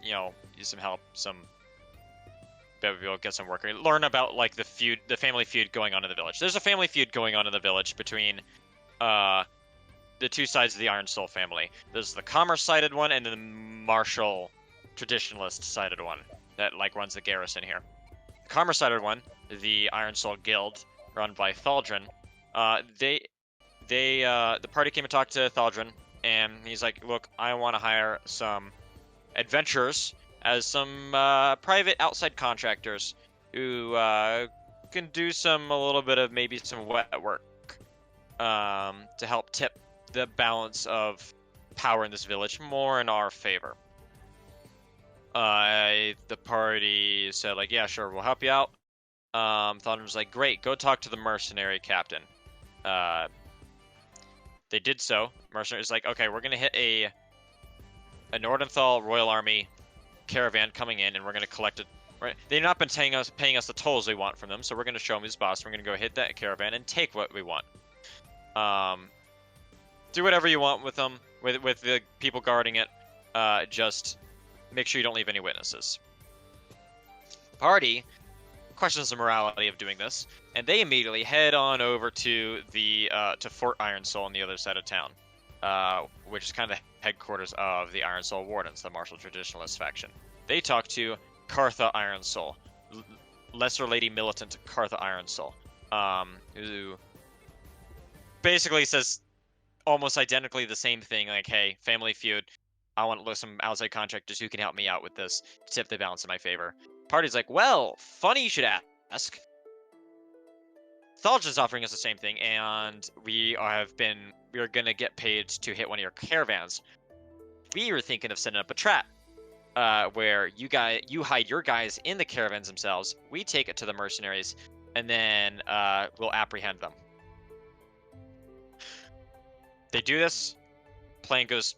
use some help, maybe we'll get some work. Learn about like the family feud going on in the village. There's a family feud going on in the village between, the two sides of the Iron Soul family. There's the commerce-sided one and the martial, traditionalist-sided one that like runs the garrison here. The commerce-sided one, the Iron Soul Guild, run by Thaldrin. The party came and talked to Thaldrin, and he's like, "Look, I want to hire some adventurers as some private outside contractors who can do a little bit of maybe some wet work to help tip the balance of power in this village more in our favor." The party said like, "Yeah, sure, we'll help you out." Thaldrin was like, "Great, go talk to the mercenary captain." They did so. Mercenary is like, "Okay, we're gonna hit a Nordenthal Royal Army caravan coming in, and we're gonna collect it." Right? They've not been paying us the tolls we want from them, so we're gonna show them who's boss. We're gonna go hit that caravan and take what we want. Do whatever you want with them, with the people guarding it. Just make sure you don't leave any witnesses. Party questions the morality of doing this, and they immediately head on over to the to Fort Iron Soul on the other side of town, which is kind of the headquarters of the Iron Soul Wardens, the martial traditionalist faction. They talk to Kartha Iron Soul, Lesser Lady Militant Kartha Iron Soul, who basically says almost identically the same thing, like, "Hey, family feud. I want to look some outside contractors who can help me out with this, tip the balance in my favor." Party's like, "Well, funny you should ask. Thaldrin's offering us the same thing, and we are gonna get paid to hit one of your caravans. We were thinking of setting up a trap, where you hide your guys in the caravans themselves. We take it to the mercenaries, and then we'll apprehend them." They do this. Plan goes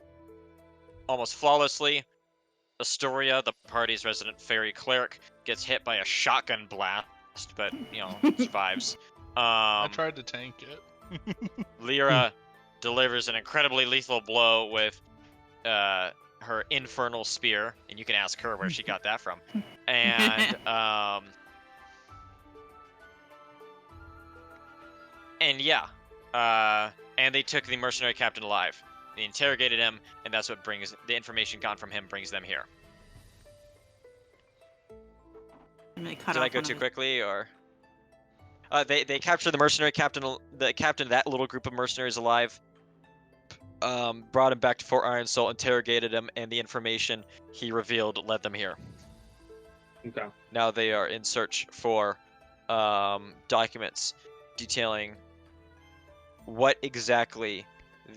almost flawlessly. Astoria, the party's resident fairy cleric, gets hit by a shotgun blast, but survives. I tried to tank it. Lyra delivers an incredibly lethal blow with her infernal spear, and you can ask her where she got that from. And and they took the mercenary captain alive. They interrogated him, and that's what brings the information gotten from him brings them here. And they cut Did off I go one too of quickly, or? They captured the mercenary captain, the captain of that little group of mercenaries alive. Brought him back to Fort Iron Soul, interrogated him, and the information he revealed led them here. Okay. Now they are in search for documents detailing what exactly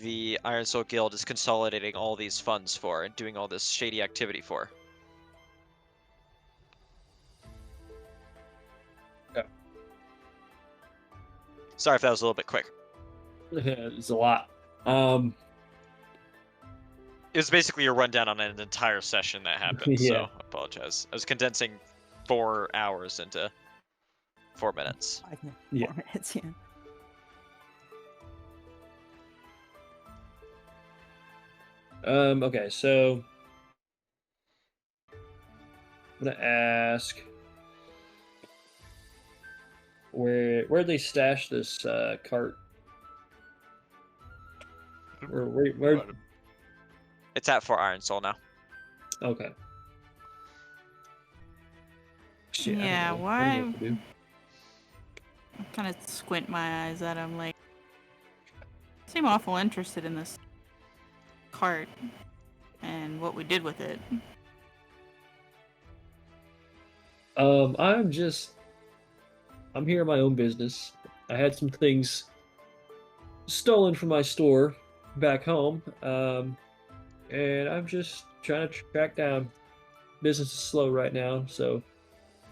the Iron Soul Guild is consolidating all these funds for and doing all this shady activity for. Okay. Sorry if that was a little bit quick. It's a lot. It was basically a rundown on an entire session that happened, Yeah. so I apologize. I was condensing 4 hours into 4 minutes. 5 minutes, Yeah. 4 minutes, yeah. Okay, so I'm gonna ask where they stash this cart? Or where? Right. It's at Fort Iron Soul now. Okay. Shit, Yeah, I don't know why? what to do. I kind of squint my eyes at him, like, seem awful interested in this cart and what we did with it. I'm here in my own business. I had some things stolen from my store back home, and I'm just trying to track down. Business is slow right now, so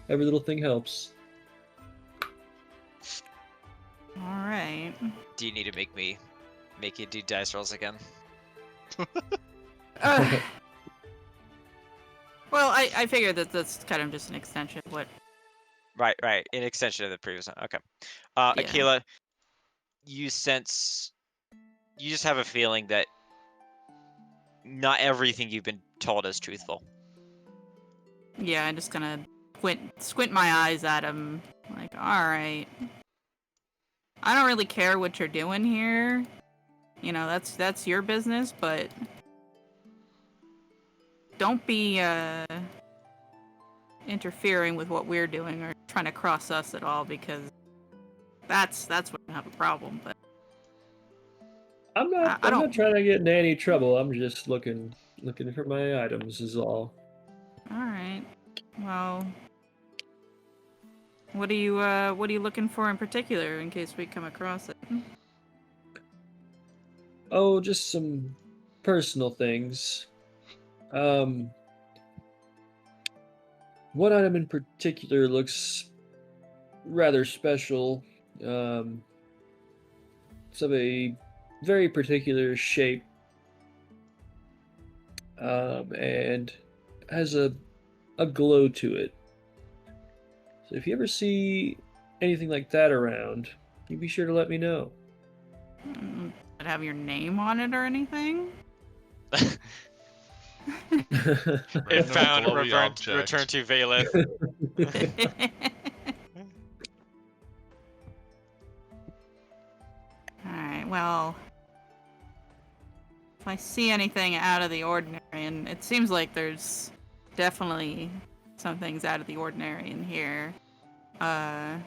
every little thing helps. All right. Do you need to make you do dice rolls again? Uh, well, I figured that that's kind of just an extension of what. Right. An extension of the previous one. Okay. Yeah. Akila, you just have a feeling that not everything you've been told is truthful. Yeah, I just kind of squint my eyes at him, like, all right. I don't really care what you're doing here. You know, that's your business, but don't be interfering with what we're doing or trying to cross us at all, because that's when I have a problem. But I'm not. I I'm don't. not trying to get into any trouble. I'm just looking for my items. Is all. All right. Well, what are you looking for in particular in case we come across it? Oh, just some personal things. Um, one item in particular looks rather special. It's of a very particular shape, and has a glow to it. So if you ever see anything like that around, you be sure to let me know. Does it have your name on it or anything? It Random found glowy object. return to Valith. Alright, well, if I see anything out of the ordinary, and it seems like there's definitely some things out of the ordinary in here, I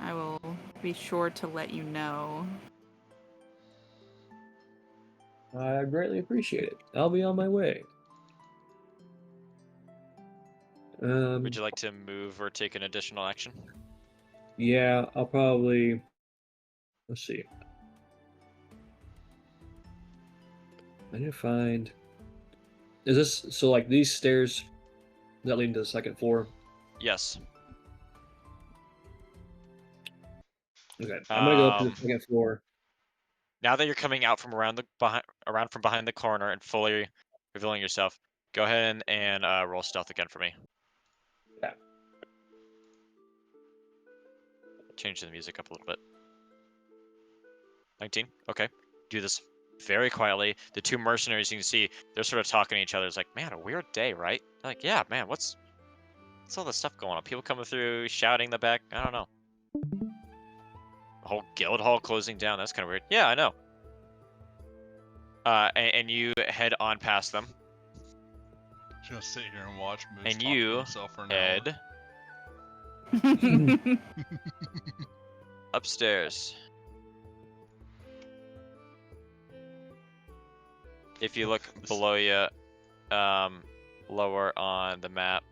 will be sure to let you know. I greatly appreciate it. I'll be on my way. Would you like to move or take an additional action? Yeah, I'll probably. Let's see. I need to find. Is this so? Like these stairs that lead to the second floor? Yes. Okay, I'm gonna go up to the Um, second floor. Now that you're coming out from around from behind the corner and fully revealing yourself, go ahead and roll stealth again for me. Yeah. Change the music up a little bit. 19. Okay. Do this very quietly. The two mercenaries you can see, they're sort of talking to each other. It's like, man, a weird day, right? They're like, yeah, man, what's all this stuff going on? People coming through, shouting in the back. I don't know. The whole guild hall closing down. That's kind of weird. Yeah, I know. And you head on past them. Just gonna sit here and watch Moose And talk to you himself for an hour. head upstairs. If you look below you, lower on the map,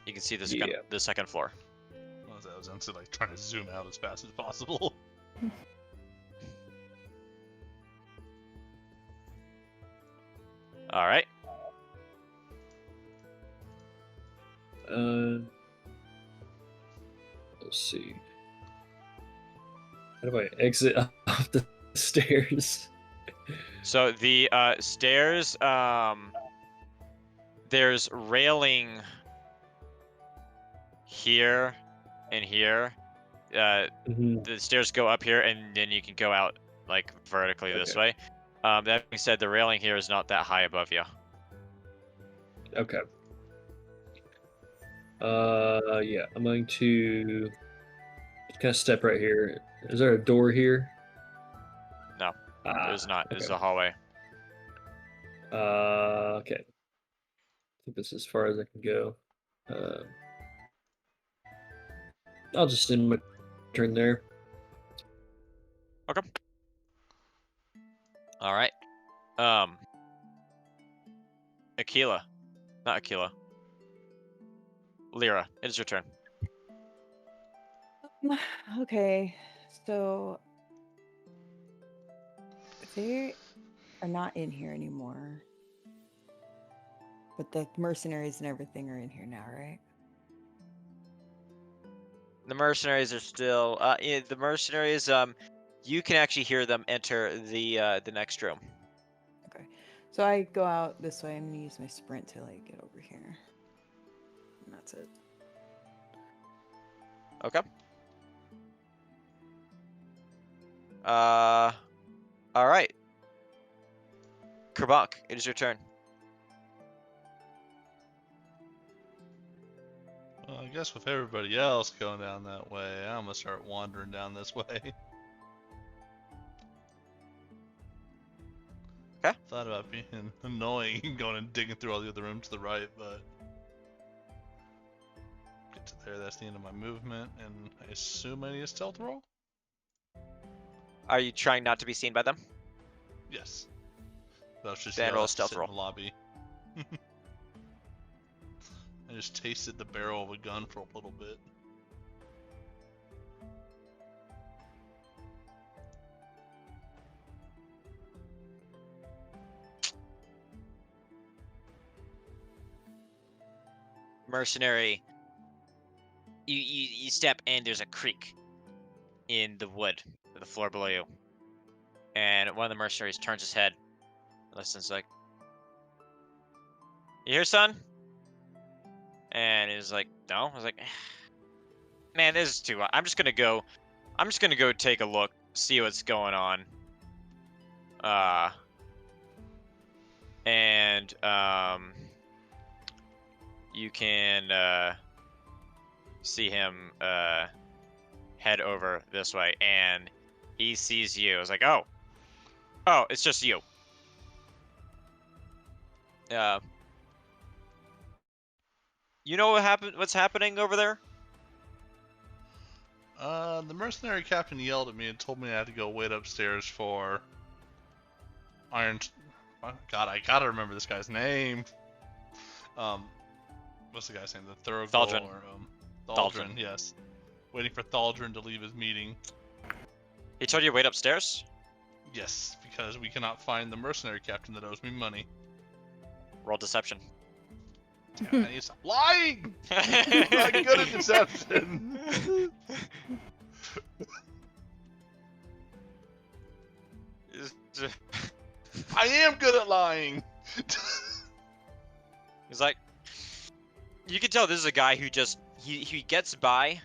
you can see the second floor. I was honestly like trying to zoom out as fast as possible. All right. Let's see. How do I exit off the stairs? So the stairs, there's railing here and here. Mhm. The stairs go up here, and then you can go out like vertically this way. That being said, the railing here is not that high above you. Okay. Yeah, I'm going to kind of step right here. Is there a door here? No, there's not. It's Okay. a hallway. Okay. I think this is as far as I can go. I'll just end my turn there. Okay. All right. Aquila, not Aquila. Lyra, it is your turn. Okay, so they are not in here anymore. But the mercenaries and everything are in here now, right? The mercenaries are still. The mercenaries. You can actually hear them enter the next room. Okay. So I go out this way. I'm gonna use my sprint to like get over here. And that's it. Okay. All right. Kerbunk, it is your turn. Well, I guess with everybody else going down that way, I'm gonna start wandering down this way. Okay. Thought about being annoying and going and digging through all the other rooms to the right, but get to there. That's the end of my movement, and I assume I need a stealth roll. Are you trying not to be seen by them? Yes. That was just Then yell roll at to stealth sit in roll. the lobby. I just tasted the barrel of a gun for a little bit. Mercenary. You step and there's a creak in the wood, the floor below you, and one of the mercenaries turns his head, listens like, "You here, son?" And he's like, "No." I was like, "Man, this is too. I'm just gonna go take a look, see what's going on." And you can see him head over this way, and he sees you. I was like, "Oh, it's just you." You know what's happening over there? The mercenary captain yelled at me and told me I had to go wait upstairs for Iron. God, I gotta remember this guy's name. What's the guy's name? The Thurgood Thaldrin. or Thaldrin. Yes. Waiting for Thaldrin to leave his meeting. He told you to wait upstairs? Yes, because we cannot find the mercenary captain that owes me money. Roll deception. Damn, I need to stop lying. I'm not good at deception. I am good at lying. He's like, you can tell this is a guy who just he gets by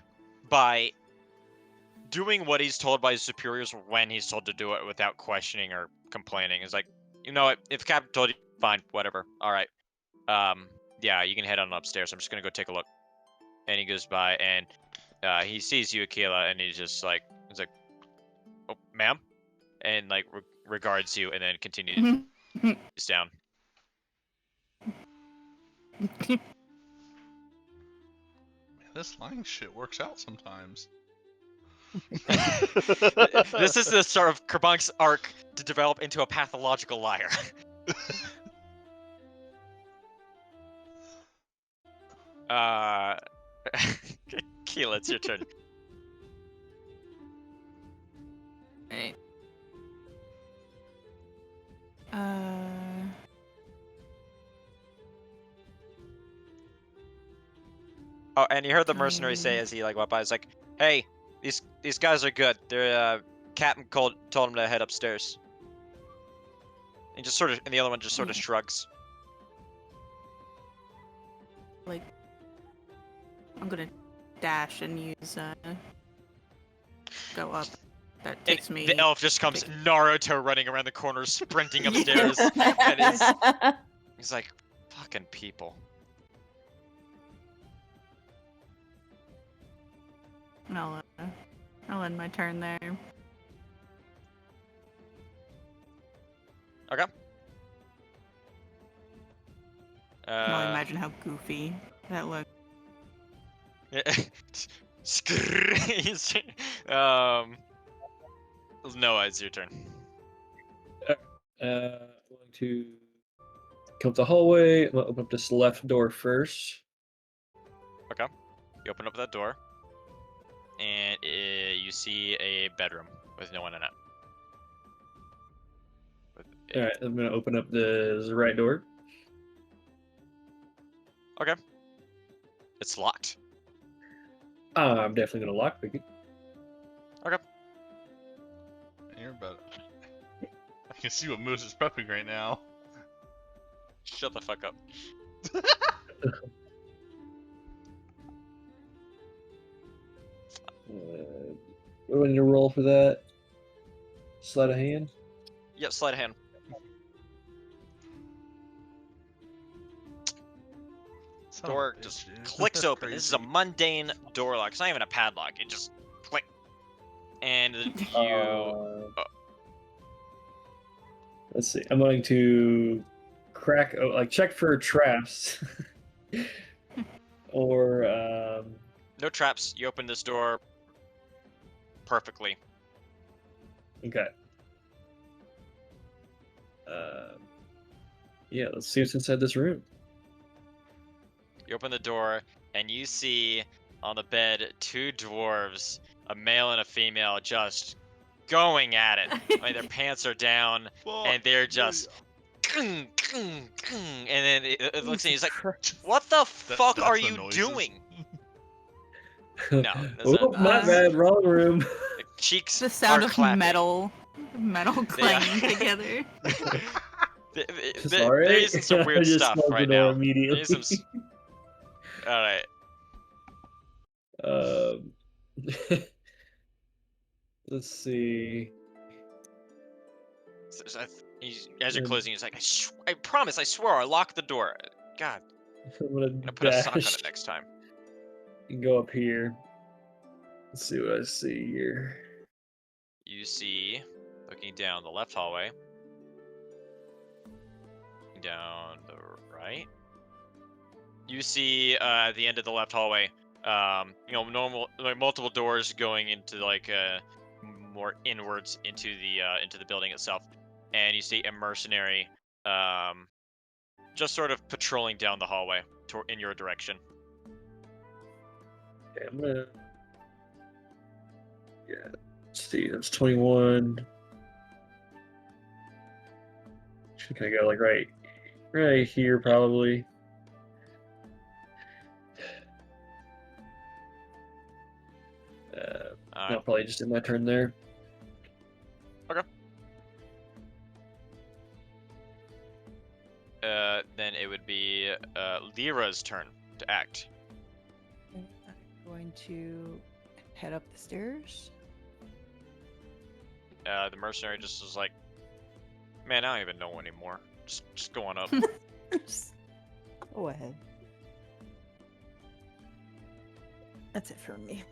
doing what he's told by his superiors when he's told to do it without questioning or complaining. It's like, you know what, if the captain told you, fine, whatever. All right. Yeah, you can head on upstairs. I'm just gonna go take a look. And he goes by and he sees you, Aquila, and he's like, "Oh, ma'am," and like regards you, and then continues down. Man, this lying shit works out sometimes. This is the start of Kerbunk's arc to develop into a pathological liar. Keela, it's your turn. Right. Oh, and you heard the mercenary say as he like went by, "It's like, hey, these guys are good. They're Captain told him to head upstairs." And just sort of, and the other one just sort of shrugs. Like, I'm gonna dash and use go up. That And takes me. the elf just comes Naruto running around the corner, sprinting upstairs, and he's like, "Fucking people." And I'll end my turn there. Okay. I can only imagine how goofy that looks. Noah, it's your turn. I'm going to come up the hallway. I'm gonna open up this left door first. Okay. You open up that door, and you see a bedroom with no one in it. All right, I'm gonna open up the right door. Okay. It's locked. I'm definitely gonna lockpick it. You're about. I can see what Moose is prepping right now. Shut the fuck up. What do I need to roll for that? Sleight of hand. Yep, sleight of hand. Son of a Door bitch, just dude. clicks That's open. This is a crazy. mundane door lock. It's not even a padlock. It just click. And you. Let's see. I'm going to crack, check for traps, or No traps. You open this door perfectly. okay. Yeah, let's see what's inside this room. You open the door, and you see on the bed 2 dwarves, a male and a female, just going at it. I mean, their pants are down, and they're just. And then it looks at you, he's like, "What the fuck are that's the you noises. doing?" No, that's Oh, not my nice. bad, wrong room. The cheeks The sound are of clapping. metal They are. clanging together. Sorry, They're using some I weird just stuff closed the right door now. immediately. They're using All right. Let's see. As you're closing, he's like, I promise, I swear, I locked the door. God, I'm gonna I'm gonna put a sock on dash it next time. and go up here. Let's see what I see here. You see, looking down the left hallway, down the right, you see at the end of the left hallway, multiple doors going into more inwards into the building itself, and you see a mercenary just sort of patrolling down the hallway in your direction. Okay, I'm gonna. Yeah, let's see. That's 21. Should kind of go like right here probably. I'll probably just end my turn there. Okay. Then it would be Lyra's turn to act. I'm going to head up the stairs. The mercenary just was like, "Man, I don't even know anymore. Just go on up." Just go ahead. That's it for me.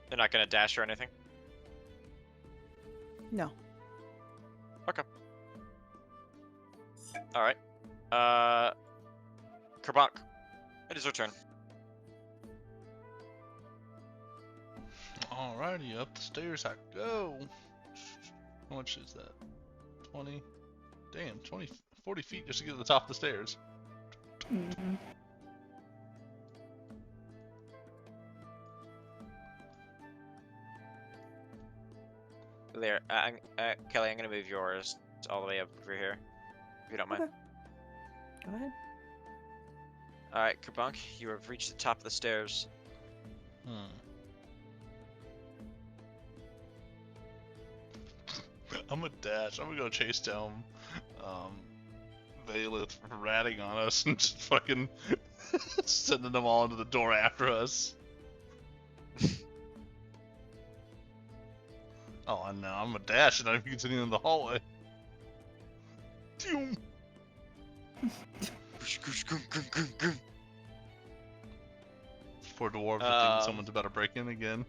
They're not gonna dash or anything. No. Okay. All right. Kerbonk, it is your turn. Alrighty, up the stairs I go. How much is that? 20? Damn, 40 feet just to get to the top of the stairs. Mhm. There, Kelly, I'm gonna move yours all the way up over here, if you don't mind. Okay. Go ahead. All right, Kerbonk, you have reached the top of the stairs. I'm gonna dash. I'm gonna go chase down Valeth ratting on us and just fucking sending them all into the door after us. Oh, I know. I'm gonna dash and I'm continuing in the hallway. Poor dwarves are thinking someone's about to break in again.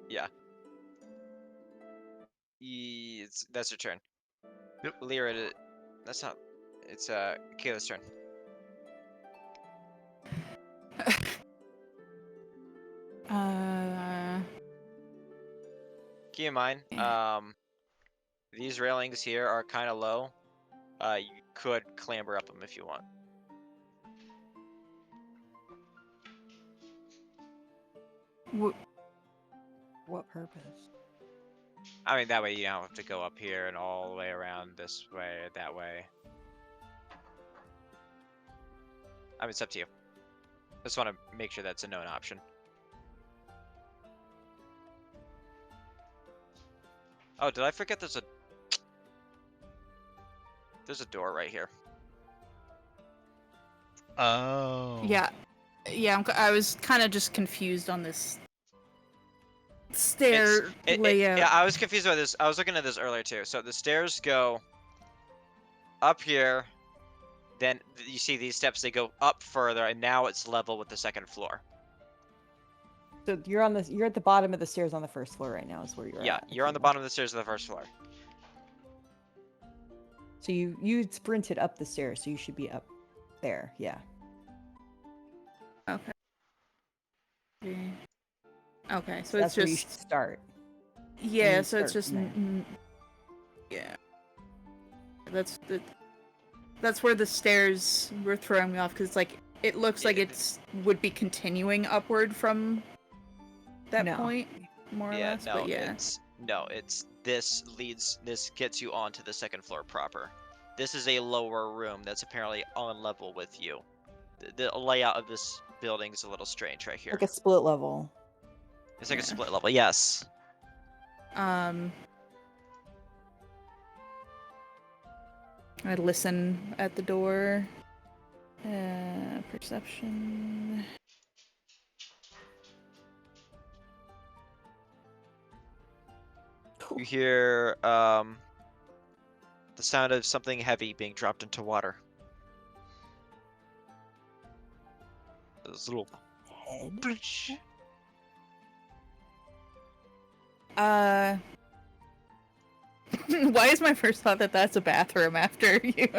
Yeah. That's your turn. Yep. Lyra, that's not. It's Kayla's turn. Keep in mind, these railings here are kind of low. You could clamber up them if you want. What purpose? I mean, that way you don't have to go up here and all the way around this way or that way. I mean, it's up to you. I just want to make sure that's a known option. Oh, did I forget there's a door right here. Oh. Yeah. Yeah, I was kind of just confused on this stair layout. Yeah, I was confused by this. I was looking at this earlier too. So the stairs go up here, then you see these steps, they go up further, and now it's level with the second floor. So you're at the bottom of the stairs on the first floor right now is where you're at. Yeah, you're on the bottom of the stairs of the first floor. So you sprinted up the stairs, so you should be up there, yeah. Okay. Okay, so That's it's where you just should start. yeah, you so it's start just from yeah. That's where the stairs were throwing me off because like it looks like it's would be continuing upward from that No. point, more or less. No, But yeah, it's this gets you onto the second floor proper. This is a lower room that's apparently on level with you. The layout of this building is a little strange right here. Like a split level. It's like a Yeah. split level, yes. I listen at the door. Perception. You hear the sound of something heavy being dropped into water. This little Head. Why is my first thought that that's a bathroom after you?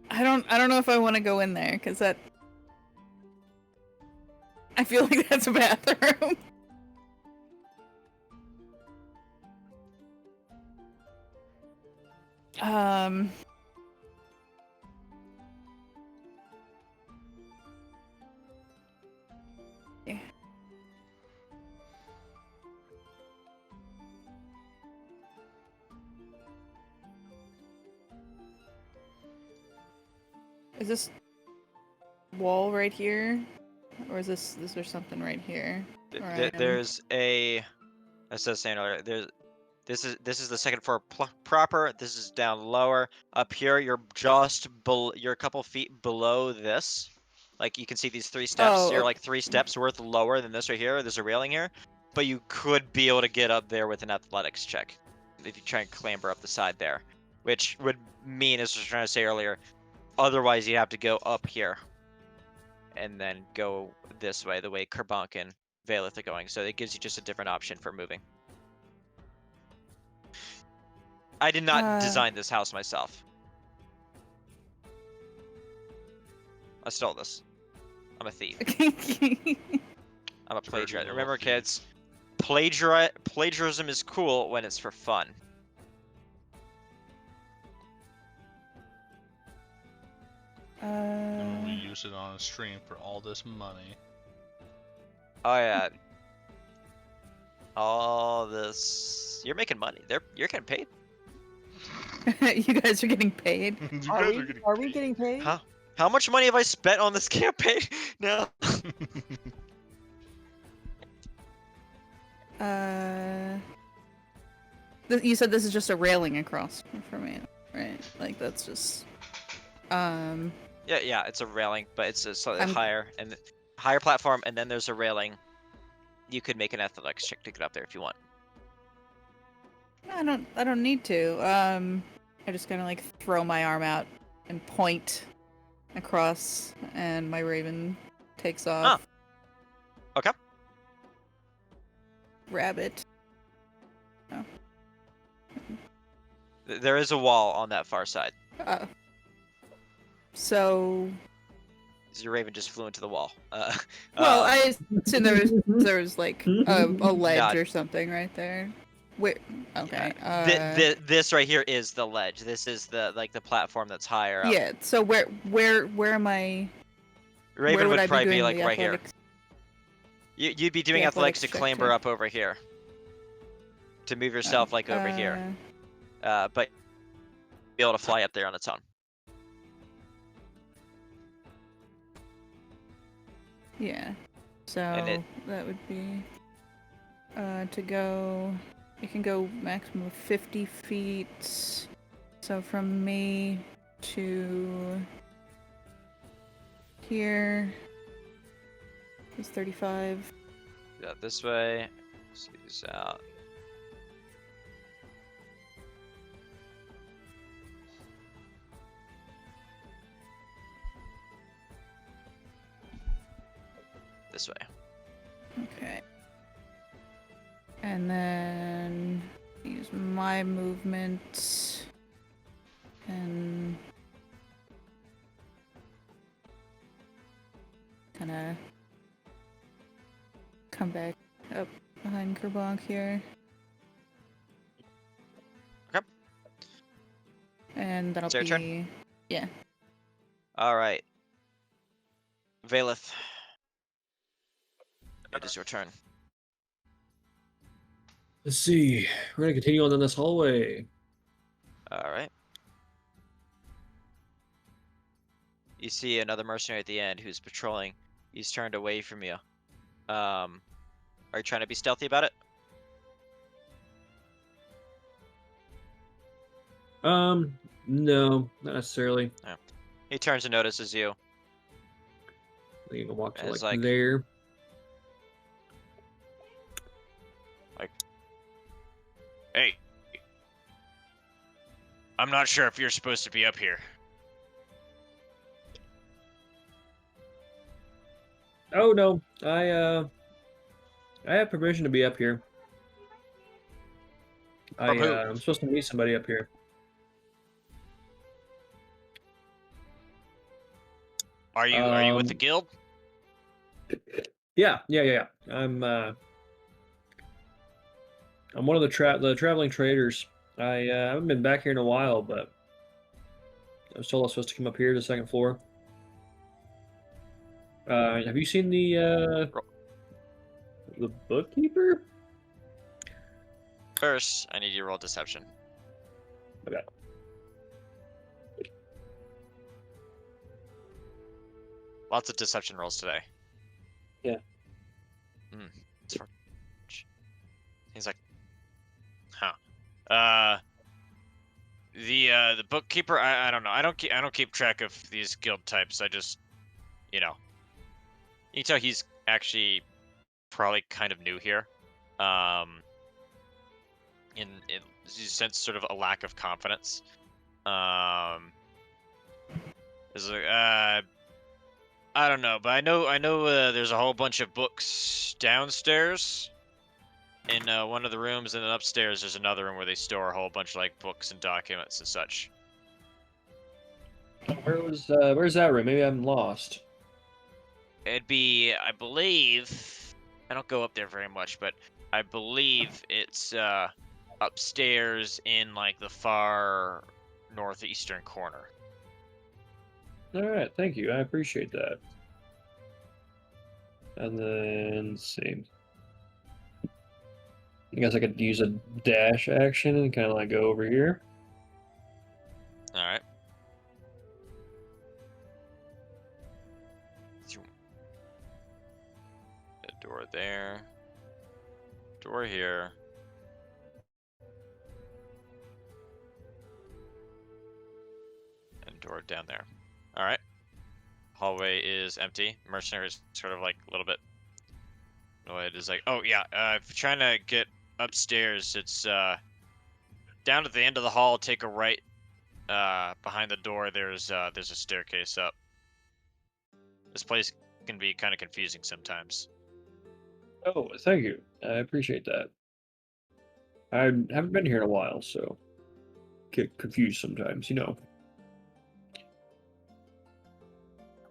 I don't know if I want to go in there because that I feel like that's a bathroom. Yeah. Is this wall right here? Or is this there something right here? where I am? There's a, as I was saying earlier, this is the second floor proper. This is down lower. Up here, you're you're a couple feet below this. Like you can see these 3 steps. Oh, You're like 3 steps worth lower than this right here. There's a railing here, but you could be able to get up there with an athletics check if you try and clamber up the side there, which would mean, as I was trying to say earlier, otherwise you have to go up here and then go this way, the way Kerbonk and Valeth are going. So it gives you just a different option for moving. I did not design this house myself. I stole this. I'm a thief. I'm a plagiarist. Remember, kids, plagiarism is cool when it's for fun. And we use it on a stream for all this money. Oh yeah. All this. You're making money. You're getting paid. You guys are getting paid? Are we getting paid? Huh? How much money have I spent on this campaign? No. You said this is just a railing across for me, right? Like that's just. Yeah, it's a railing, but it's a slightly I'm- higher and higher platform, and then there's a railing. You could make an athletics check to get up there if you want. I don't need to. I just kind of like throw my arm out and point across, and my raven takes off. Okay. Rabbit. There is a wall on that far side. So, Your raven just flew into the wall. well, um, I assume there was like a ledge Not- or something right there. Wait, okay. this right here is the ledge. This is the platform that's higher up. Yeah. So where am I? Raven where would would I be probably doing be like the right here. athletics? You'd be doing The athletics to athletics check clamber too. up over here. To move yourself like over here. But be able to fly up there on its own. Yeah. So And that would be to go. It can go maximum of 50 feet. So from me to here is 35. Yeah, this way. See this out. This way. Okay. And then use my movement and kind of come back up behind Kerbonk here. Okay. And that'll It's your be turn? yeah. All right. Valeth. It is your turn. Let's see. We're gonna continue on down this hallway. All right. You see another mercenary at the end who's patrolling. He's turned away from you. Are you trying to be stealthy about it? No, not necessarily. He turns and notices you. You can walk to It's like like- there. Hey. I'm not sure if you're supposed to be up here. Oh no, I have permission to be up here. From who? I'm supposed to meet somebody up here. Are you with the guild? Yeah. I'm one of the traveling traders. I haven't been back here in a while, but I was told I was supposed to come up here to the second floor. Have you seen the bookkeeper? First, I need you to roll deception. Okay. Lots of deception rolls today. Yeah. It's for... He's like, huh. The bookkeeper. I don't know. I don't keep track of these guild types. I just, you know. You can tell he's actually probably kind of new here. You sense sort of a lack of confidence. There's I don't know, but I know there's a whole bunch of books downstairs in one of the rooms, and then upstairs there's another room where they store a whole bunch of like books and documents and such. Where's that room? Maybe I'm lost. It'd be, I believe, I don't go up there very much, but I believe it's upstairs in like the far northeastern corner. All right, thank you. I appreciate that. And then let's see. I guess I could use a dash action and kind of like go over here. All right. A door there. Door here. And door down there. All right. Hallway is empty. Mercenary is sort of like a little bit annoyed. Is like, oh yeah, if you're trying to get upstairs, it's down at the end of the hall. Take a right. Behind the door, there's a staircase up. This place can be kind of confusing sometimes. Oh, thank you. I appreciate that. I haven't been here in a while, so get confused sometimes, you know.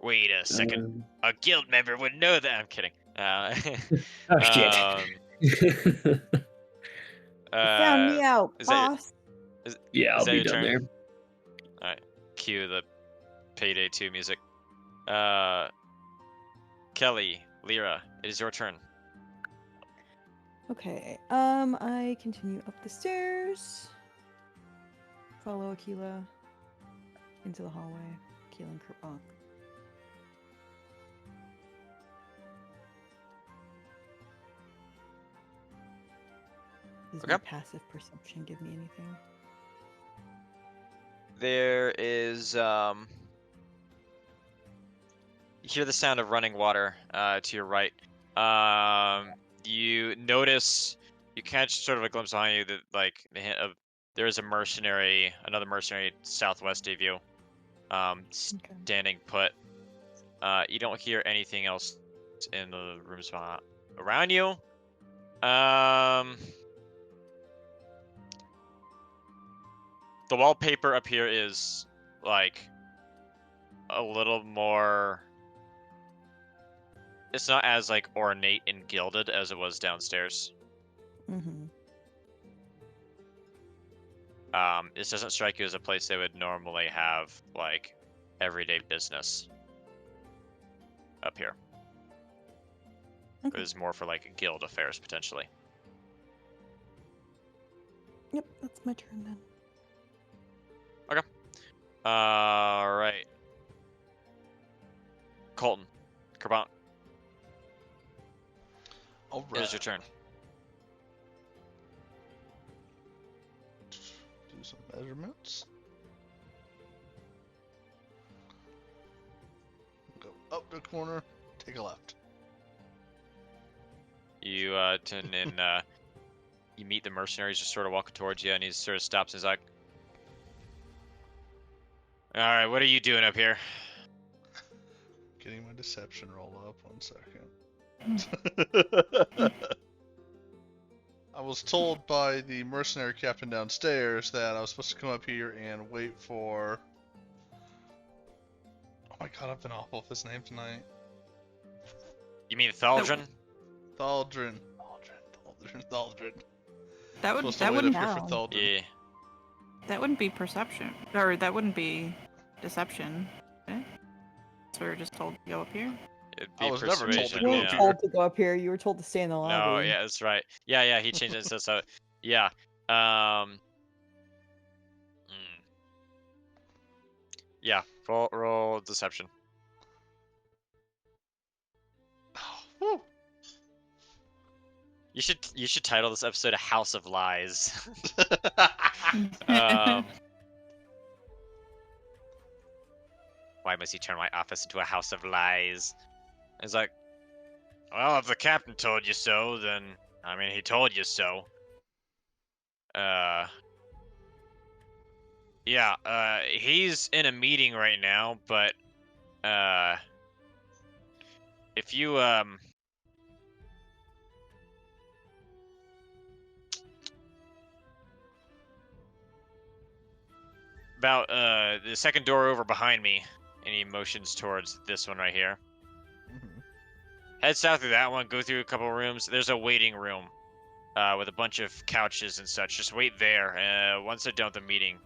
Wait a second. Um, A guild member would know that. I'm kidding. oh shit. Found me out, Is that boss. Yeah, I'll that be your done turn? there. All right. Cue the Payday 2 music. Kelly, Lyra, it is your turn. Okay. I continue up the stairs. Follow Aquila into the hallway. Aquila and Kerpunk. Does my Okay. passive perception give me anything? There is you hear the sound of running water to your right. You notice, you catch sort of a glimpse behind you that like the hint of there is another mercenary southwest of you, Okay. standing put. You don't hear anything else in the rooms around you. The wallpaper up here is like a little more. It's not as like ornate and gilded as it was downstairs. Mm-hmm. This doesn't strike you as a place they would normally have like everyday business up here. Okay. It was more for like guild affairs potentially. Yep, that's my turn then. All right. Colton, Kerbont, All it right. is your turn. Do some measurements. Go up the corner. Take a left. You turn in. You meet the mercenaries just sort of walking towards you, and he sort of stops and is like, "All right, what are you doing up here?" Getting my deception roll up. 1 second. I was told by the mercenary captain downstairs that I was supposed to come up here and wait for. Oh my god, I've been awful with his name tonight. You mean Thaldrin? Thaldrin. That Supposed to that wait wouldn't up here for Wow. Thaldrin. Yeah. that wouldn't be perception, or that wouldn't be deception. Eh? So we were just told to go up here. It'd I be was never told to persuasion, You go weren't up yeah. here. told to go up here. You were told to stay in the lobby. No, yeah, that's right. Yeah, he changed it so yeah. Mm. Yeah, roll deception. Oh, whew. You should title this episode "A House of Lies." Why must he turn my office into a house of lies? It's like, well, if the captain told you so, then I mean he told you so. Yeah, he's in a meeting right now, but if you about the second door over behind me, and he motions towards this one right here. Mhm. Head south through that one, go through a couple rooms. There's a waiting room with a bunch of couches and such. Just wait there. Once they're done with the meeting,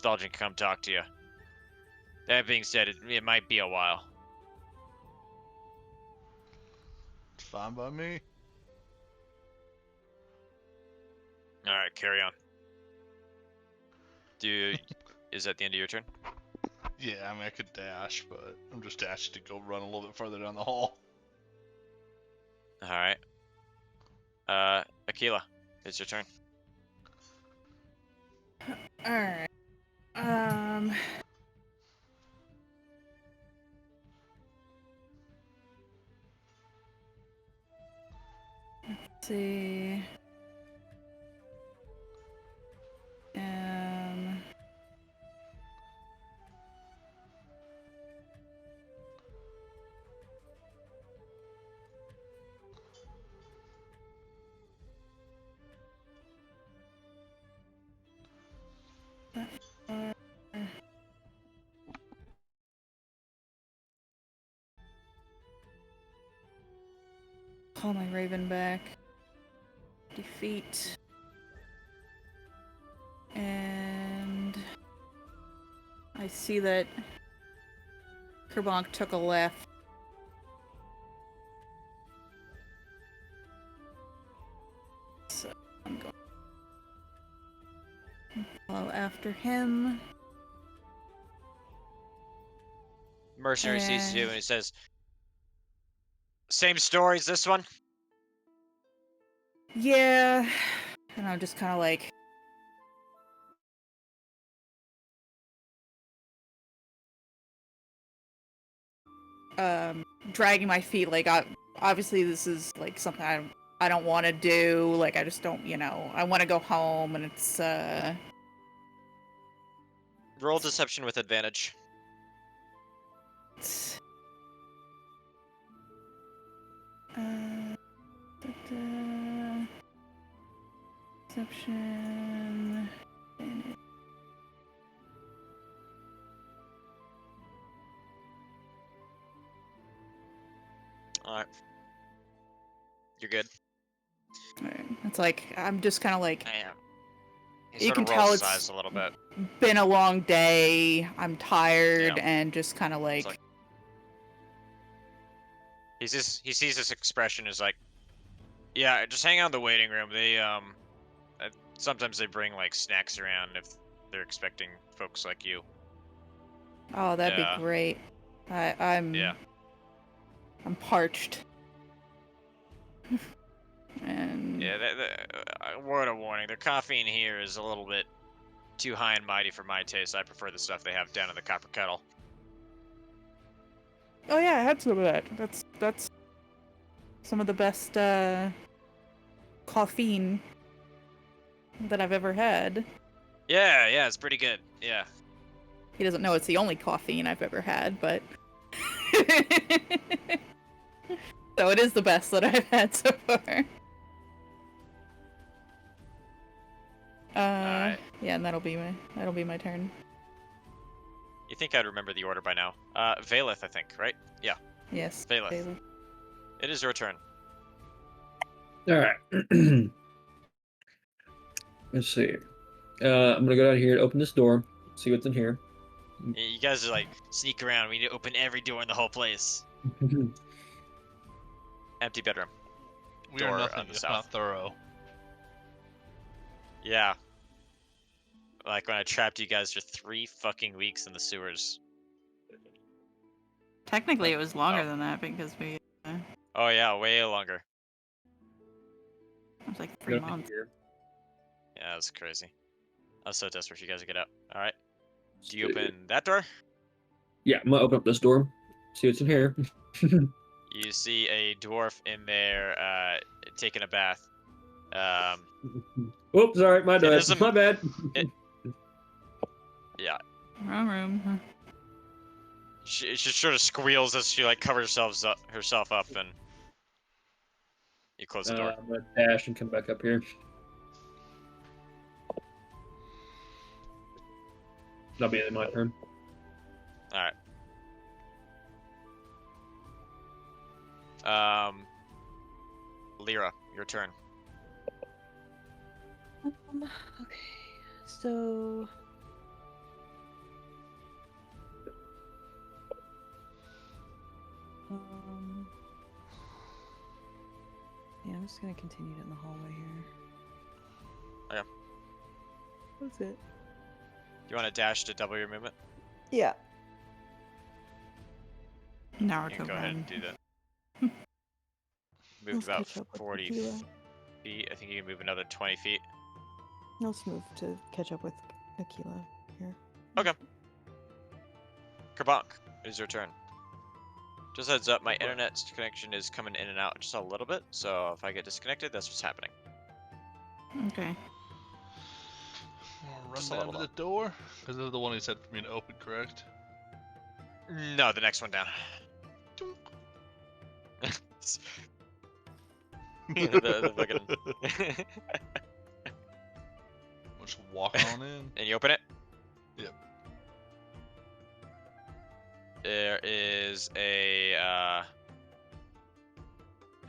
Thaldrin can come talk to you. That being said, it might be a while. It's fine by me. All right, carry on. Is that the end of your turn? Yeah, I mean I could dash, but I'm just dashing to go run a little bit further down the hall. All right. Aquila, it's your turn. All right. see. Call my raven back. Defeat. And I see that Kerbonk took a left. So I'm going to follow after him. Mercenary sees you and he says, "Same story as this one." Yeah. And I'm just kind of like, dragging my feet. Like, obviously this is like something I don't want to do. Like, I just don't, I want to go home, and it's Roll deception with advantage. it's, deception. All right. You're good. It's like I'm just kind of like, Yeah. He you sort can of tell rolls his it's eyes a little bit. been a long day. I'm tired, Yeah. and just kind of It's like, like he sees this expression is like, yeah, just hang out in the waiting room. They sometimes they bring like snacks around if they're expecting folks like you. oh, that'd Yeah. be great. I'm Yeah. parched. And Yeah, word of warning, their coffee in here is a little bit too high and mighty for my taste. I prefer the stuff they have down in the copper kettle. oh yeah, I had some of that. That's some of the best caffeine that I've ever had. Yeah, it's pretty good. Yeah. He doesn't know it's the only caffeine I've ever had, but so it is the best that I've had so far. Alright. Yeah, and that'll be my turn. You think I'd remember the order by now. Valeth, I think, right? Yeah. Yes. Valeth. Bailey. It is your turn. All right. Let's see. I'm gonna go down here and open this door. See what's in here. You guys are like, sneak around. We need to open every door in the whole place. Empty bedroom. We Door are on nothing the if south. not thorough. Yeah. Like when I trapped you guys for 3 fucking weeks in the sewers. Technically, it was longer Oh. than that because it Oh yeah, way longer. was like 3 months. Here. Yeah, that was crazy. I was so desperate for you guys to get out. Alright. Do you open that door? Yeah, I'm gonna open up this door. See what's in here. You see a dwarf in there taking a bath. Oops, sorry, my bad. is a- My bad. Yeah. Wrong room. She sort of squeals as she like covers herself up and you close the door. I'm gonna dash and come back up here. That'll be my turn. Alright. Lyra, your turn. Okay, so yeah, I'm just gonna continue it in the hallway here. Okay. That's it. You want to dash to double your movement? Yeah. Now we're You can go ahead and do that. Moved Let's about catch up with 40 Tequila. feet. I think you can move another 20 feet. Let's move to catch up with Aquila here. Okay. Kerbonk, it is your turn. Just heads up, my internet connection is coming in and out just a little bit, so if I get disconnected, that's what's happening. Okay. I'll run Just a down to little the door, because this is the one he said for me to open, correct? No, the next one down. the fucking... We'll just walk on in. And you open it? Yep. There is a, I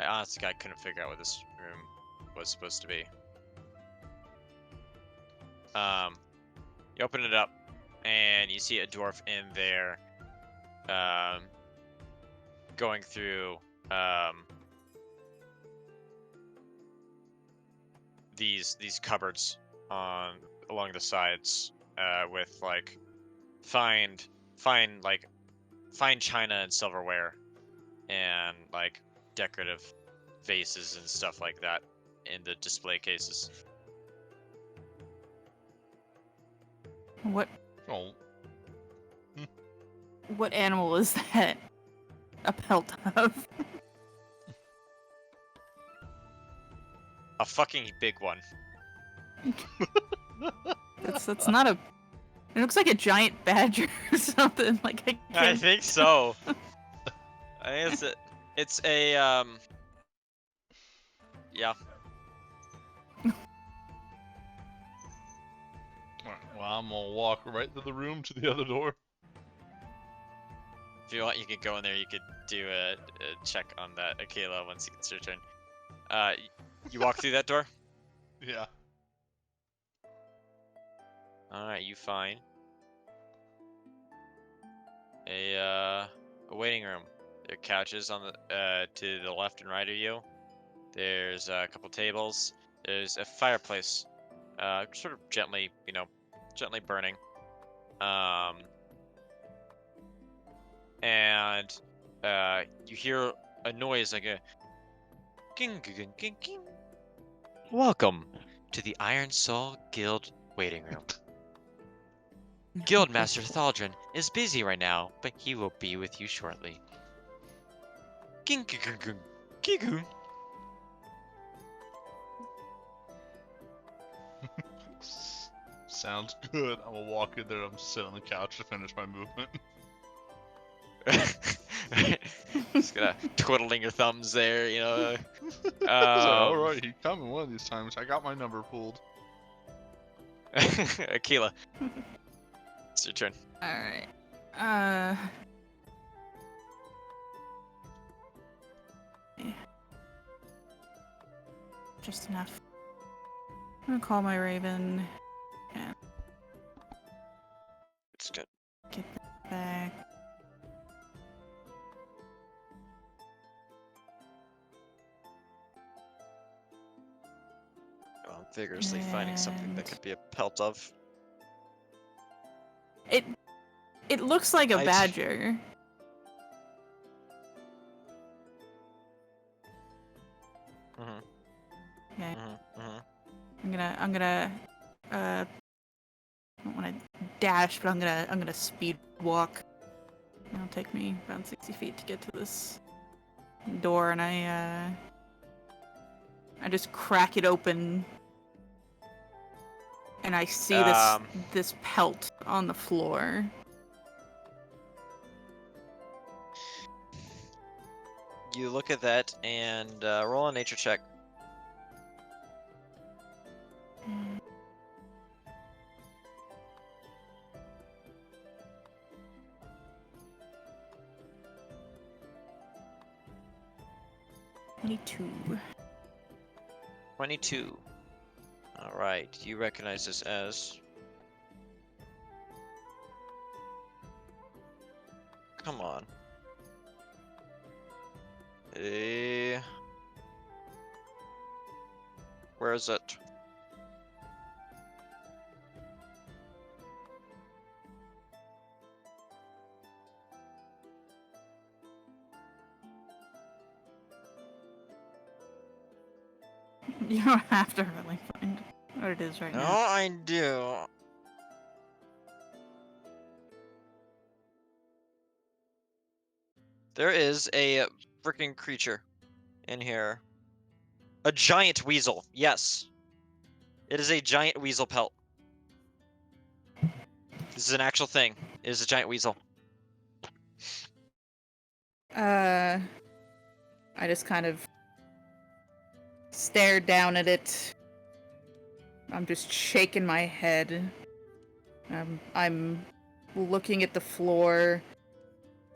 honestly I couldn't figure out what this room was supposed to be. You open it up, and you see a dwarf in there, going through, these cupboards along the sides, with like fine china and silverware, and like decorative vases and stuff like that in the display cases. What Oh, what animal is that? A pelt of? A fucking big one. That's not a. It looks like a giant badger or something. Like I I can't. think so. I think it's a yeah. alright, well, I'm gonna walk right through the room to the other door. If you want, you could go in there. You could do a check on that, Akela, once it's your turn. You walk through that door. Yeah. All right, you find a waiting room. There are couches on the to the left and right of you. There's a couple tables. There's a fireplace, sort of gently burning. And you hear a noise like a ging ging ging ging. Welcome to the Iron Soul Guild waiting room. Guildmaster Thaldrin is busy right now, but he will be with you shortly. Ging ging ging ging ging. Sounds good. I'm gonna walk in there. I'm sit on the couch to finish my movement. Just gonna twiddling your thumbs there, All right, he's coming one of these times. I got my number pulled. Akela, it's your turn. All right. Just enough. I'm gonna call my raven and It's good. get that back. I'm vigorously finding something that could be a pelt of. It looks like a I- badger. Mm-hmm. Okay. Mm-hmm. I'm gonna I don't want to dash, but I'm gonna speed walk. It'll take me about 60 feet to get to this door, and I just crack it open, and I see this pelt on the floor. You look at that and roll a nature check. Mm. $22. 22. Alright, you recognize this as... Come on. Where is it? You don't have to really find what it is right No, now. I do. There is a freaking creature in here. A giant weasel. Yes. It is a giant weasel pelt. This is an actual thing. It is a giant weasel. I just kind of stare down at it. I'm just shaking my head. I'm looking at the floor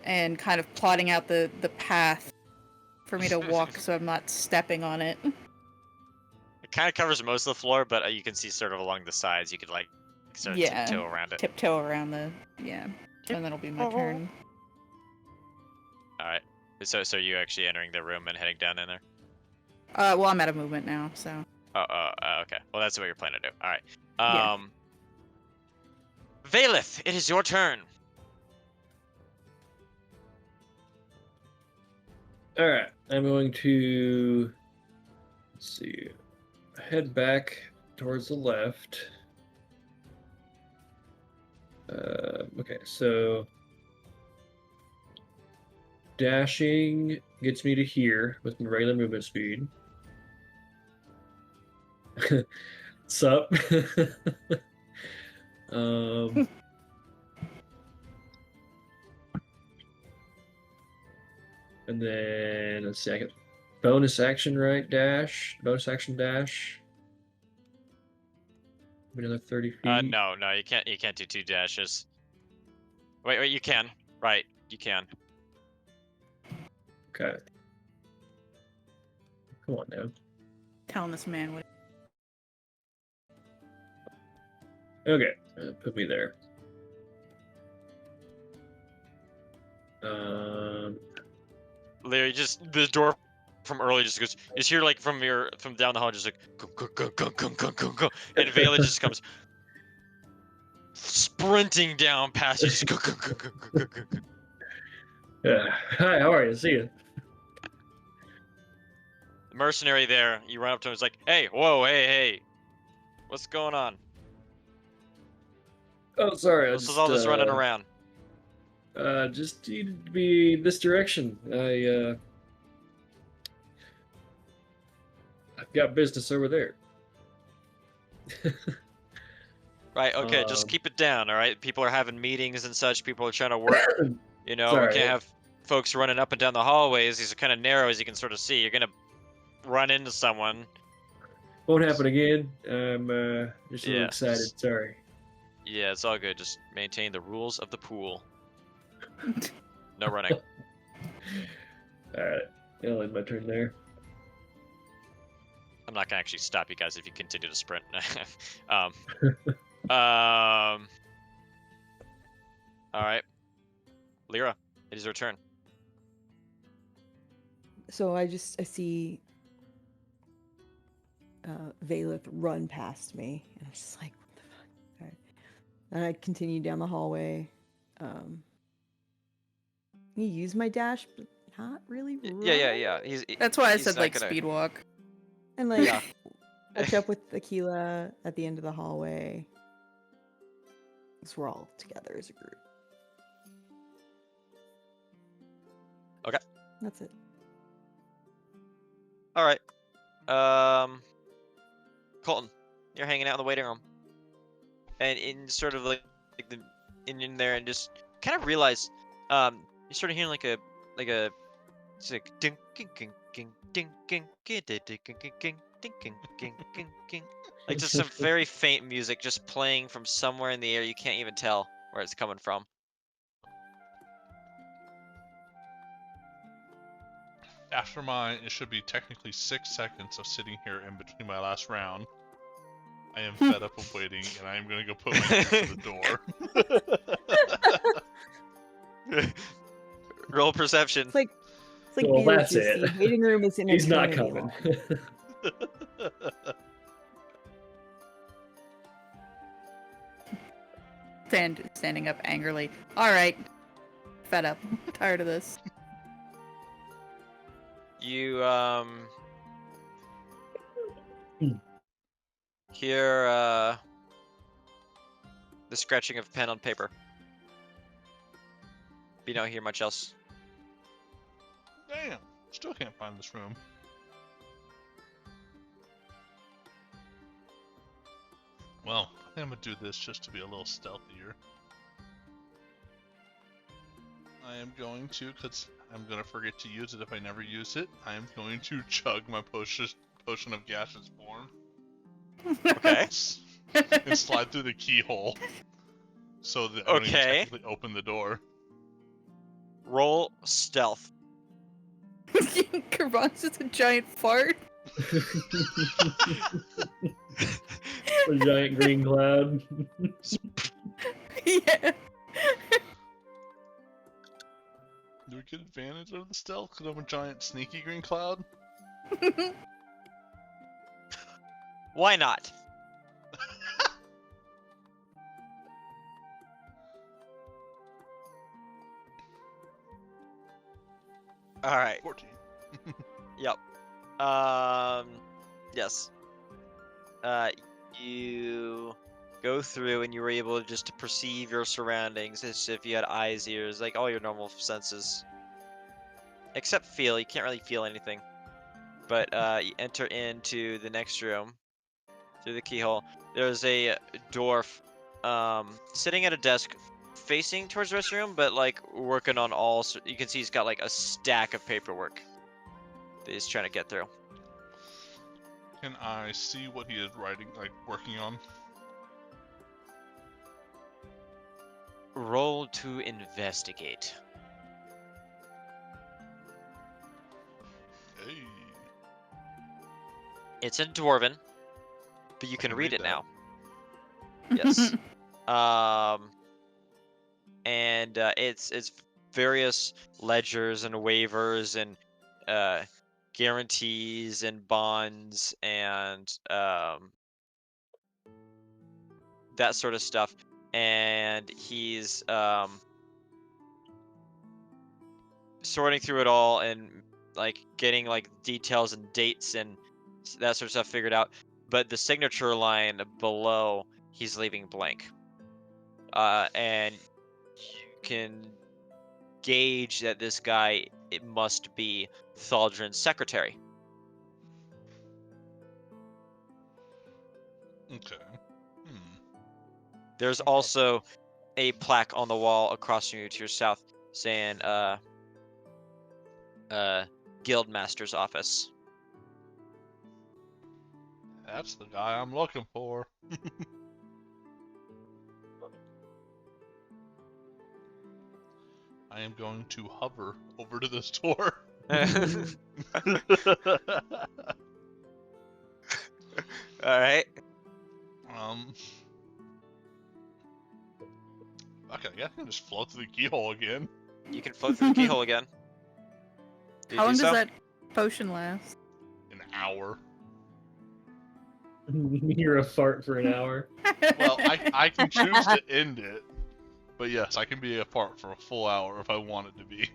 and kind of plotting out the path for me to walk so I'm not stepping on it. It kind of covers most of the floor, but you can see sort of along the sides. You could like sort of Yeah. tiptoe around it. Tiptoe around the and then it'll be my turn. All right. So you actually entering the room and heading down in there? Well, I'm out of movement now, so Okay. Well, that's what you're planning to do. All right. Yeah. Valeth, it is your turn. All right, I'm going to let's see, head back towards the left. Okay, so dashing gets me to here with my regular movement speed. Sup? um, and then let's see, I get bonus action, right? Dash, bonus action dash. Another 30 feet. No, you can't. You can't do 2 dashes. Wait, you can. Right, you can. Okay. Come on now. telling this man what. Okay, put me there. Larry, just the door from early just goes. You just hear like from down the hall, just like go go go go go go go go, and Vela just comes sprinting down past you. Just go go go go go go go. Yeah. Hi, how are you? See you. The mercenary there, you run up to him. It's like, hey, whoa, hey, what's going on? Oh, sorry. What's all this running around? Just needed to be this direction. I've got business over there. Right. Okay. Just keep it down. All right. People are having meetings and such. People are trying to work. You know, Sorry. we can't have folks running up and down the hallways. These are kind of narrow, as you can sort of see. You're gonna run into someone. Won't happen again. I'm just a little Yeah, excited. just- Sorry. Yeah, it's all good. Just maintain the rules of the pool. No running. All right. I'll end my turn there. I'm not gonna actually stop you guys if you continue to sprint. All right, Lyra, it is your turn. So I see Valeth run past me, and I'm just like, what the fuck? All right. And I continue down the hallway. You use my dash, but not really. Yeah. That's why I he's said not like gonna- speed walk. And like Yeah. catch up with Aquila at the end of the hallway. Because we're all together as a group. Okay. That's it. All right. Colton, you're hanging out in the waiting room, and in sort of like the in there, and just kind of realize, you're sort of hearing like a it's like ding ding ding ding ding ding ding ding ding ding ding ding ding ding ding, like just some very faint music just playing from somewhere in the air. You can't even tell where it's coming from. After mine, it should be technically 6 seconds of sitting here in between my last round. I am fed up of waiting, and I am going to go put my ear to the door. Roll perception. It's like Well, that's Beetlejuice. it. The waiting room is in He's not coming. Standing up angrily. All right, fed up, tired of this. You hear the scratching of pen on paper. You don't hear much else. Damn, still can't find this room. Well, I think I'm gonna do this just to be a little stealthier. I am going to, because I'm gonna forget to use it if I never use it. I am going to chug my potion of gaseous form. Okay. And slide through the keyhole, so that I don't even Okay. technically open the door. Roll stealth. Karan's just a giant fart. A giant green cloud. Yeah. Do we get advantage of the stealth because I'm a giant sneaky green cloud? Why not? All right. 14. Yep. Yes. You go through and you were able just to perceive your surroundings as if you had eyes, ears, like all your normal senses. Except feel. You can't really feel anything. But you enter into the next room through the keyhole. There's a dwarf sitting at a desk facing towards the rest of the room, but like working on all. You can see he's got like a stack of paperwork that he's trying to get through. Can I see what he is writing, like working on? Roll to investigate. Hey. It's in Dwarven, but you can can read read it that. now. Yes. And it's various ledgers and waivers and guarantees and bonds and that sort of stuff. And he's sorting through it all and like getting like details and dates and that sort of stuff figured out. But the signature line below, he's leaving blank. And you can gauge that this guy, it must be Thaldrin's secretary. Okay. Hmm. There's Okay. also a plaque on the wall across from you to your south saying Guildmaster's office. That's the guy I'm looking for. I am going to hover over to this door. Alright. Okay, I guess I can just float through the keyhole again. You can float through the keyhole again. Do you How do long so? does that potion last? An hour. You're a fart for an hour. Well, I can choose to end it. But yes, I can be apart for a full hour if I want it to be.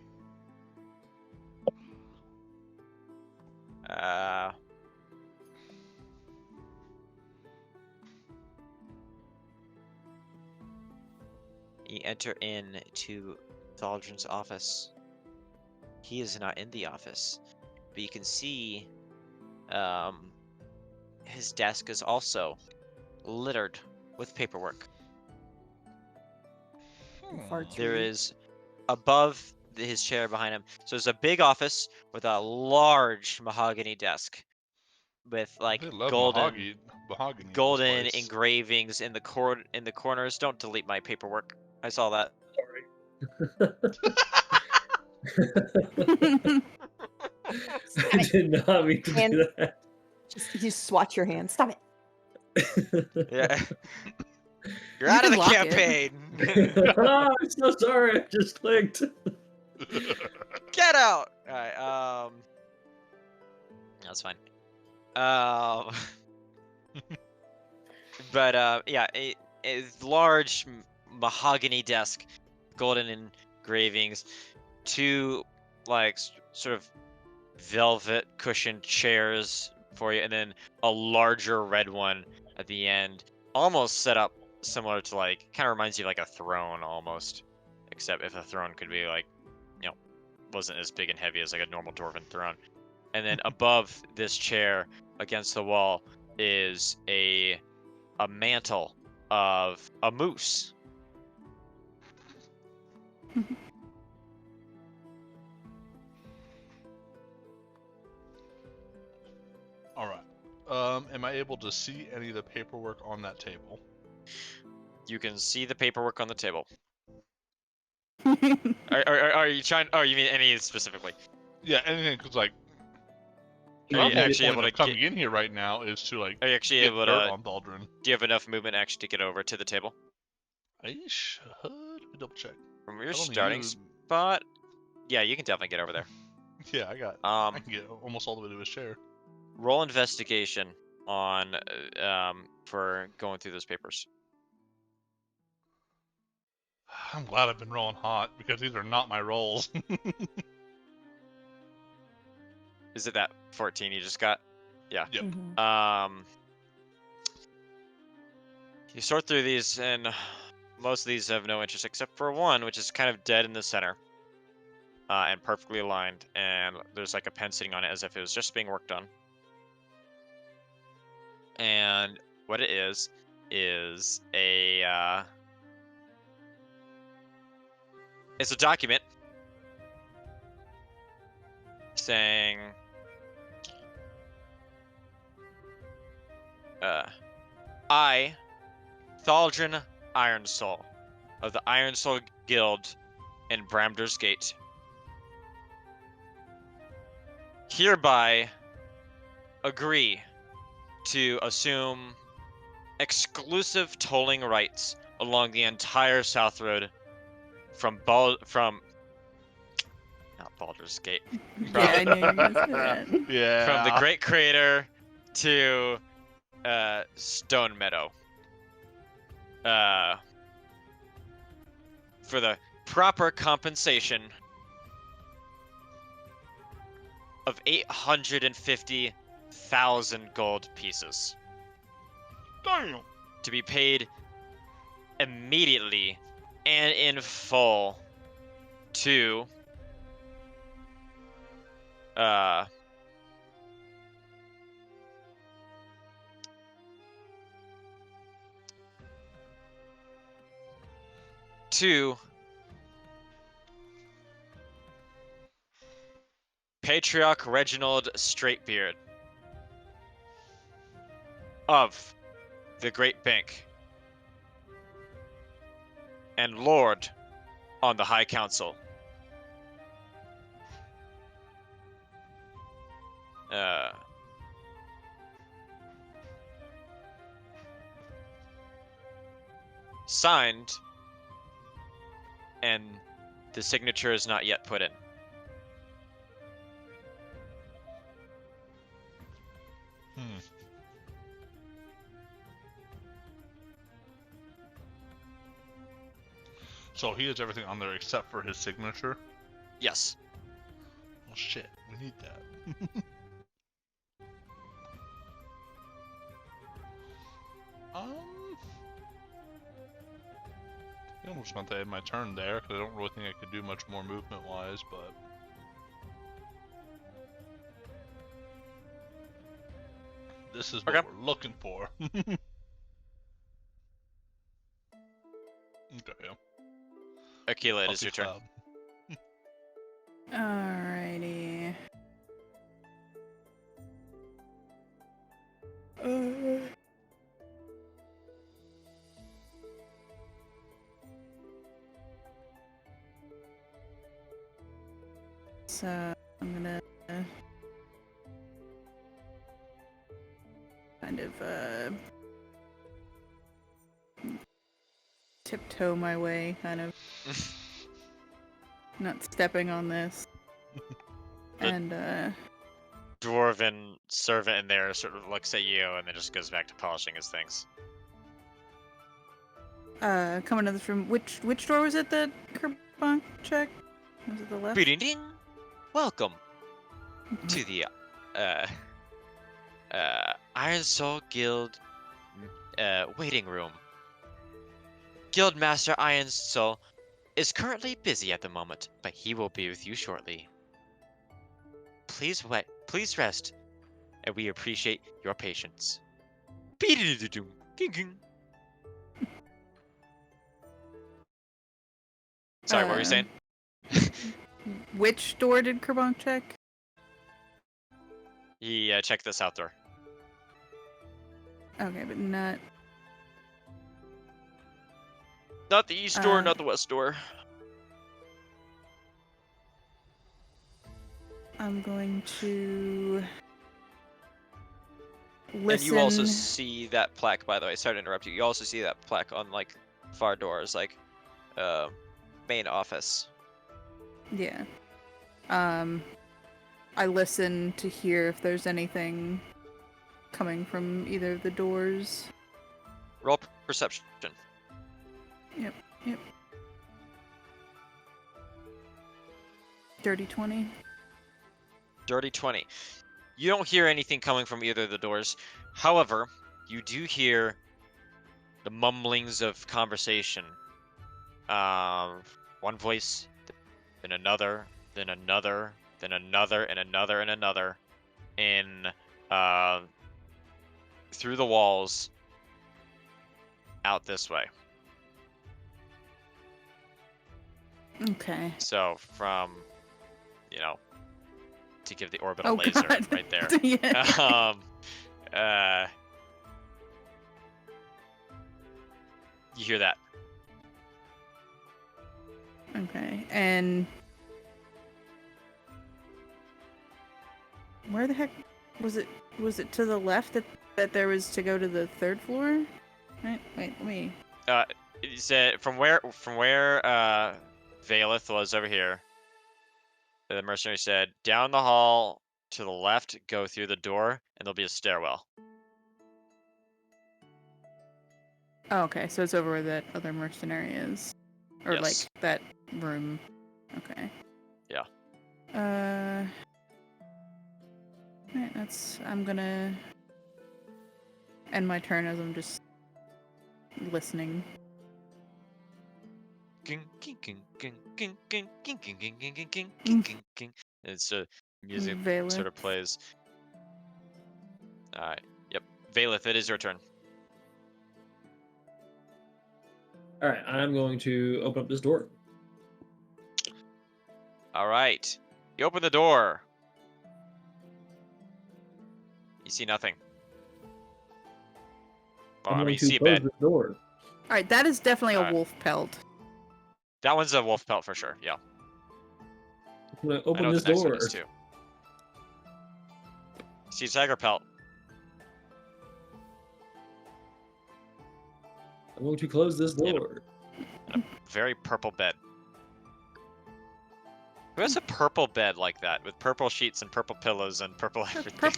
You enter into Thaldrin's office. He is not in the office, but you can see his desk is also littered with paperwork. Fart There tree. is above his chair behind him. So there's a big office with a large mahogany desk with like They love golden mahogany in this golden place. engravings in the corners. Don't delete my paperwork. I saw that. I did not mean to And- do that. Just swat your hand. Stop it. Yeah. You're You out of can the lock it. campaign. Oh, I'm so sorry. I just clicked. Get out. All right. That's fine. But yeah, a large mahogany desk, golden engravings, two like sort of velvet cushioned chairs for you, and then a larger red one at the end, almost set up similar to like, kind of reminds you of like a throne almost, except if a throne could be like, wasn't as big and heavy as like a normal dwarven throne. And then above this chair, against the wall, is a mantle of a moose. All right. Am I able to see any of the paperwork on that table? You can see the paperwork on the table. Are you trying? Oh, you mean any specifically? Yeah, anything. Cause like, Are my you whole actually point able of to coming get? in here right now is to like Are you actually get able dirt to? on Baldrin. Do you have enough movement actually to get over to the table I should. Let me double check. from your I've only starting used- spot? Yeah, you can definitely get over there. Yeah, I Um, can get almost all the way to his chair. roll investigation on for going through those papers. I'm glad I've been rolling hot because these are not my rolls. Is it that 14 you just got? Yeah. Yep. Mhm. You sort through these, and most of these have no interest except for one, which is kind of dead in the center, and perfectly aligned, and there's like a pen sitting on it as if it was just being worked on. And what it is a it's a document saying I, Thaldrin Ironsoul, of the Ironsoul Guild in Bramder's Gate, hereby agree to assume exclusive tolling rights along the entire South Road from not Baldur's Gate, Yeah, I knew you were gonna say that. Yeah. from the Great Crater to Stone Meadow. For the proper compensation of 850,000 gold pieces Damn. to be paid immediately and in full to to Patriarch Reginald Straightbeard of the Great Bank and Lord on the High Council. Signed, and the signature is not yet put in. Hmm. So he has everything on there except for his signature. Yes. Well, shit, we need that. I almost meant to end my turn there because I don't really think I could do much more movement-wise, but. This is what Okay. we're looking for. Okay. Aquila, it is Puppy your turn. cloud. Alrighty. So I'm gonna kind of tiptoe my way, kind of not stepping on this. The- And Dwarven servant in there sort of looks at you and then just goes back to polishing his things. coming to this room. Which door was it that Kerbonk checked? Was it the left? Ding ding. Welcome to the Iron Soul Guild waiting room. Guildmaster Iron Soul is currently busy at the moment, but he will be with you shortly. Please rest, and we appreciate your patience. Sorry, what were you saying? Which door did Kerbonk check? He checked the south door. Okay, but not. Not the east door, not the west door. I'm going to listen. And you also see that plaque, by the way. Sorry to interrupt you. You also see that plaque on like far doors, like main office. Yeah. I listen to hear if there's anything coming from either of the doors. Roll perception. Yep. Dirty 20. Dirty 20. You don't hear anything coming from either of the doors. However, you do hear the mumblings of conversation. One voice, then another, then another, then another, and another, and another, in through the walls, out this way. Okay. So from, to give the orbital Oh, laser God. right there. Yeah. You hear that? Okay, and where the heck was it? Was it to the left that there was to go to the third floor? Right? Wait, let me. It said from where Valeth was over here. The mercenary said, down the hall to the left, go through the door, and there'll be a stairwell. Oh, okay, so it's over where that other mercenary is, or Yes. like that room. Okay. Yeah. Right, I'm gonna end my turn as I'm just listening. And so music Valeth. sort of plays. Alright. Yep. Valeth, it is your turn. All right, I'm going to open up this door. Alright. You open the door. You see nothing. Well, I'm I mean, going you to see a close bed. this door. Alright, that is definitely a Alright. wolf pelt. That one's a wolf pelt for sure, yeah. I'm going to I open know this the next one door. is too. You see a tiger pelt. I'm going to close this Yeah. door. And a very purple bed. Who has a purple bed like that with purple sheets and purple pillows and purple everything?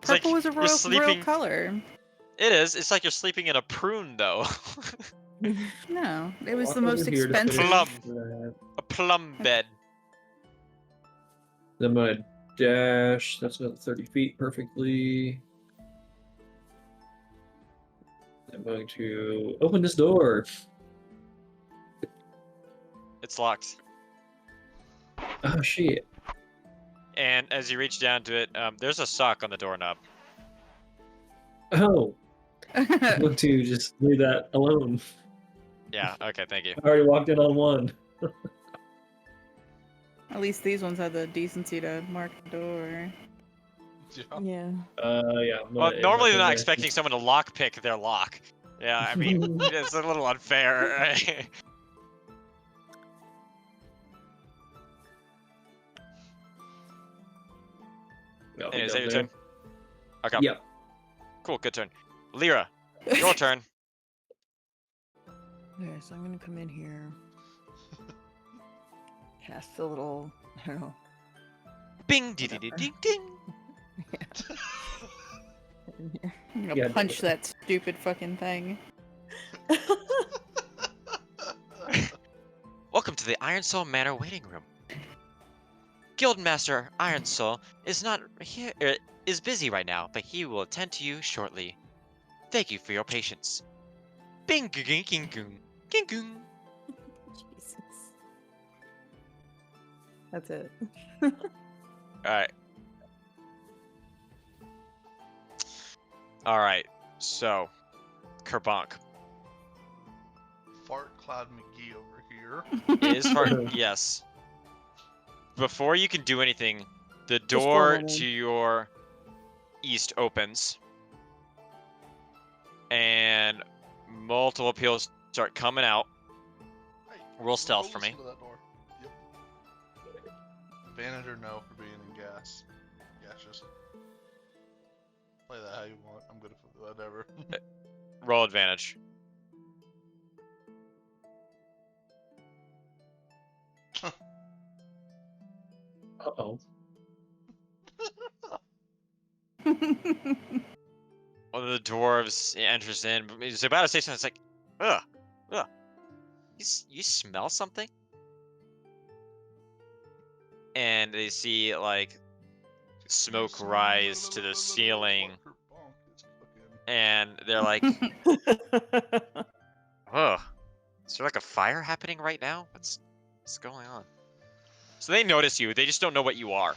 It's like Purple is a you're royal sleeping. color. It is. It's like you're sleeping in a prune, though. No, it was Walk the most over here to expensive. finish Plum. that. A plum bed. Then I'm going to dash. That's about 30 feet perfectly. I'm going to open this door. It's locked. Oh, shit. And as you reach down to it, there's a sock on the doorknob. Oh, I'm going to just leave that alone. Yeah. Okay. Thank you. I already walked in on one. At least these ones have the decency to mark the door. Yeah. Yeah. Yeah. I'm Well, gonna normally they're not there. expecting someone to lockpick their lock. Yeah. I mean, it's a little unfair. Right? I'll be And is down that your there. turn? Okay. Yep. Cool. Good turn. Lyra, your turn. Okay, so I'm gonna come in here. Cast a little, I don't know. Bing, ding, ding, ding, ding. In here. I'm gonna Yeah, punch that stupid fucking thing. Welcome to the Iron Soul Manor waiting room. Guildmaster Iron Soul is not here. Is busy right now, but he will attend to you shortly. Thank you for your patience. Bing, ging, ging, ging, ging, ging. Jesus. That's it. All right. All right. So, Kerbonk Fart Cloud McGee over here. is far. Yes. Before you can do anything, the Just door run to in. your east opens, and multiple people start coming out. Hey, Roll stealth for me. listen to that door. Yep. Advantage or no for being in gas. Gaseous. Play that how you want. I'm good for whatever. Roll advantage. Uh-oh. One of the dwarves enters in. He's about to say something. It's like, ugh, ugh. You smell something? And they see like smoke rise to the ceiling, and they're like, ugh. Is there like a fire happening right now? What's going on? So they notice you. They just don't know what you are.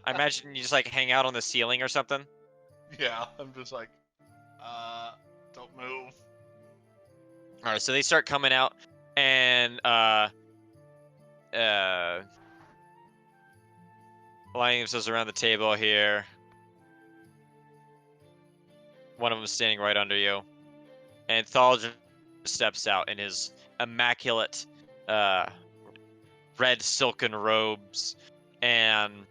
I imagine you just like hang out on the ceiling or something. Yeah, I'm just like, don't move. All right, so they start coming out, and lining themselves around the table here. One of them standing right under you, and Thalger steps out in his immaculate, red silken robes, and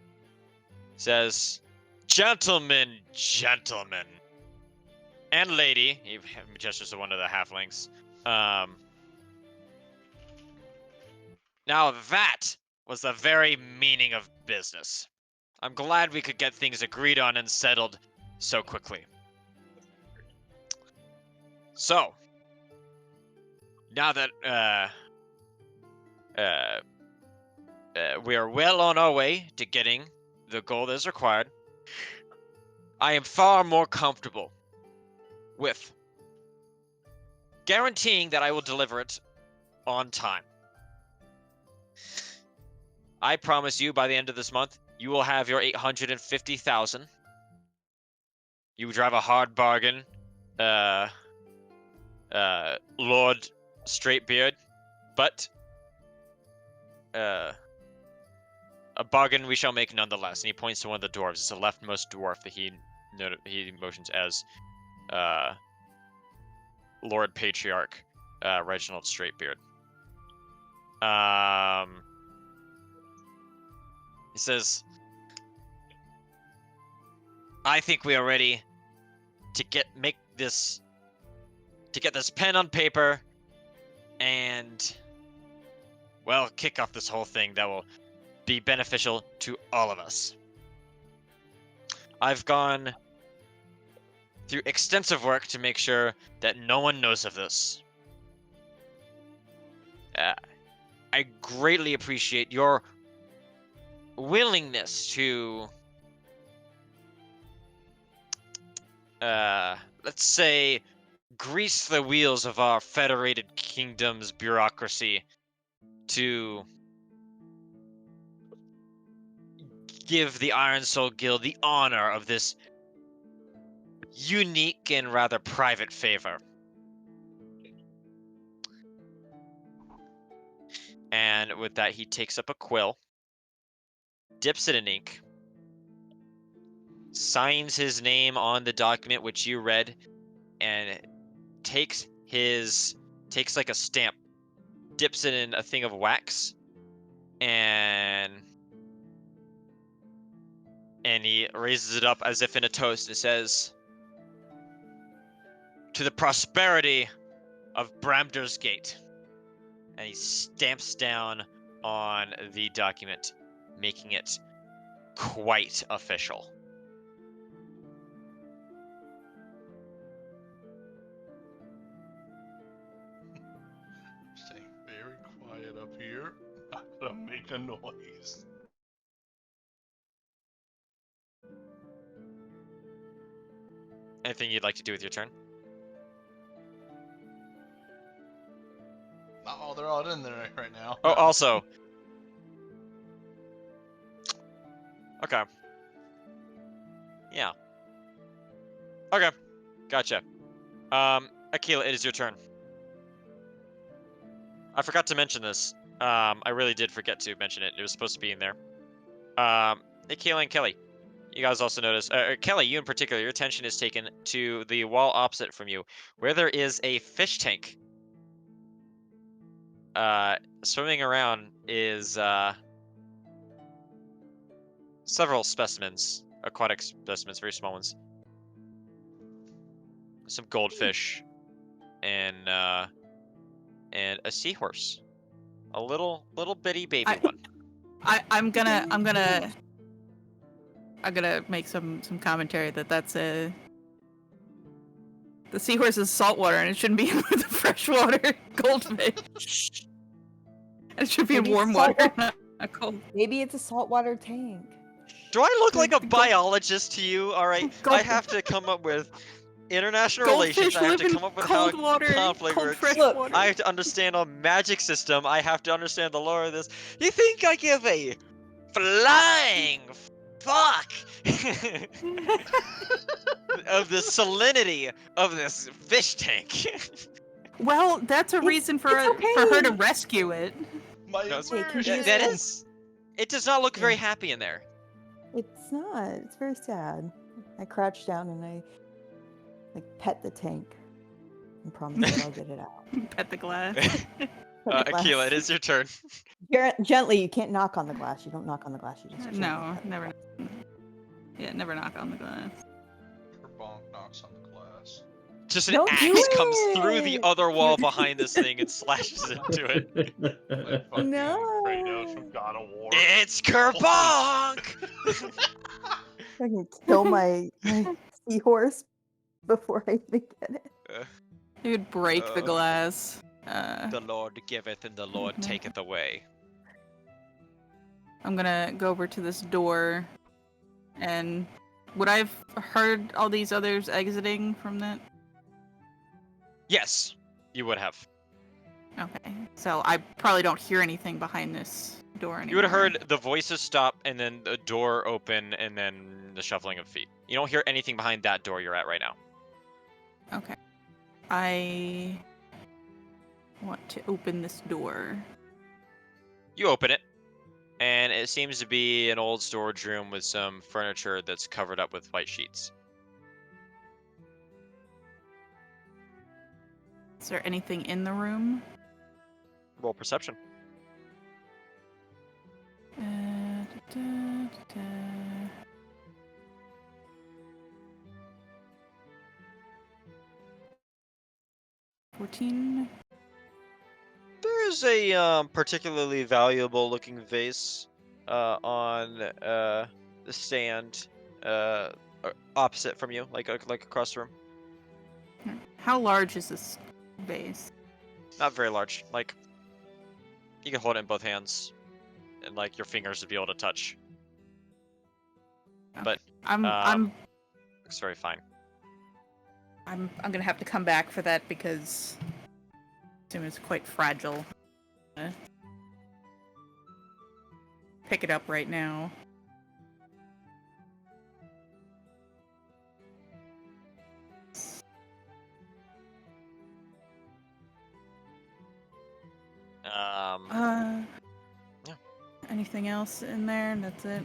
says, "Gentlemen, gentlemen, and lady," he gestures to one of the halflings. Now that was the very meaning of business. I'm glad we could get things agreed on and settled so quickly. So, now that we are well on our way to getting the goal that is required, I am far more comfortable with guaranteeing that I will deliver it on time. I promise you, by the end of this month, you will have your 850,000. You drive a hard bargain, Lord Straightbeard, but a bargain we shall make nonetheless. And he points to one of the dwarves. It's the leftmost dwarf that he motions as Lord Patriarch Reginald Straightbeard. He says, I think we are ready to get this pen on paper and, well, kick off this whole thing that will be beneficial to all of us. I've gone through extensive work to make sure that no one knows of this. I greatly appreciate your willingness to, let's say, grease the wheels of our federated kingdom's bureaucracy to give the Iron Soul Guild the honor of this unique and rather private favor. And with that, he takes up a quill, dips it in ink, signs his name on the document which you read, and takes like a stamp, dips it in a thing of wax, and he raises it up as if in a toast and says, "To the prosperity of Bramder's Gate." And he stamps down on the document, making it quite official. Staying very quiet up here. Not gonna make a noise. Anything you'd like to do with your turn? Oh, they're all in there right now. Oh, also, Okay. Yeah. Okay. Gotcha. Akila, it is your turn. I forgot to mention this. I really did forget to mention it. It was supposed to be in there. Akila and Kelly, you guys also notice, Kelly, you in particular, your attention is taken to the wall opposite from you, where there is a fish tank. Swimming around is, several specimens, aquatic specimens, very small ones. Some goldfish, and a seahorse. A little bitty baby one. I'm gonna make some commentary that's the seahorse is saltwater and it shouldn't be in with the freshwater goldfish. It should be in Maybe it's warm water, saltwater. not cold. Maybe it's a saltwater tank. Do I look like a The gold- biologist to you? All right, I Gold- have to come up with international Goldfish relations. I have live to in come up with how cold water, conflict cold works. fresh Look, water. I have to understand a magic system. I have to understand the lore of this. You think I give a flying fuck of the salinity of this fish tank? Well, that's a reason for her to okay. rescue it. My No, it's- Hey, can immersion. you that just- is. It does not look very Yeah. happy in there. It's not. It's very sad. I crouch down and I pet the tank and promise that I'll get it out. Pet the glass. Pet the Akila, glass. it is your turn. Gently, you can't knock on the glass. You don't knock on the glass. You just gently No, pet the never. glass. Yeah, never knock on the glass. Bonk knocks on the glass. Just an Don't do axe comes through the it! other wall behind this thing and slashes into it. Like fucking No. Kratos from God of War. It's Kerbonk! I can kill my seahorse before I even get it. You would break the Uh, glass. The Lord giveth and the Lord Mhm. taketh away. I'm gonna go over to this door, and would I've heard all these others exiting from that? Yes, you would have. Okay, so I probably don't hear anything behind this door anymore. You would have heard the voices stop and then the door open and then the shuffling of feet. You don't hear anything behind that door you're at right now. Okay. I want to open this door. You open it, and it seems to be an old storage room with some furniture that's covered up with white sheets. Is there anything in the room? Roll perception. Da, da, da, da. $14. There is a particularly valuable looking vase on the stand opposite from you, like across the room. How large is this vase? Not very large. Like you can hold it in both hands, and like your fingers would be able to touch. But I'm looks very fine. gonna have to come back for that because I assume it's quite fragile. Pick it up right now. Yeah. Anything else in there? That's it.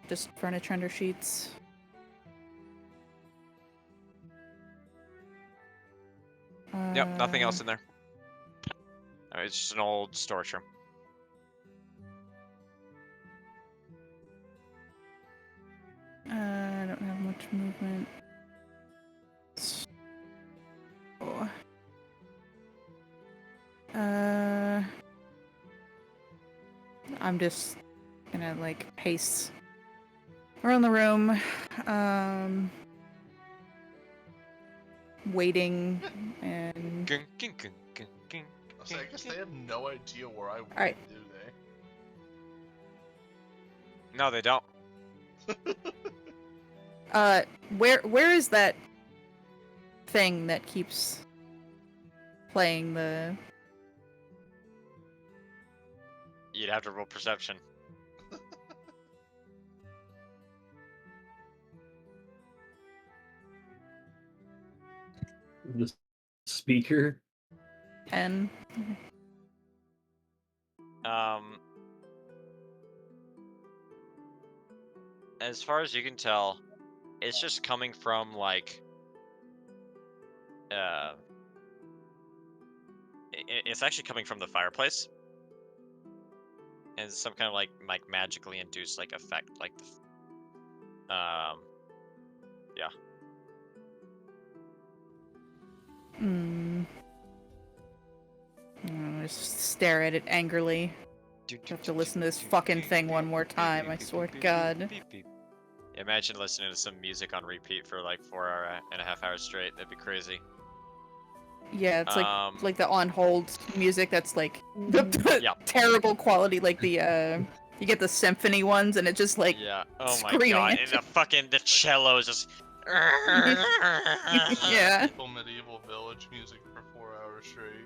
Just furniture under sheets. Yep, nothing else in there. It's just an old storage room. I don't have much movement. Oh. I'm just gonna like pace around the room, waiting and Gung, gung, gung, gung, gung, So I guess they have no idea where I went, Alright. do they? No, they don't. where is that thing that keeps playing the You'd have to roll perception. the speaker. 10. As far as you can tell, it's just coming from like it's actually coming from the fireplace, and it's some kind of like magically induced like effect, like yeah. I just stare at it angrily. Have to listen to this fucking thing one more time, I swear to God. Imagine listening to some music on repeat for like 4.5 hours straight. That'd be crazy. Yeah, it's like the on hold music that's like the Yeah. terrible quality, like the you get the symphony ones and it just like Yeah. Oh my screaming god. at And the cello is just. Yeah. Typical medieval village music for 4 hours straight.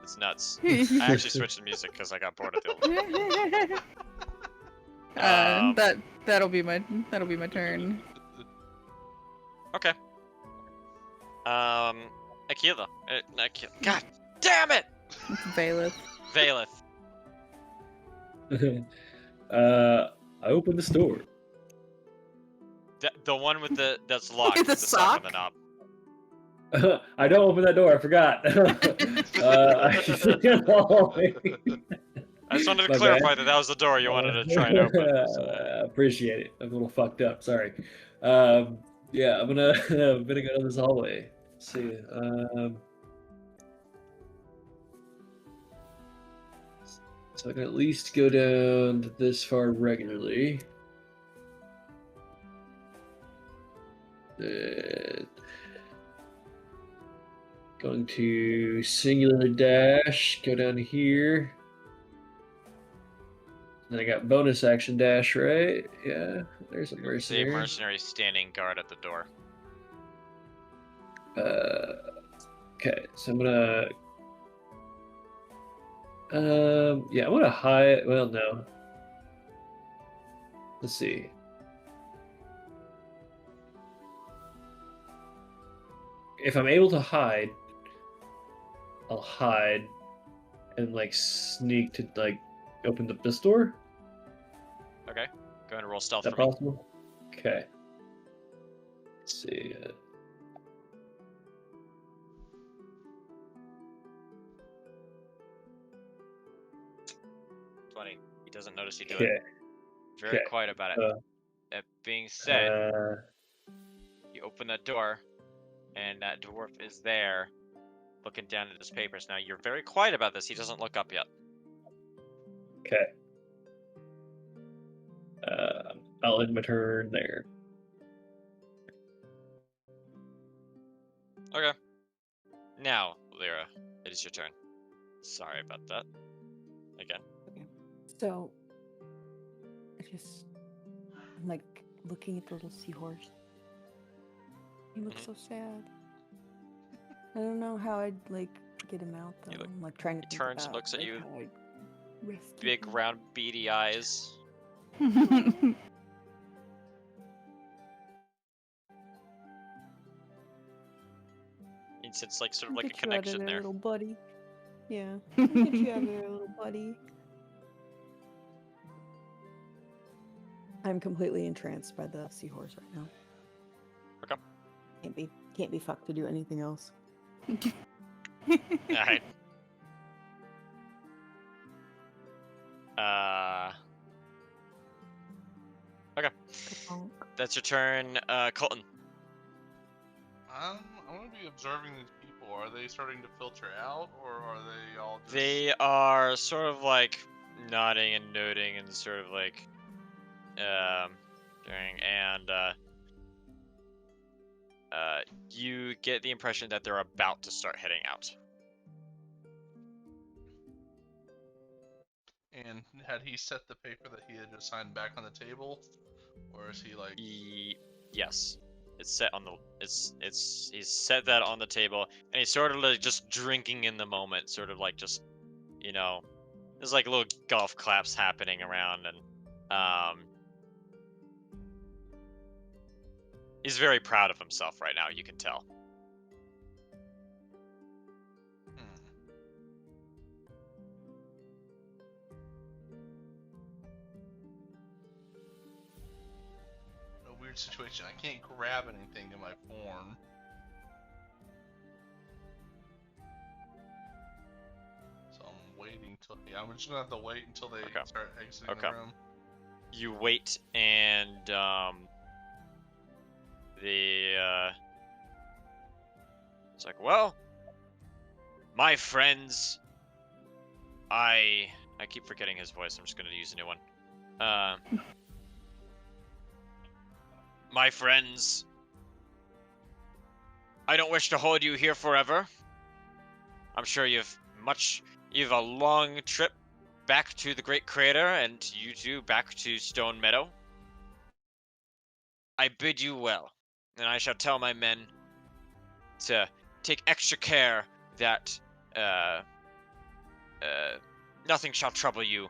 It's nuts. I actually switched to music because I got bored of the old. That'll be my turn. Okay. Aquila. God damn it! Bailiff. Valeth. I opened the store. The one with that's locked With with the the sock on the sock? knob. I don't open that door. I forgot. I just wanted to My clarify bad. that was the door you wanted to try and open. So. I appreciate it. I'm a little fucked up. Sorry. Yeah, I'm gonna go down this hallway. Let's see. So I can at least go down this far regularly. Going to singular dash, go down here. Then I got bonus action dash, right? Yeah, there's a See a mercenary. mercenary standing guard at the door. Okay, so I'm gonna. Yeah, I'm gonna hide. Well, no. Let's see. If I'm able to hide, I'll hide and like sneak to like open this door. Okay. Go ahead and roll stealth Is that for me. possible? Okay. Let's see. 20. He doesn't notice you do Okay. it. Very Okay. quiet about it. That being said, you open that door, and that dwarf is there, looking down at his papers. Now you're very quiet about this. He doesn't look up yet. Okay. I'll end my turn there. Okay. Now, Lyra, it is your turn. Sorry about that. Again. Okay. So, I'm like looking at the little seahorse. He looks so sad. I don't know how I'd like get him out though. I'm like trying to. He think turns and about, looks at like, you. how I'd rescue Big, him. round, beady eyes. He sits like sort of like a Get you out of connection there, there. little buddy. Yeah. Get you out of there, little buddy. I'm completely entranced by the seahorse right now. Okay. Can't be fucked to do anything else. Alright. Okay. Ka-bonk. That's your turn, Colton. I'm gonna be observing these people. Are they starting to filter out, or are they all just... They are sort of like nodding and noting and sort of like doing, and you get the impression that they're about to start heading out. And had he set the paper that he had just signed back on the table, or is he like? Yes, it's set on the. He's set that on the table, and he's sort of like just drinking in the moment, sort of like just, you know, there's like little golf claps happening around, and he's very proud of himself right now. You can tell. weird situation. I can't grab anything in my form. So I'm waiting till... Yeah, I'm just gonna have to wait until they Okay. start exiting Okay. the room. You wait, and it's like, well, my friends, I keep forgetting his voice. I'm just gonna use a new one. My friends, I don't wish to hold you here forever. I'm sure you've a long trip back to the Great Crater, and you too back to Stone Meadow. I bid you well, and I shall tell my men to take extra care that nothing shall trouble you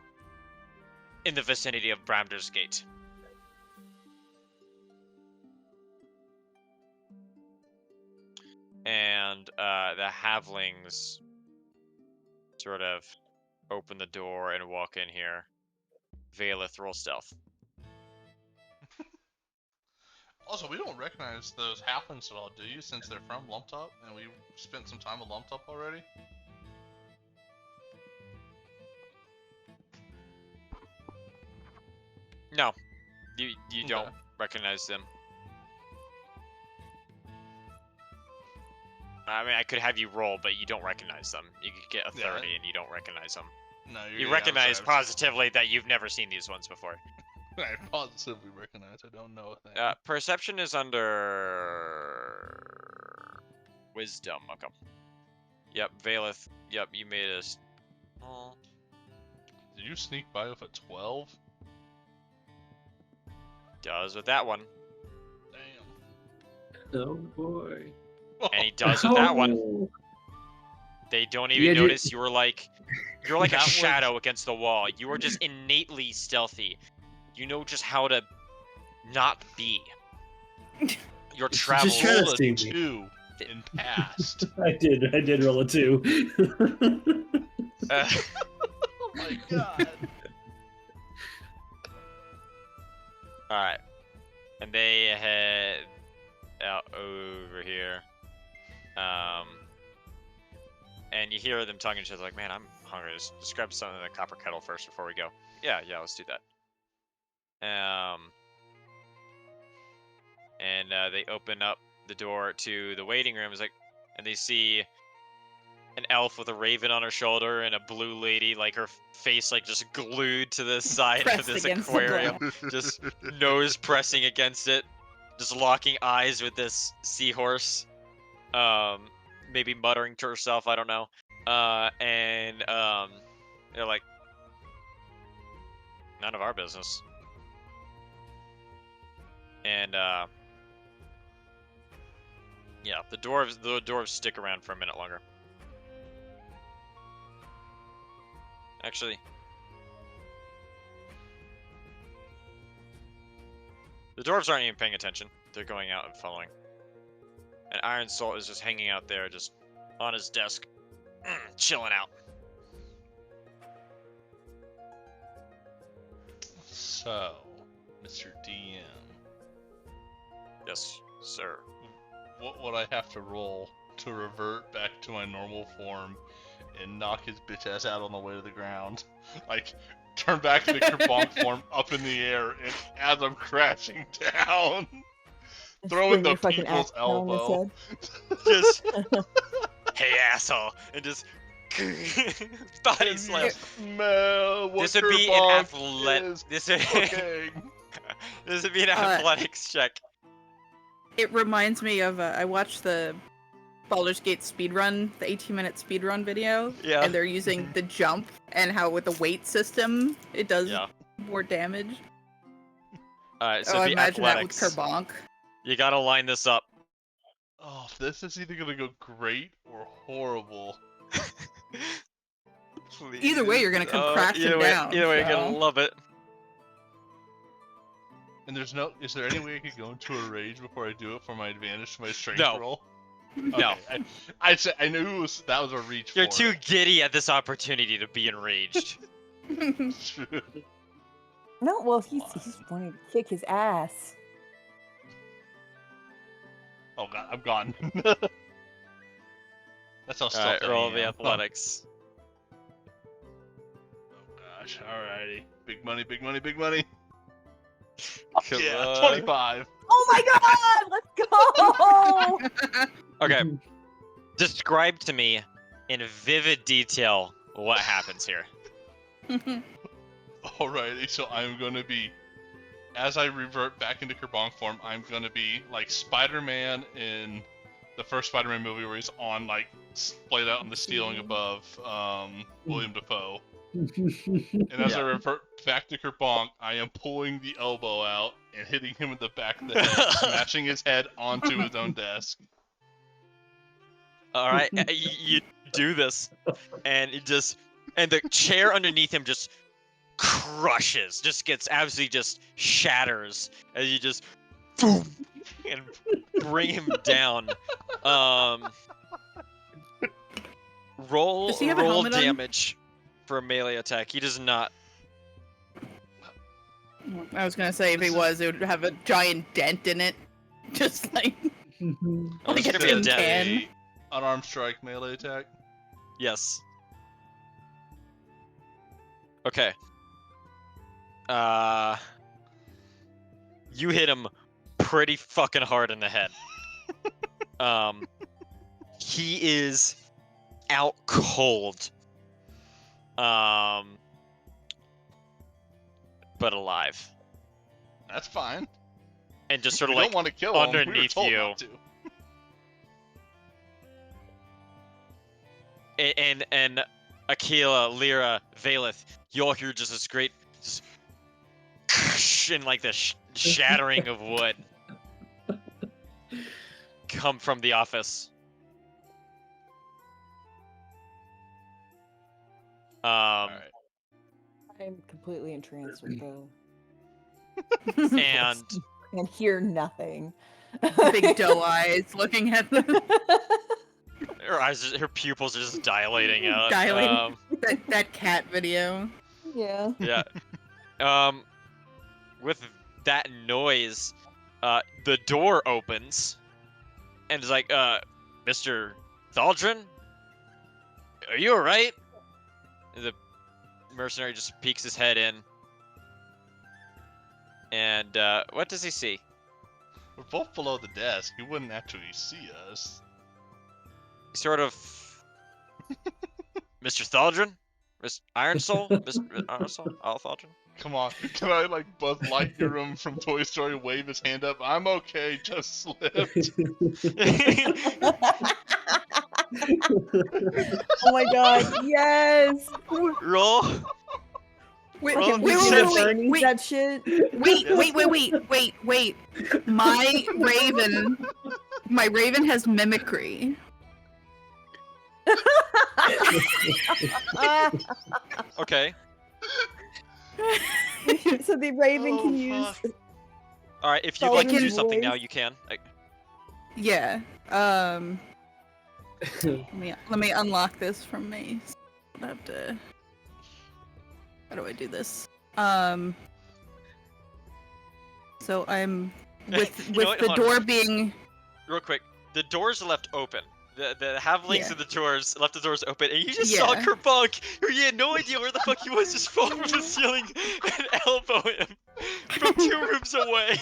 in the vicinity of Bramder's Gate. And the halflings sort of open the door and walk in here. Valeth, roll stealth. Also, we don't recognize those halflings at all, do you? Since they're from Lumptop, and we spent some time with Lumptop already. No, you Okay. don't recognize them. I mean, I could have you roll, but you don't recognize them. You could get a 30 Yeah. and you don't recognize them. No, You recognize positively that you've never seen these ones before. I positively recognize. I don't know a thing. Perception is under wisdom. Okay. Yep, Valeth. Yep, you made us. Oh. Did you sneak by with a 12? Does with that one, Damn. Oh boy. and he does with that one. Oh. They don't even Yeah, dude. notice you're like a That was- shadow against the wall. You are just innately stealthy. You know just how to not be. Your Just travels. try to Roll a see me. 2 in past. I did roll a 2. Uh, Oh my god. all right, and they head out over here. And you hear them talking to each other like, "Man, I'm hungry. Just grab something in the copper kettle first before we go." Yeah, let's do that. And they open up the door to the waiting room. It's like, and they see an elf with a raven on her shoulder and a blue lady, like her face like just glued to the side of Pressed this against the aquarium, just nose pressing against it, just locking eyes with this seahorse. Maybe muttering to herself, I don't know. And they're like, none of our business. And yeah, the dwarves stick around for a minute longer. Actually, the dwarves aren't even paying attention. They're going out and following. And Iron Salt is just hanging out there, just on his desk, chilling out. So, Mr. DM, Yes, sir. what would I have to roll to revert back to my normal form and knock his bitch ass out on the way to the ground? Like, turn back to the kerbonk form up in the air, and as I'm crashing down, throw in Spring the your fucking people's axe down his elbow. head. Just, hey asshole, and just body slam. Smell what This would be an kerbonk athletic. is This would cooking. this would be an athletics check. It reminds me of I watched the Baldur's Gate speedrun, the 18-minute speedrun video, Yeah. and they're using the jump and how with the weight system it does Yeah. more damage. Alright, so Oh, I it'd be imagine that with athletics. Kerbonk. You gotta line this up. Oh, this is either gonna go great or horrible. Please. Either way, you're gonna come crashing either way, down, Either way, you're so. gonna love it. And is there any way I could go into a rage before I do it for my advantage to my strength No. roll? No. Okay, I knew that was a reach You're for too it. giddy at this opportunity to be enraged. No, well, he's Fine. wanting to kick his ass. Oh god, I'm gone. That's how All stealthy right, roll I the am. athletics. Oh gosh, alrighty. Big money, big money, big money. Come Yeah, on. 25. Oh my god, let's go! Okay, describe to me in vivid detail what happens here. Alrighty, so I'm gonna be, as I revert back into Kerbonk form, I'm gonna be like Spider-Man in the first Spider-Man movie where he's on like splayed out on the ceiling above William Dafoe. And as I Yeah. revert back to Kerbonk, I am pulling the elbow out and hitting him in the back of the head, smashing his head onto his own desk. All right, you do this, and and the chair underneath him just crushes, just gets absolutely just shatters as you just boom and bring him down. Roll Does he have a roll helmet on? damage for a melee attack. He does not. I was gonna say if he was, it would have a giant dent in it, just like Oh, Like it's a gonna be a tin dent. can. Unarmed strike melee attack. Yes. Okay. You hit him pretty fucking hard in the head. He is out cold. But alive. That's fine. And just sort We of like don't want to kill him. We were underneath told you. not to. And Akila, Lyra, Valeth, you all hear just this great just and like the shattering of wood come from the office. Alright. I'm completely entranced with the And and hear nothing. big doe eyes looking at them. her eyes, her pupils are just dilating out. Dilating. That cat video. Yeah. Yeah. With that noise, the door opens, and it's like, Mr. Thaldrin, are you alright? The mercenary just peeks his head in, and what does he see? We're both below the desk. You wouldn't actually see us. Sort of, Mr. Thaldrin, Mr. Iron Soul, Mr. Iron Soul, Al Thaldrin. Come on, can I like Buzz Lightyear from Toy Story wave his hand up? I'm okay, just slipped. Oh my god, yes! Roll. Wait, Roll wait, initiative. Bernie's that shit. wait. My raven has mimicry. Okay. So the raven Oh, can use. fuck. All right. If you'd like to do Thaldrin's something voice. now, you can. Yeah. Let me unlock this from me. I have to. How do I do this? So I'm with You know what? the Hold on. door being. Real quick, the doors are left open. The halflings Yeah. of the doors left the doors open, and you just saw Yeah. Kerbonk, who you had no idea where the fuck he was, just fall from the ceiling and elbow him from 2 rooms away.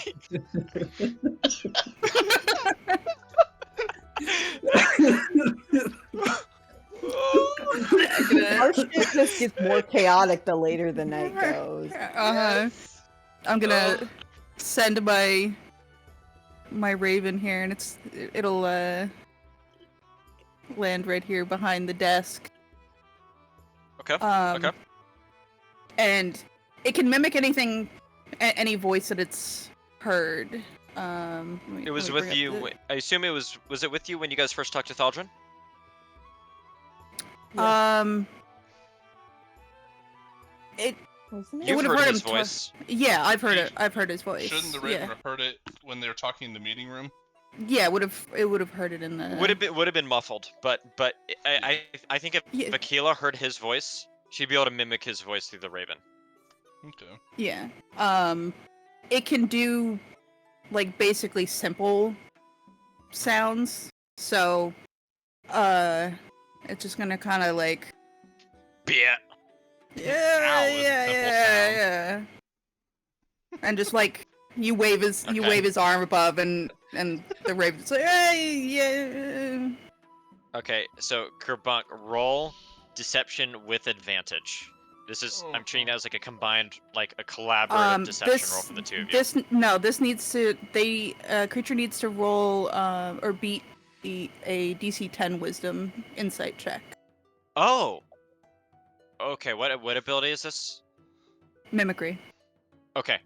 Our shit just gets more chaotic the later the night goes. I'm gonna send my raven here, and it'll land right here behind the desk. Okay. Okay. Okay. And it can mimic anything, any voice that it's heard. It was with you. I assume it was. Was it with you when you guys first talked to Thaldrin? It Wasn't it? You've would've heard heard his him voice. yeah, I've heard it. I've heard his voice. Shouldn't the Raven have heard it when they were talking in the meeting room? Yeah, it would have heard it in the. Would have been muffled, but I think if Yeah. Vakila heard his voice, she'd be able to mimic his voice through the Raven. Okay. Yeah. It can do like basically simple sounds. So, it's just gonna kind of like, Yeah. yeah, Ow, yeah, simple yeah, yeah, and just like you wave his arm above, and the raven's like, hey, yeah. Okay, so Kerbunk, roll deception with advantage. This is I'm treating that as like a combined, like a collaborative deception roll from the two of you. This needs to creature needs to roll or beat a DC 10 Wisdom insight check. Oh. Okay, what ability is this? Mimicry. Okay.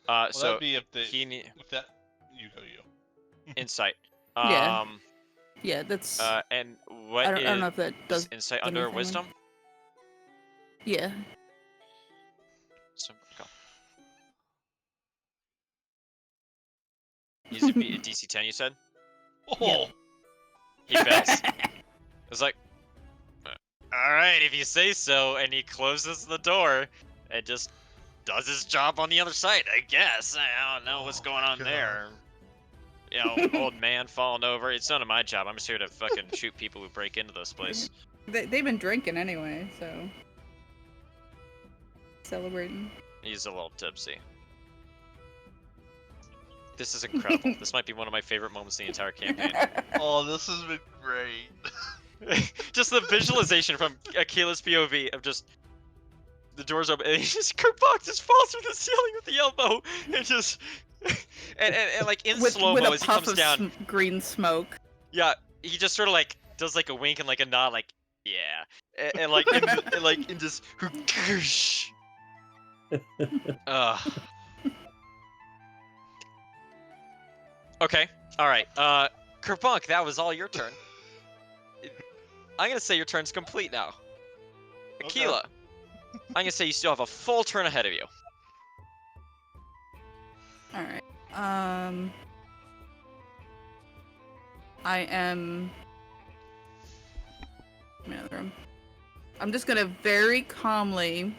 Well, So that'd be if he need if that you go you. insight. Yeah. Yeah, that's. And I what don't know is if that is does insight under anything. wisdom? Yeah. So go. He's a DC 10, you said? Oh, He fails. It's like, all right, if you say so, and he closes the door and just does his job on the other side. I guess I don't know what's Oh going my on God. there. You know, old man falling over. It's none of my job. I'm just here to fucking shoot people who break into this place. They've been drinking anyway, so celebrating. He's a little tipsy. This is incredible. This might be one of my favorite moments in the entire campaign. oh, this has been great. Just the visualization from Akila's POV of just the doors open and he just Kerbok just falls through the ceiling with the elbow and just and like in slow with mo a as he puff comes of down. green smoke. Yeah, he just sort of like does like a wink and like a nod, like yeah, and like in just Okay, all right. Kerbunk, that was all your turn. I'm gonna say your turn's complete now. Okay. Akila, I'm gonna say you still have a full turn ahead of you. All right. I am. I'm in the room. I'm just gonna very calmly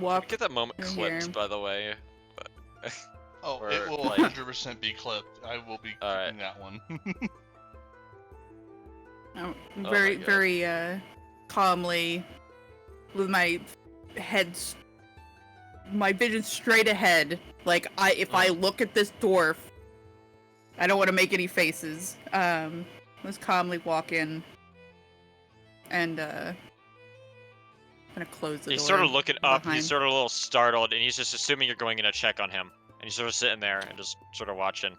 walk. Get that moment in clipped, here. by the way. Oh, Or, it will like- 100% be clipped. I will be Alright. keeping that one. I'm my very, God. very calmly, with my my vision straight ahead. Like if I look at this dwarf, I don't want to make any faces. Let's calmly walk in, and gonna close the door. He's sort of looking up. behind. He's sort of a little startled, and he's just assuming you're going in to check on him. And he's sort of sitting there and just sort of watching.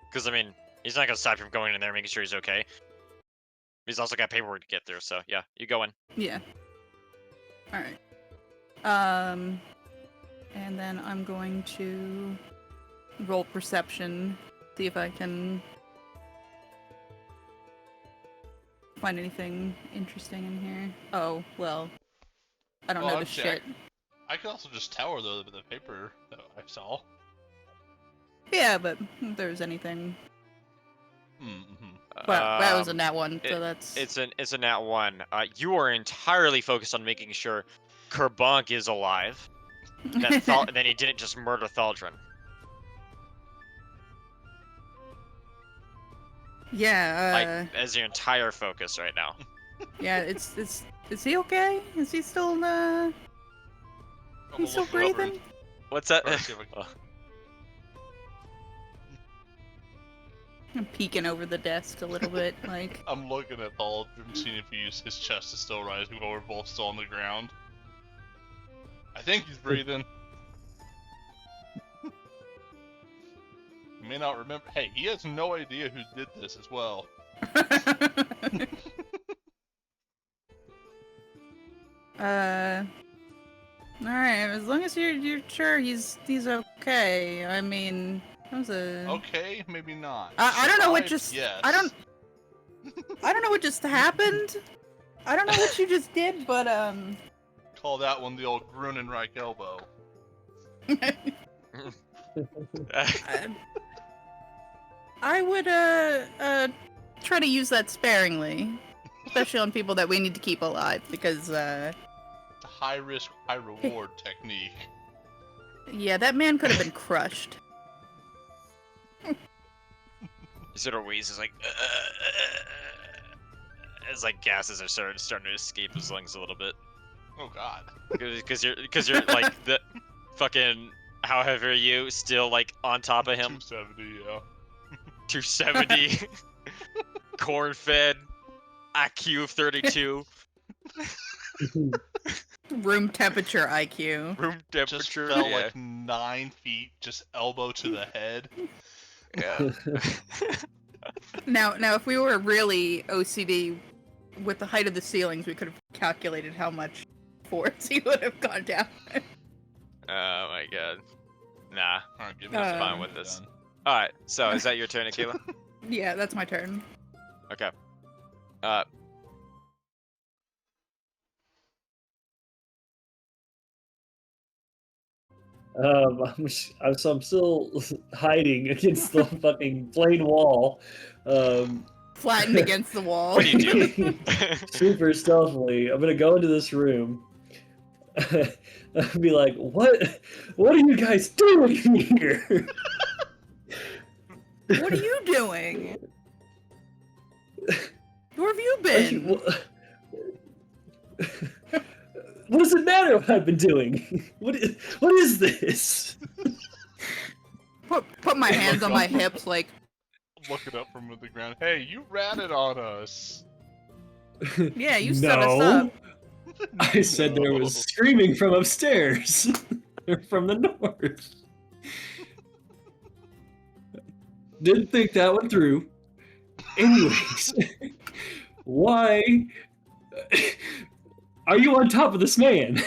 Because I mean, he's not gonna stop you from going in there, making sure he's okay. He's also got paperwork to get through, so yeah, you go in. Yeah. All right. And then I'm going to roll perception, see if I can find anything interesting in here. Oh, well, I don't Well, know I'd the check. shit. I could also just tower though the paper that I saw. Yeah, but if there's anything. Mm-hmm. Well, that was a nat one, so that's. It's a nat 1. You are entirely focused on making sure Kerbunk is alive. Then he didn't just murder Thaldrin. Yeah. Like as your entire focus right now. Yeah. It's. Is he okay? Is he still He's still breathing? What's that? Alright, see if I Oh. I'm peeking over the desk a little bit, like. I'm looking at Thaldrin, seeing if his chest is still rising while we're both still on the ground. I think he's breathing. You may not remember. Hey, he has no idea who did this as well. Alright, as long as you're sure he's okay. I mean, that was a. Okay, maybe not. I don't know what Survived? just. Yes. I don't know what just happened. I don't know what you just did, but Call that one the old Grunenreich elbow. I would try to use that sparingly, especially on people that we need to keep alive, because It's a high risk, high reward technique. Yeah, that man could have been crushed. He sort of wheezes like, as like gases are starting to escape his lungs a little bit. Oh God. Because you're like the fucking, how heavy are you? Still like on top of him? 270, yeah. 270. Corn-fed. IQ of 32. Room temperature IQ. Room Just temperature. fell yeah. like 9 feet, just elbow to the head. Yeah. Now, if we were really OCD with the height of the ceilings, we could have calculated how much force he would have gone down. Oh my god. Nah. Alright, give me I'm a fine with this. gun. Alright, so is that your turn, Akila? Yeah, that's my turn. Okay. I'm still hiding against the fucking plain wall. Flattened against the wall. What do you do? Super stealthily. I'm gonna go into this room. I'll be like, what are you guys doing here? What are you doing? Where have you been? What does it matter what I've been doing? What is this? Put my hands on my hips, like, Looking up from the ground. Hey, you ratted on us. yeah, you set us up. I said there was screaming from upstairs. From the north. Didn't think that one through. Anyways, why are you on top of this man?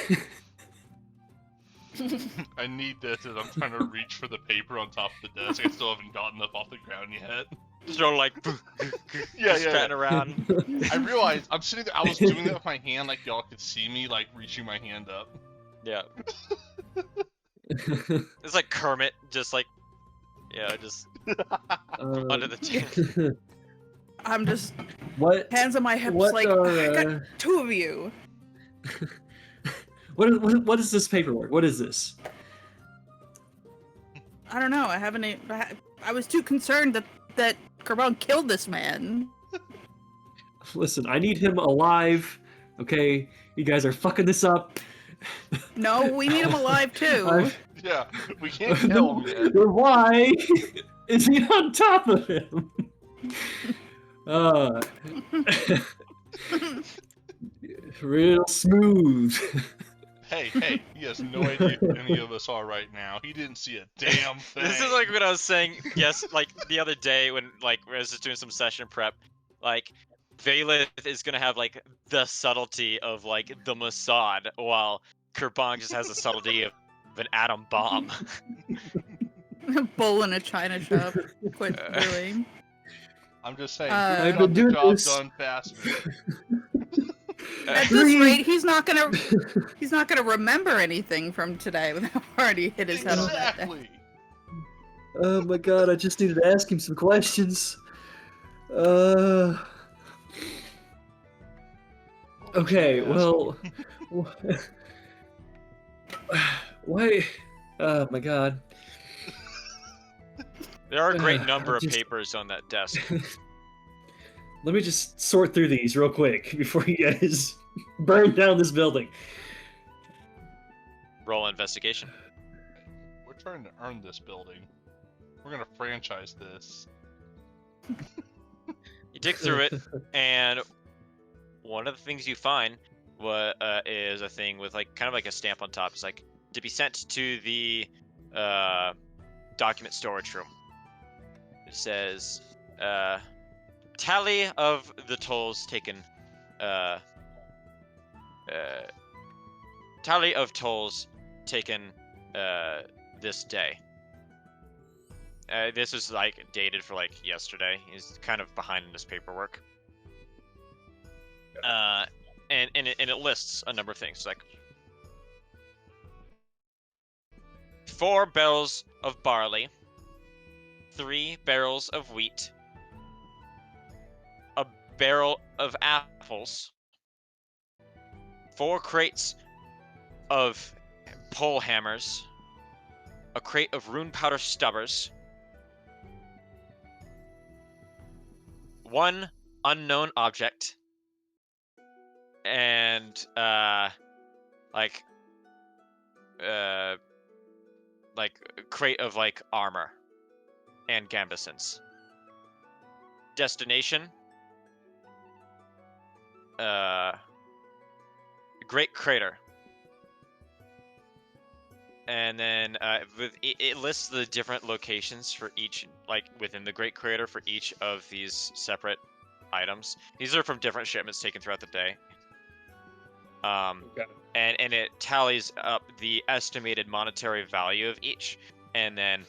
I need this as I'm trying to reach for the paper on top of the desk. I still haven't gotten up off the ground yet. So like, Yeah, just patting around. I realized I'm sitting there. I was doing that with my hand, like y'all could see me, like reaching my hand up. Yeah. It's like Kermit, just like, yeah, just under the table. I'm just What? hands on my hips, What like, are, I got two of you. What is this paperwork? What is this? I don't know. I haven't. I was too concerned that Carbon killed this man. Listen, I need him alive. Okay, you guys are fucking this up. No, we need him alive too. Yeah, we can't kill him yet. Why is he on top of him? Real smooth. Hey, he has no idea who any of us are right now. He didn't see a damn thing. This is like what I was saying, yes, like the other day when like I was just doing some session prep, like Valeth is gonna have like the subtlety of like the Mossad, while Kerbong just has the subtlety of an atom bomb. Bull in a china shop. Quit doing. I'm just saying, I've who been got the doing job this- done faster? At this rate, he's not gonna remember anything from today without already hit his head on that desk. Exactly. Oh my god, I just needed to ask him some questions. Okay, well, why? Oh my god. There are a great I'm number of just- papers on that desk. Let me just sort through these real quick before you guys burn down this building. Roll investigation. We're trying to earn this building. We're gonna franchise this. You dig through it, and one of the things you find is a thing with like kind of like a stamp on top. It's like to be sent to the document storage room. It says tally of the tolls taken. Tally of tolls taken this day. This is like dated for like yesterday. He's kind of behind in his paperwork. And it lists a number of things like 4 barrels of barley, 3 barrels of wheat, a barrel of apples, 4 crates of pole hammers, a crate of rune powder stubbers, 1 unknown object, and like a crate of like armor and gambesons. Destination, Great Crater. And then it lists the different locations for each, like within the Great Crater for each of these separate items. These are from different shipments taken throughout the day. Okay. And it tallies up the estimated monetary value of each, and then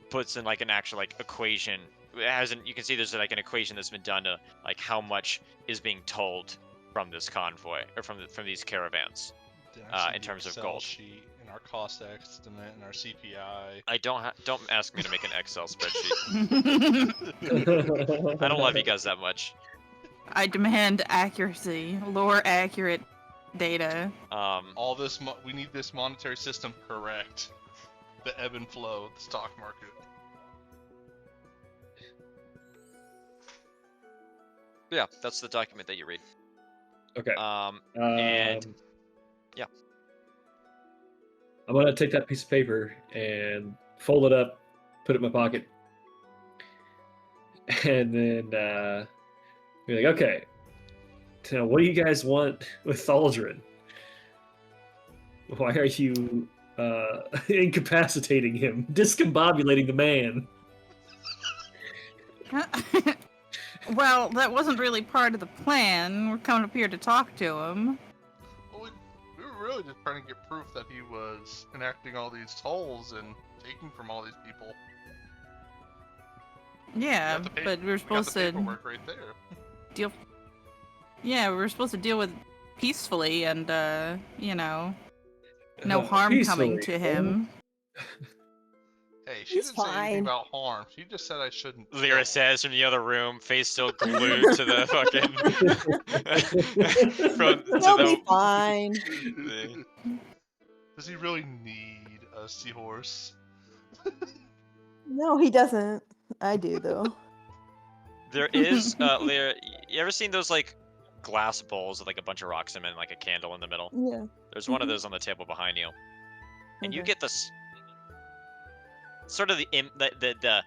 puts in like an actual like equation. It hasn't. You can see there's like an equation that's been done to like how much is being told from this convoy or from these caravans. Then I see In the terms of Excel gold. sheet and our cost estimate and our CPI. I don't ask me to make an Excel spreadsheet. I don't love you guys that much. I demand accuracy, lore accurate data. All this, we need this monetary system correct. The ebb and flow of the stock market. Yeah, that's the document that you read. Okay. And yeah. I'm gonna take that piece of paper and fold it up, put it in my pocket, and then be like, okay, so what do you guys want with Thaldrin? Why are you incapacitating him, discombobulating the man? Well, that wasn't really part of the plan. We're coming up here to talk to him. Well, we were really just trying to get proof that he was enacting all these tolls and taking from all these people. Yeah, We got the but we were supposed got the to paperwork right there. deal. Yeah, we were supposed to deal with peacefully, and you know, no harm coming to him. Hey, she He's didn't say anything fine. about harm. She just said I shouldn't. Lyra kill. says from the other room, face still glued to the fucking. He'll be fine. Does he really need a seahorse? No, he doesn't. I do though. There is, Lyra, you ever seen those like glass bowls with like a bunch of rocks in them and like a candle in the middle? Yeah. There's one of those on the table behind you, and you Okay. get this sort of the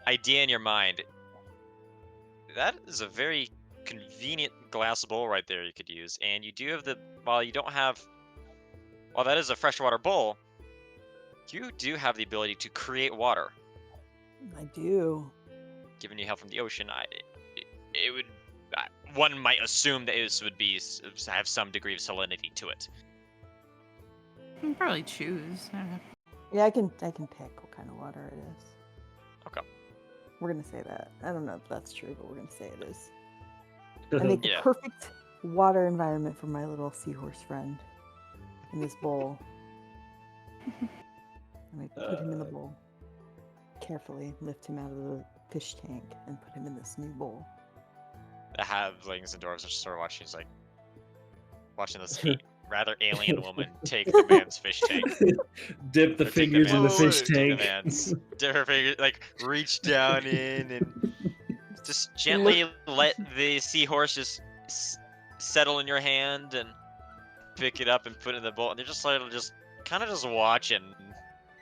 idea in your mind. That is a very convenient glass bowl right there you could use, and you do have while that is a freshwater bowl, you do have the ability to create water. I do. Given you help from the ocean, it would one might assume that this would have some degree of salinity to it. You can probably choose. Yeah, I can pick what kind of water it is. Okay. We're gonna say that. I don't know if that's true, but we're gonna say it is. I make the Yeah. perfect water environment for my little seahorse friend in this bowl. And I put him in the bowl. Carefully lift him out of the fish tank and put him in this new bowl. The halflings and dwarves are sort of watching. He's like watching this rather alien woman take the man's fish tank. Dip the Or take the fingers in the man's- fish Take The tank. man's dip her finger, like reach down in and just gently let the seahorse just settle in your hand and pick it up and put it in the bowl. And they're just like kind of just watching.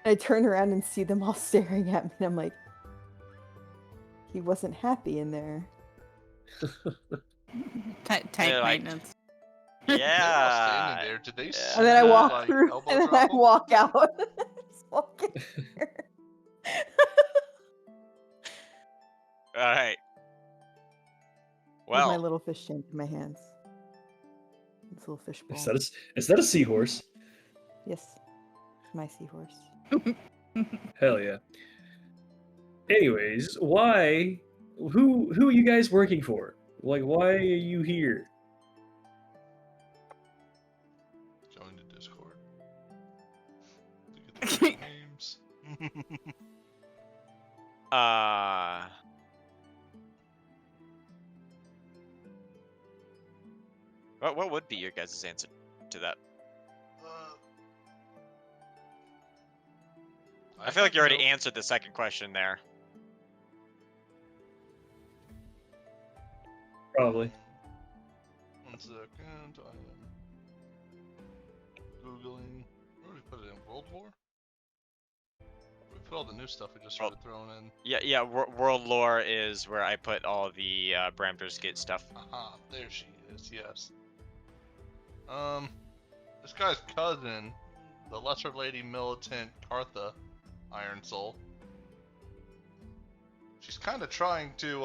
I turn around and see them all staring at me, and I'm like, he wasn't happy in there. Tight They're like, maintenance. They're all Yeah. standing there. Did they? Yeah. And then I walk like, through, elbow and then drop I 'em? walk out. Just walk in there. All right. With my Well, little fish tank in my hands. This little fish bowl. Is that a seahorse? Yes, my seahorse. Hell yeah. Anyways, why? Who are you guys working for? Like, why are you here? Join the Discord. To get the names. what would be your guys' answer to that? I feel like you already know. answered the second question there. Probably. 1 second. I am Googling. Where do we put it in? World War? We put all the new stuff we just started throwing in. Yeah. World lore is where I put all the Bramter's Gate stuff. Aha, there she is, yes. This guy's cousin, the Lesser Lady Militant Cartha, Iron Soul. She's kind of trying to,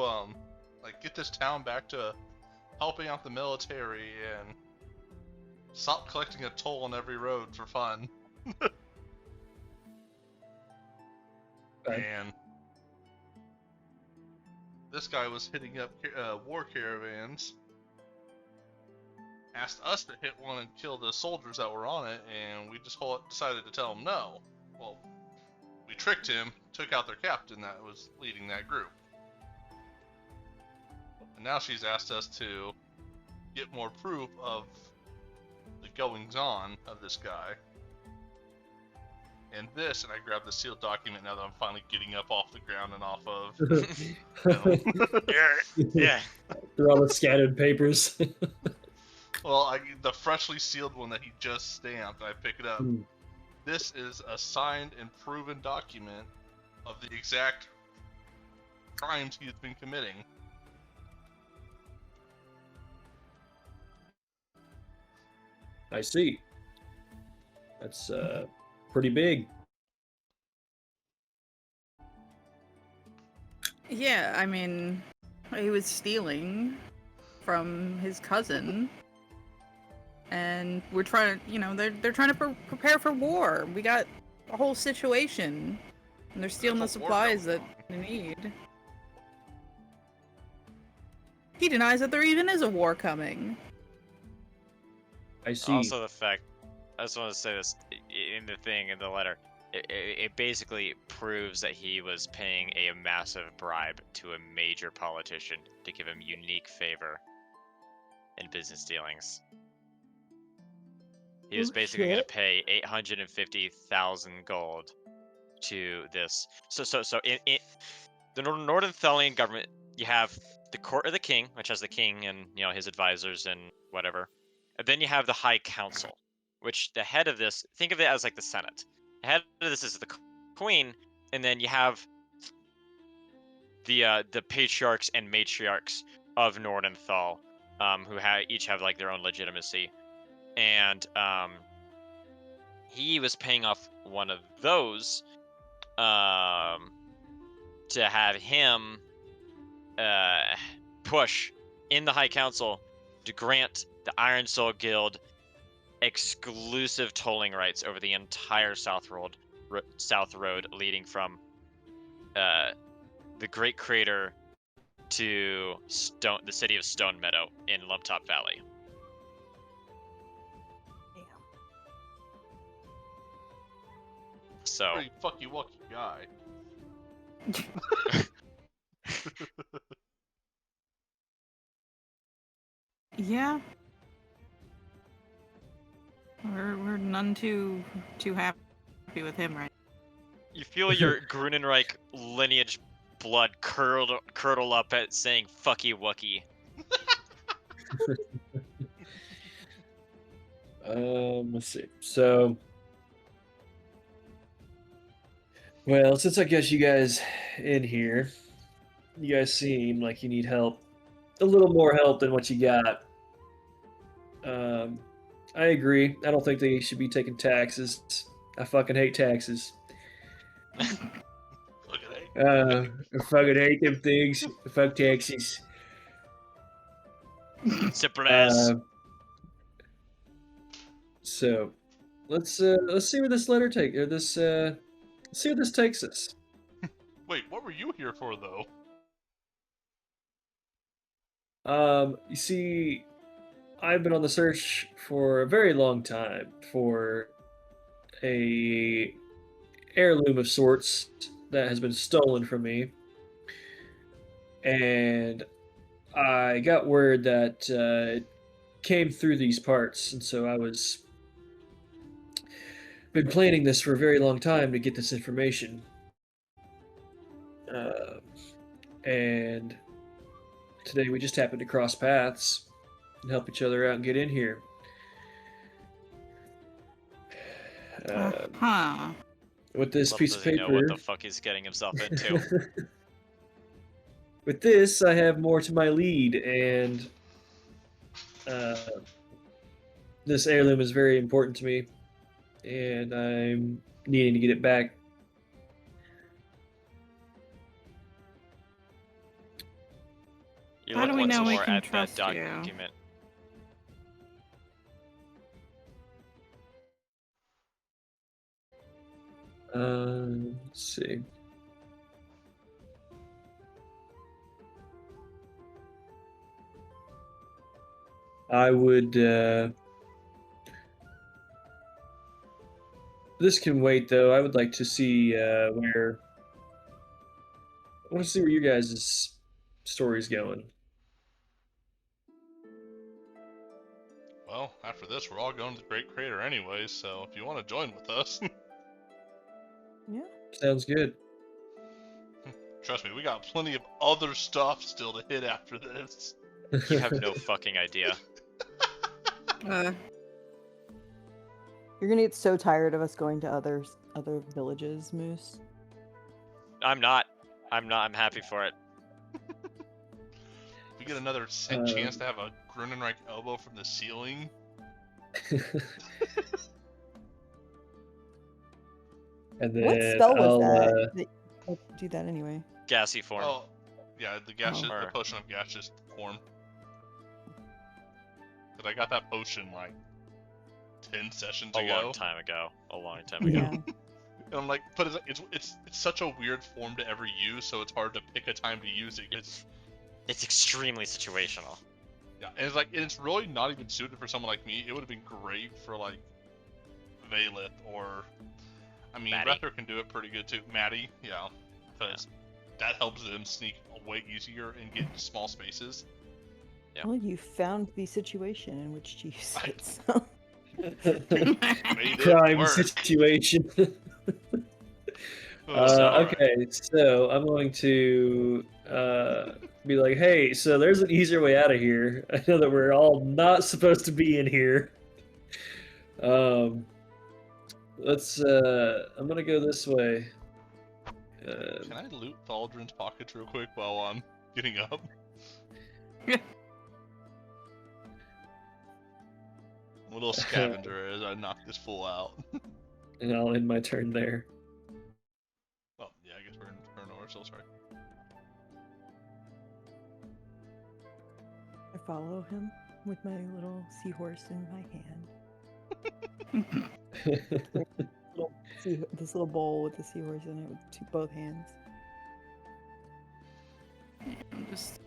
like, get this town back to helping out the military and stop collecting a toll on every road for fun. Okay. And this guy was hitting up war caravans, asked us to hit one and kill the soldiers that were on it, and we just decided to tell him no. Well, we tricked him, took out their captain that was leading that group. And now she's asked us to get more proof of the goings-on of this guy. And this, and I grabbed the sealed document now that I'm finally getting up off the ground and off of. Yeah. Through all the scattered papers. Well, the freshly sealed one that he just stamped, I pick it up. Hmm. This is a signed and proven document of the exact crimes he's been committing. I see. That's pretty big. Yeah, I mean, he was stealing from his cousin, and we're trying to, they're trying to prepare for war. We got a whole situation, and they're stealing the There's a war supplies going that they need. He denies that there even is a war coming. I see. Also, the fact, I just want to say this in the thing in the letter. It basically proves that he was paying a massive bribe to a major politician to give him unique favor in business dealings. He was basically going to pay 850,000 gold to this. So in the Northern Thalian government, you have the court of the king, which has the king and his advisors and whatever. And then you have the High Council, which the head of this, think of it as like the Senate. The head of this is the queen, and then you have the patriarchs and matriarchs of Nordenthal, who each have like their own legitimacy. And he was paying off one of those to have him push in the High Council to grant the Iron Soul Guild exclusive tolling rights over the entire South Road leading from the Great Crater to the city of Stone Meadow in Lumptop Valley. So Pretty fucky wucky guy. Yeah. We're none too happy with him, right? you feel your Grunenreich lineage blood curdle up at saying "fucky wucky." Let's see. So, well, since I guess you guys in here, you guys seem like you need help, a little more help than what you got. I agree. I don't think they should be taking taxes. I fucking hate taxes. I fucking hate them things. Fuck taxes. Surprise. So, let's see where this letter takes, or this see where this takes us. Wait, what were you here for, though? You see, I've been on the search for a very long time for a heirloom of sorts that has been stolen from me, and I got word that it came through these parts, and so I was been planning this for a very long time to get this information. And today we just happened to cross paths and help each other out and get in here. Huh. With this Little piece does of he know what paper, the fuck he's getting himself into. with this, I have more to my lead, and this heirloom is very important to me, and I'm needing to get it back. You How look do we once know we more can at that trust you? document. Let's see. I would. This can wait, though. I would like to see where. I want to see where you guys' story's going. Well, after this, we're all going to the Great Crater anyways, so if you want to join with us, Yeah. Sounds good. trust me, we got plenty of other stuff still to hit after this. You have no fucking idea. Uh, You're gonna get so tired of us going to other villages, Moose. I'm not. I'm happy for it. If we get another chance to have a Grunenreich elbow from the ceiling, And then What spell was I'll, that? Do that anyway. Gassy form. oh, yeah, the gaseous, Oh. the potion of gaseous form. Cause I got that potion like 10 sessions A ago. long time ago. A long time ago. Yeah. And I'm like, but it's such a weird form to ever use, so it's hard to pick a time to use it. It's extremely situational. Yeah, and it's really not even suited for someone like me. It would have been great for like Valeth or, I mean, Maddie. Rether can do it pretty good too. Maddie, yeah, because that helps them sneak way easier and get into small spaces. Yeah. Well, you found the situation in which to use I- it. So. Made it crime work. situation. Alright. Okay, so I'm going to be like, hey, so there's an easier way out of here. I know that we're all not supposed to be in here. Let's. I'm gonna go this way. Can I loot Thaldrin's pockets real quick while I'm getting up? I'm a little scavenger as I knock this fool out. And I'll end my turn there. Oh, yeah, I guess we're in turn order, so sorry. I follow him with my little seahorse in my hand. This little bowl with the seahorse in it with both hands. I'm just.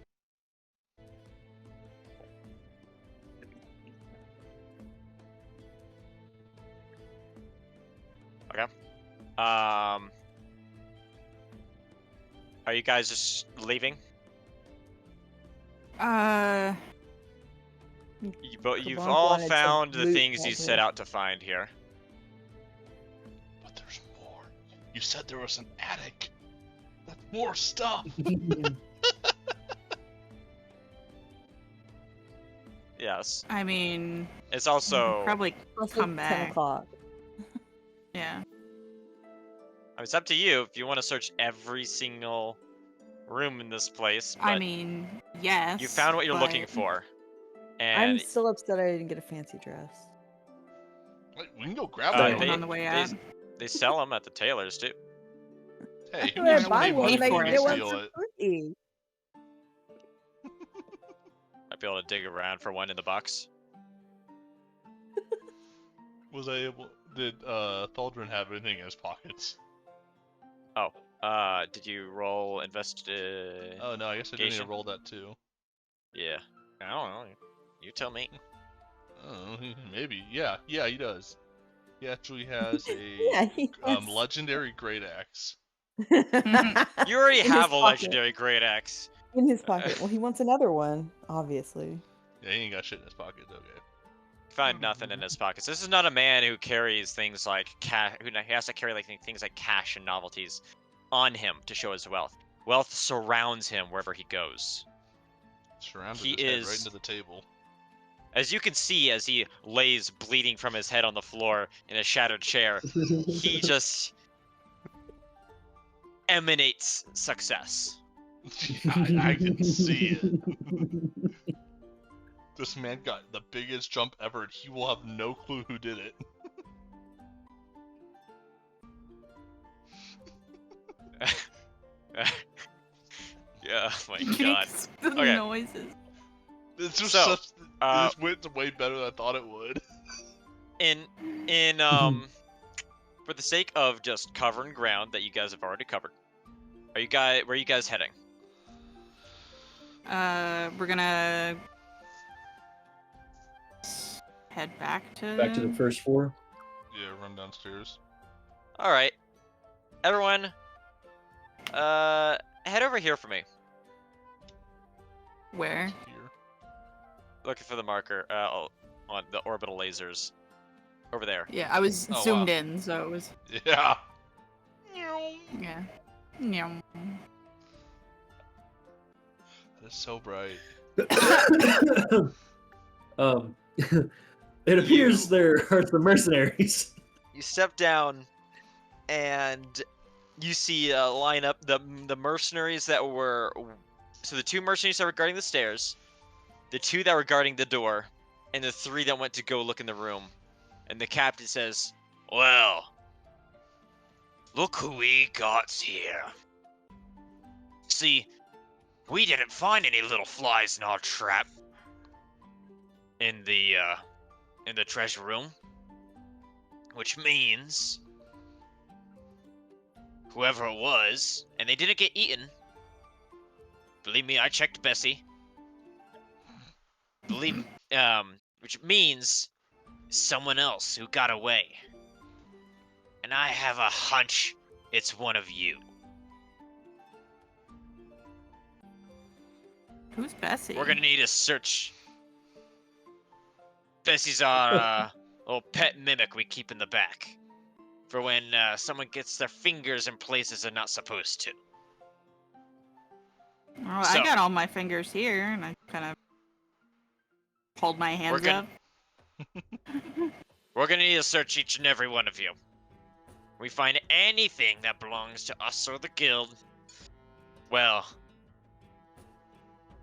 Are you guys just leaving? You've Kabonk all wanted to found the loot things you all set the- out to find here. But there's more. You said there was an attic. That's more stuff. Yes. I mean, It's we could also. probably It's come like 10 back. o'clock. Yeah. I mean, it's up to you if you want to search every single room in this place. But I mean, yes. you found what you're looking but- for, I'm and still upset I didn't get a fancy dress. Like, we can go grab Uh, one. they- on the way out. they sell them at the tailors too. Hey, who I'm needs gonna to buy pay one money and for I you can to get one steal for it? free. I'd be able to dig around for one in the box. Was I able? Did Thaldrin have anything in his pockets? Did you roll invest? Oh no, I guess I didn't need to Investigation. roll that too. Yeah. I don't know. You tell me. Oh, maybe. Yeah, he does. He actually has a Yeah, he has- legendary great axe. You already In his have a pocket. legendary great axe. In his pocket. Well, he wants another one, obviously. Yeah, he ain't got shit in his pocket. Okay. find nothing in his pockets. This is not a man who carries things like cash. Who has to carry like things like cash and novelties on him to show his wealth. Wealth surrounds him wherever he goes. Surrounded He his head right is- into the table. As you can see, as he lays bleeding from his head on the floor in a shattered chair, he just emanates success. I can see it. This man got the biggest jump ever, and he will have no clue who did it. Yeah, oh my Makes god. the Okay. noises. It's just So, this went way better than I thought it would. In for the sake of just covering ground that you guys have already covered, where are you guys heading? We're gonna head back to Back to the first floor. Yeah, run downstairs. All right, everyone, head over here for me. where? Here. Looking for the marker on the orbital lasers over there. Yeah, I was Oh, zoomed wow. in, so it was Yeah. yeah. Meow. That is so bright. It appears there are some mercenaries. You step down, and you see line up the mercenaries that were. So the 2 mercenaries that were guarding the stairs, the 2 that were guarding the door, and the 3 that went to go look in the room. And the captain says, "Well, look who we got here. See, we didn't find any little flies in our trap in the treasure room, which means whoever it was, and they didn't get eaten. Believe me, I checked Bessie. Which means someone else who got away. And I have a hunch it's one of you. Who's Bessie? We're gonna need a search. Bessie's our little pet mimic we keep in the back. For when someone gets their fingers in places they're not supposed to. Oh, So- I got all my fingers here, and I kind of hold my hands gonna- up. We're gonna need to search each and every one of you. We find anything that belongs to us or the guild. Well,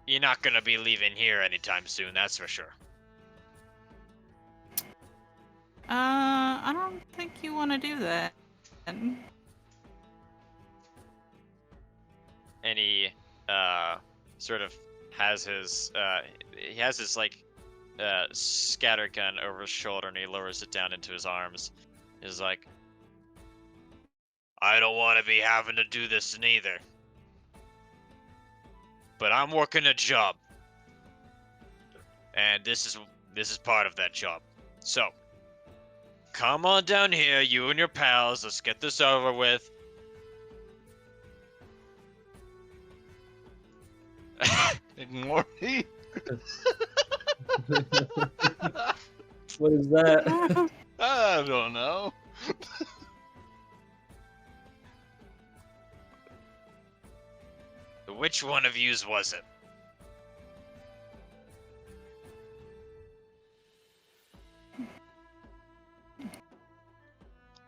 you're not gonna be leaving here anytime soon, that's for sure. I don't think you want to do that. And he sort of has his like scatter gun over his shoulder, and he lowers it down into his arms. He's like, I don't want to be having to do this neither, but I'm working a job, and this is part of that job. So come on down here, you and your pals. Let's get this over with. Ignore me. What is that? I don't know. Which one of yous was it?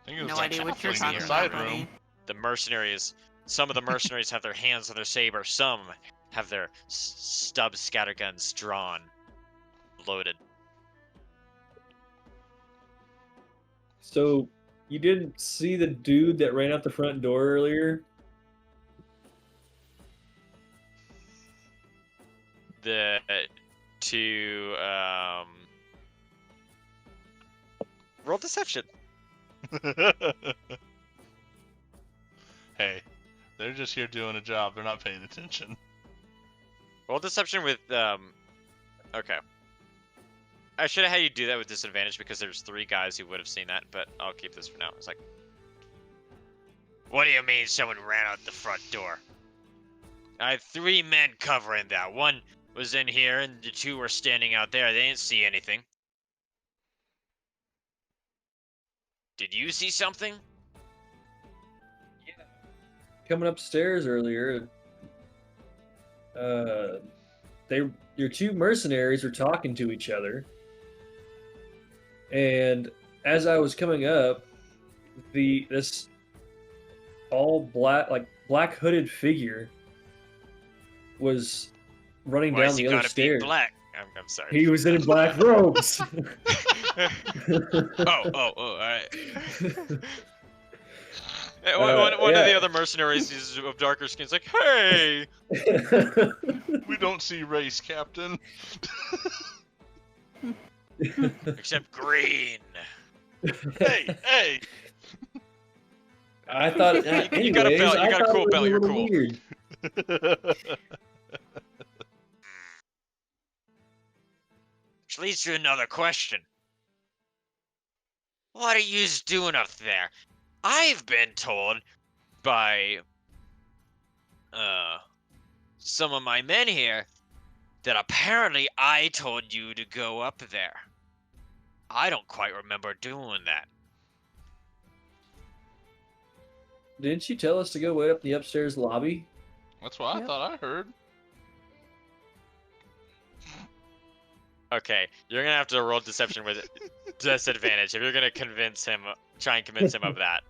I think it was No that idea what you're halfling in talking the about, side buddy. room. The mercenaries. Some of the mercenaries have their hands on their saber. Some have their stub scatterguns drawn, loaded. So, you didn't see the dude that ran out the front door earlier? The two roll deception. Hey, they're just here doing a job. They're not paying attention. Roll deception with okay. I should have had you do that with disadvantage because there's 3 guys who would have seen that, but I'll keep this for now. It's like, what do you mean someone ran out the front door? I had 3 men covering that. One was in here, and the 2 were standing out there. They didn't see anything. Did you see something? Coming upstairs earlier, your two mercenaries were talking to each other, and as I was coming up, this all black hooded figure was running Why down is he the other gotta be stairs. black? I'm sorry. He was in black robes. Oh, alright. One of the other mercenaries is of darker skin. It's like, hey! We don't see race, Captain. Except green. Hey! I thought, You got a anyways, belt. You I got a thought cool it was belt. a You're little cool. weird. Which leads to another question. What are you doing up there? I've been told by some of my men here that apparently I told you to go up there. I don't quite remember doing that. Didn't you tell us to go wait up the upstairs lobby? That's what I Yep. thought I heard. Okay, you're gonna have to roll deception with disadvantage if you're gonna try and convince him of that.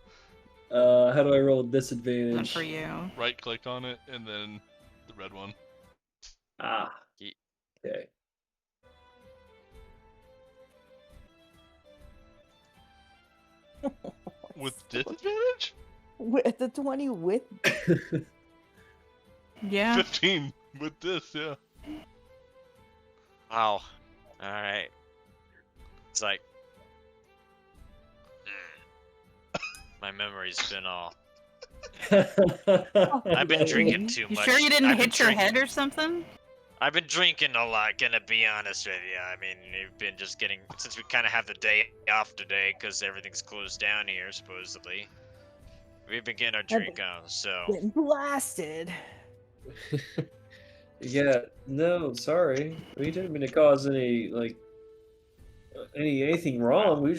How do I roll Good disadvantage? for you. Right click on it and then the red one. Ah. Ye- Okay. With disadvantage? With the 20 with Yeah. 15 with this, yeah. Wow. Alright. It's like... My memory's been all... I've been drinking too You much. sure you didn't I've been hit your drinking- head or something? I've been drinking a lot, gonna be honest with you. I mean, you've been just getting... Since we kind of have the day off today, because everything's closed down here, supposedly. We've been getting our drink on, so... getting blasted. Yeah, no, sorry. We didn't mean to cause anything wrong. We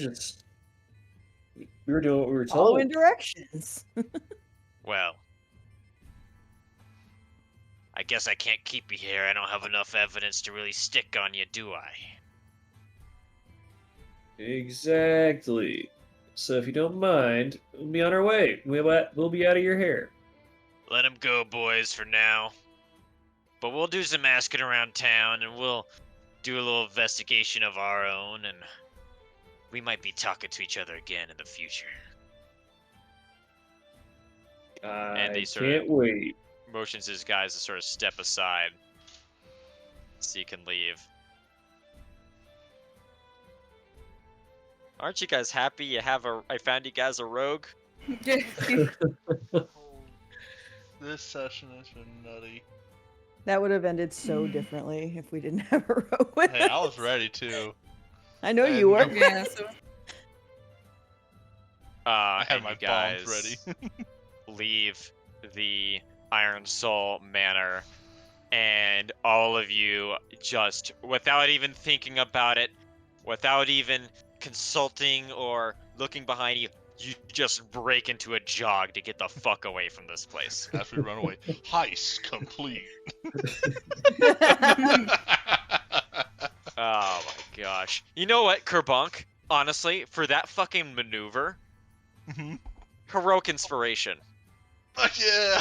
were doing what we were told. Following directions. Well... I guess I can't keep you here. I don't have enough evidence to really stick on you, do I? Exactly. So if you don't mind, we'll be on our way. We'll be out of your hair. Let him go, boys, for now. But we'll do some asking around town, and we'll do a little investigation of our own, and we might be talking to each other again in the future. I they sort can't of- wait. Motions his guys to sort of step aside so you can leave. Aren't you guys happy you have I found you guys a rogue? This session has been nutty. That would have ended so differently if we didn't have a row with Hey, I was us. ready too. I know you were. Yeah, so I had and my you guys bombs ready. leave the Iron Soul Manor, and all of you just, without even thinking about it, without even consulting or looking behind you, you just break into a jog to get the fuck away from this place. As we run away. Heist complete. Oh my gosh. You know what, Kerbunk? Honestly, for that fucking maneuver, Mhm. heroic inspiration. Fuck yeah!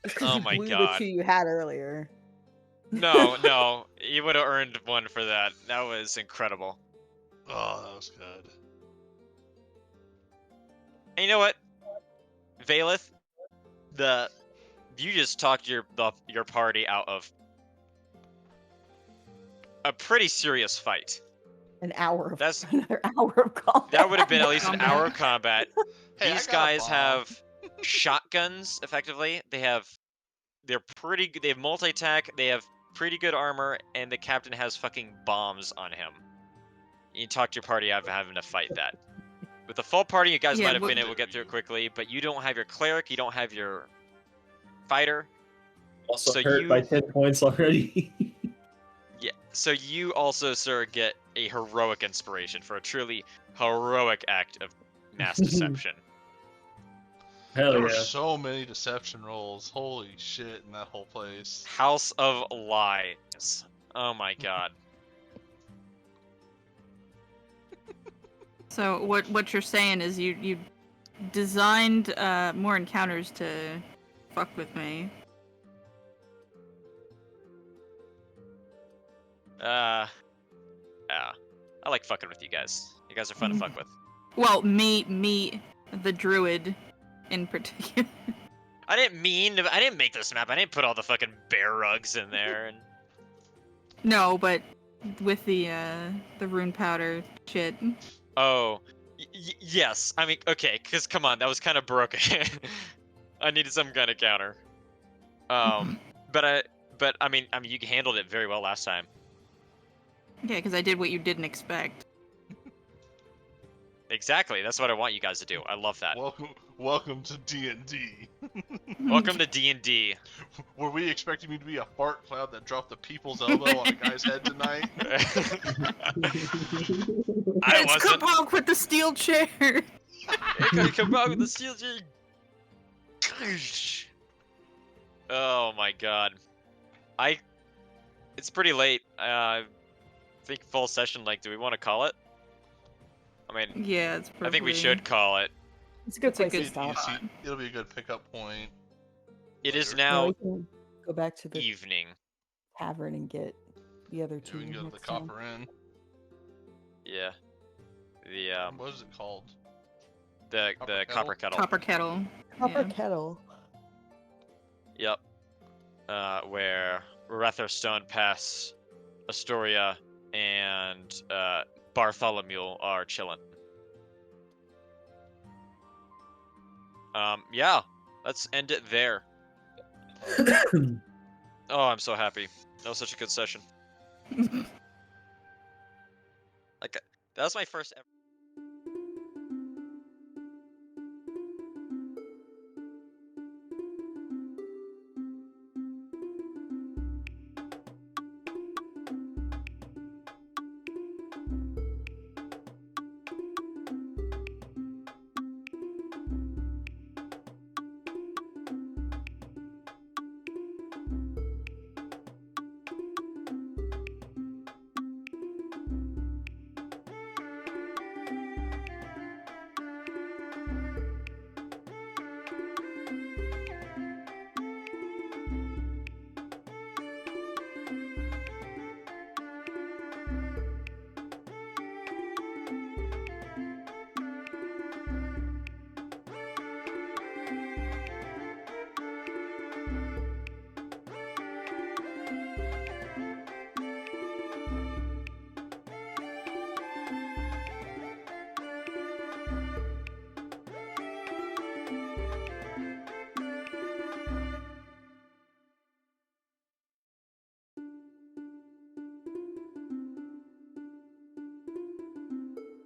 It's 'cause Oh you my blew God. the 2 you had earlier. No, you would have earned one for that. That was incredible. Oh, that was good. And you know what, Valeth, you just talked your party out of a pretty serious fight. An hour of That's- another hour of combat. That would have been at least an Combat. hour of combat. Hey, These I got a guys bomb. have shotguns, effectively. They're pretty good. They have multi-attack, they have pretty good armor, and the captain has fucking bombs on him. You talked your party out of having to fight that. With a full party, you guys Yeah, might have but- been able to get through it quickly, but you don't have your cleric, you don't have your fighter. Also So hurt by 10 points already. So you also, sir, get a heroic inspiration for a truly heroic act of mass deception. Hell There were yeah. so many deception rolls. Holy shit in that whole place. House of Lies. Oh my god. So what you're saying is you designed more encounters to fuck with me. Yeah. I like fucking with you guys. You guys are fun to fuck with. Well, me, the druid, in particular. I didn't make this map. I didn't put all the fucking bear rugs in there and No, but with the rune powder shit. oh, yes. I mean, okay, cuz come on, that was kind of broken. I needed some kind of counter. But I mean you handled it very well last time. Yeah, because I did what you didn't expect. Exactly. That's what I want you guys to do. I love that. Welcome to D&D. Welcome to D&D. Were we expecting me to be a fart cloud that dropped the people's elbow on a guy's head tonight? I It's wasn't. Kabok with the steel chair. Come on with the steel chair. Oh my god. It's pretty late. I think full session, like, do we want to call it? I mean, Yeah, it's probably... I think we should call it. It's a good It's a place good to stop. It'll be a good pickup point. It is later. Yeah, now we can go back to the evening. tavern and get the other Yeah, two. we can go to the next time. Copper Inn. Yeah. The What is it called? the Copper copper kettle. Copper kettle. Copper Yeah. kettle. Yep. Where Retherstone Pass, Astoria, and Bartholomew are chilling. Yeah. Let's end it there. Oh, I'm so happy. That was such a good session. Like, that was my first ever.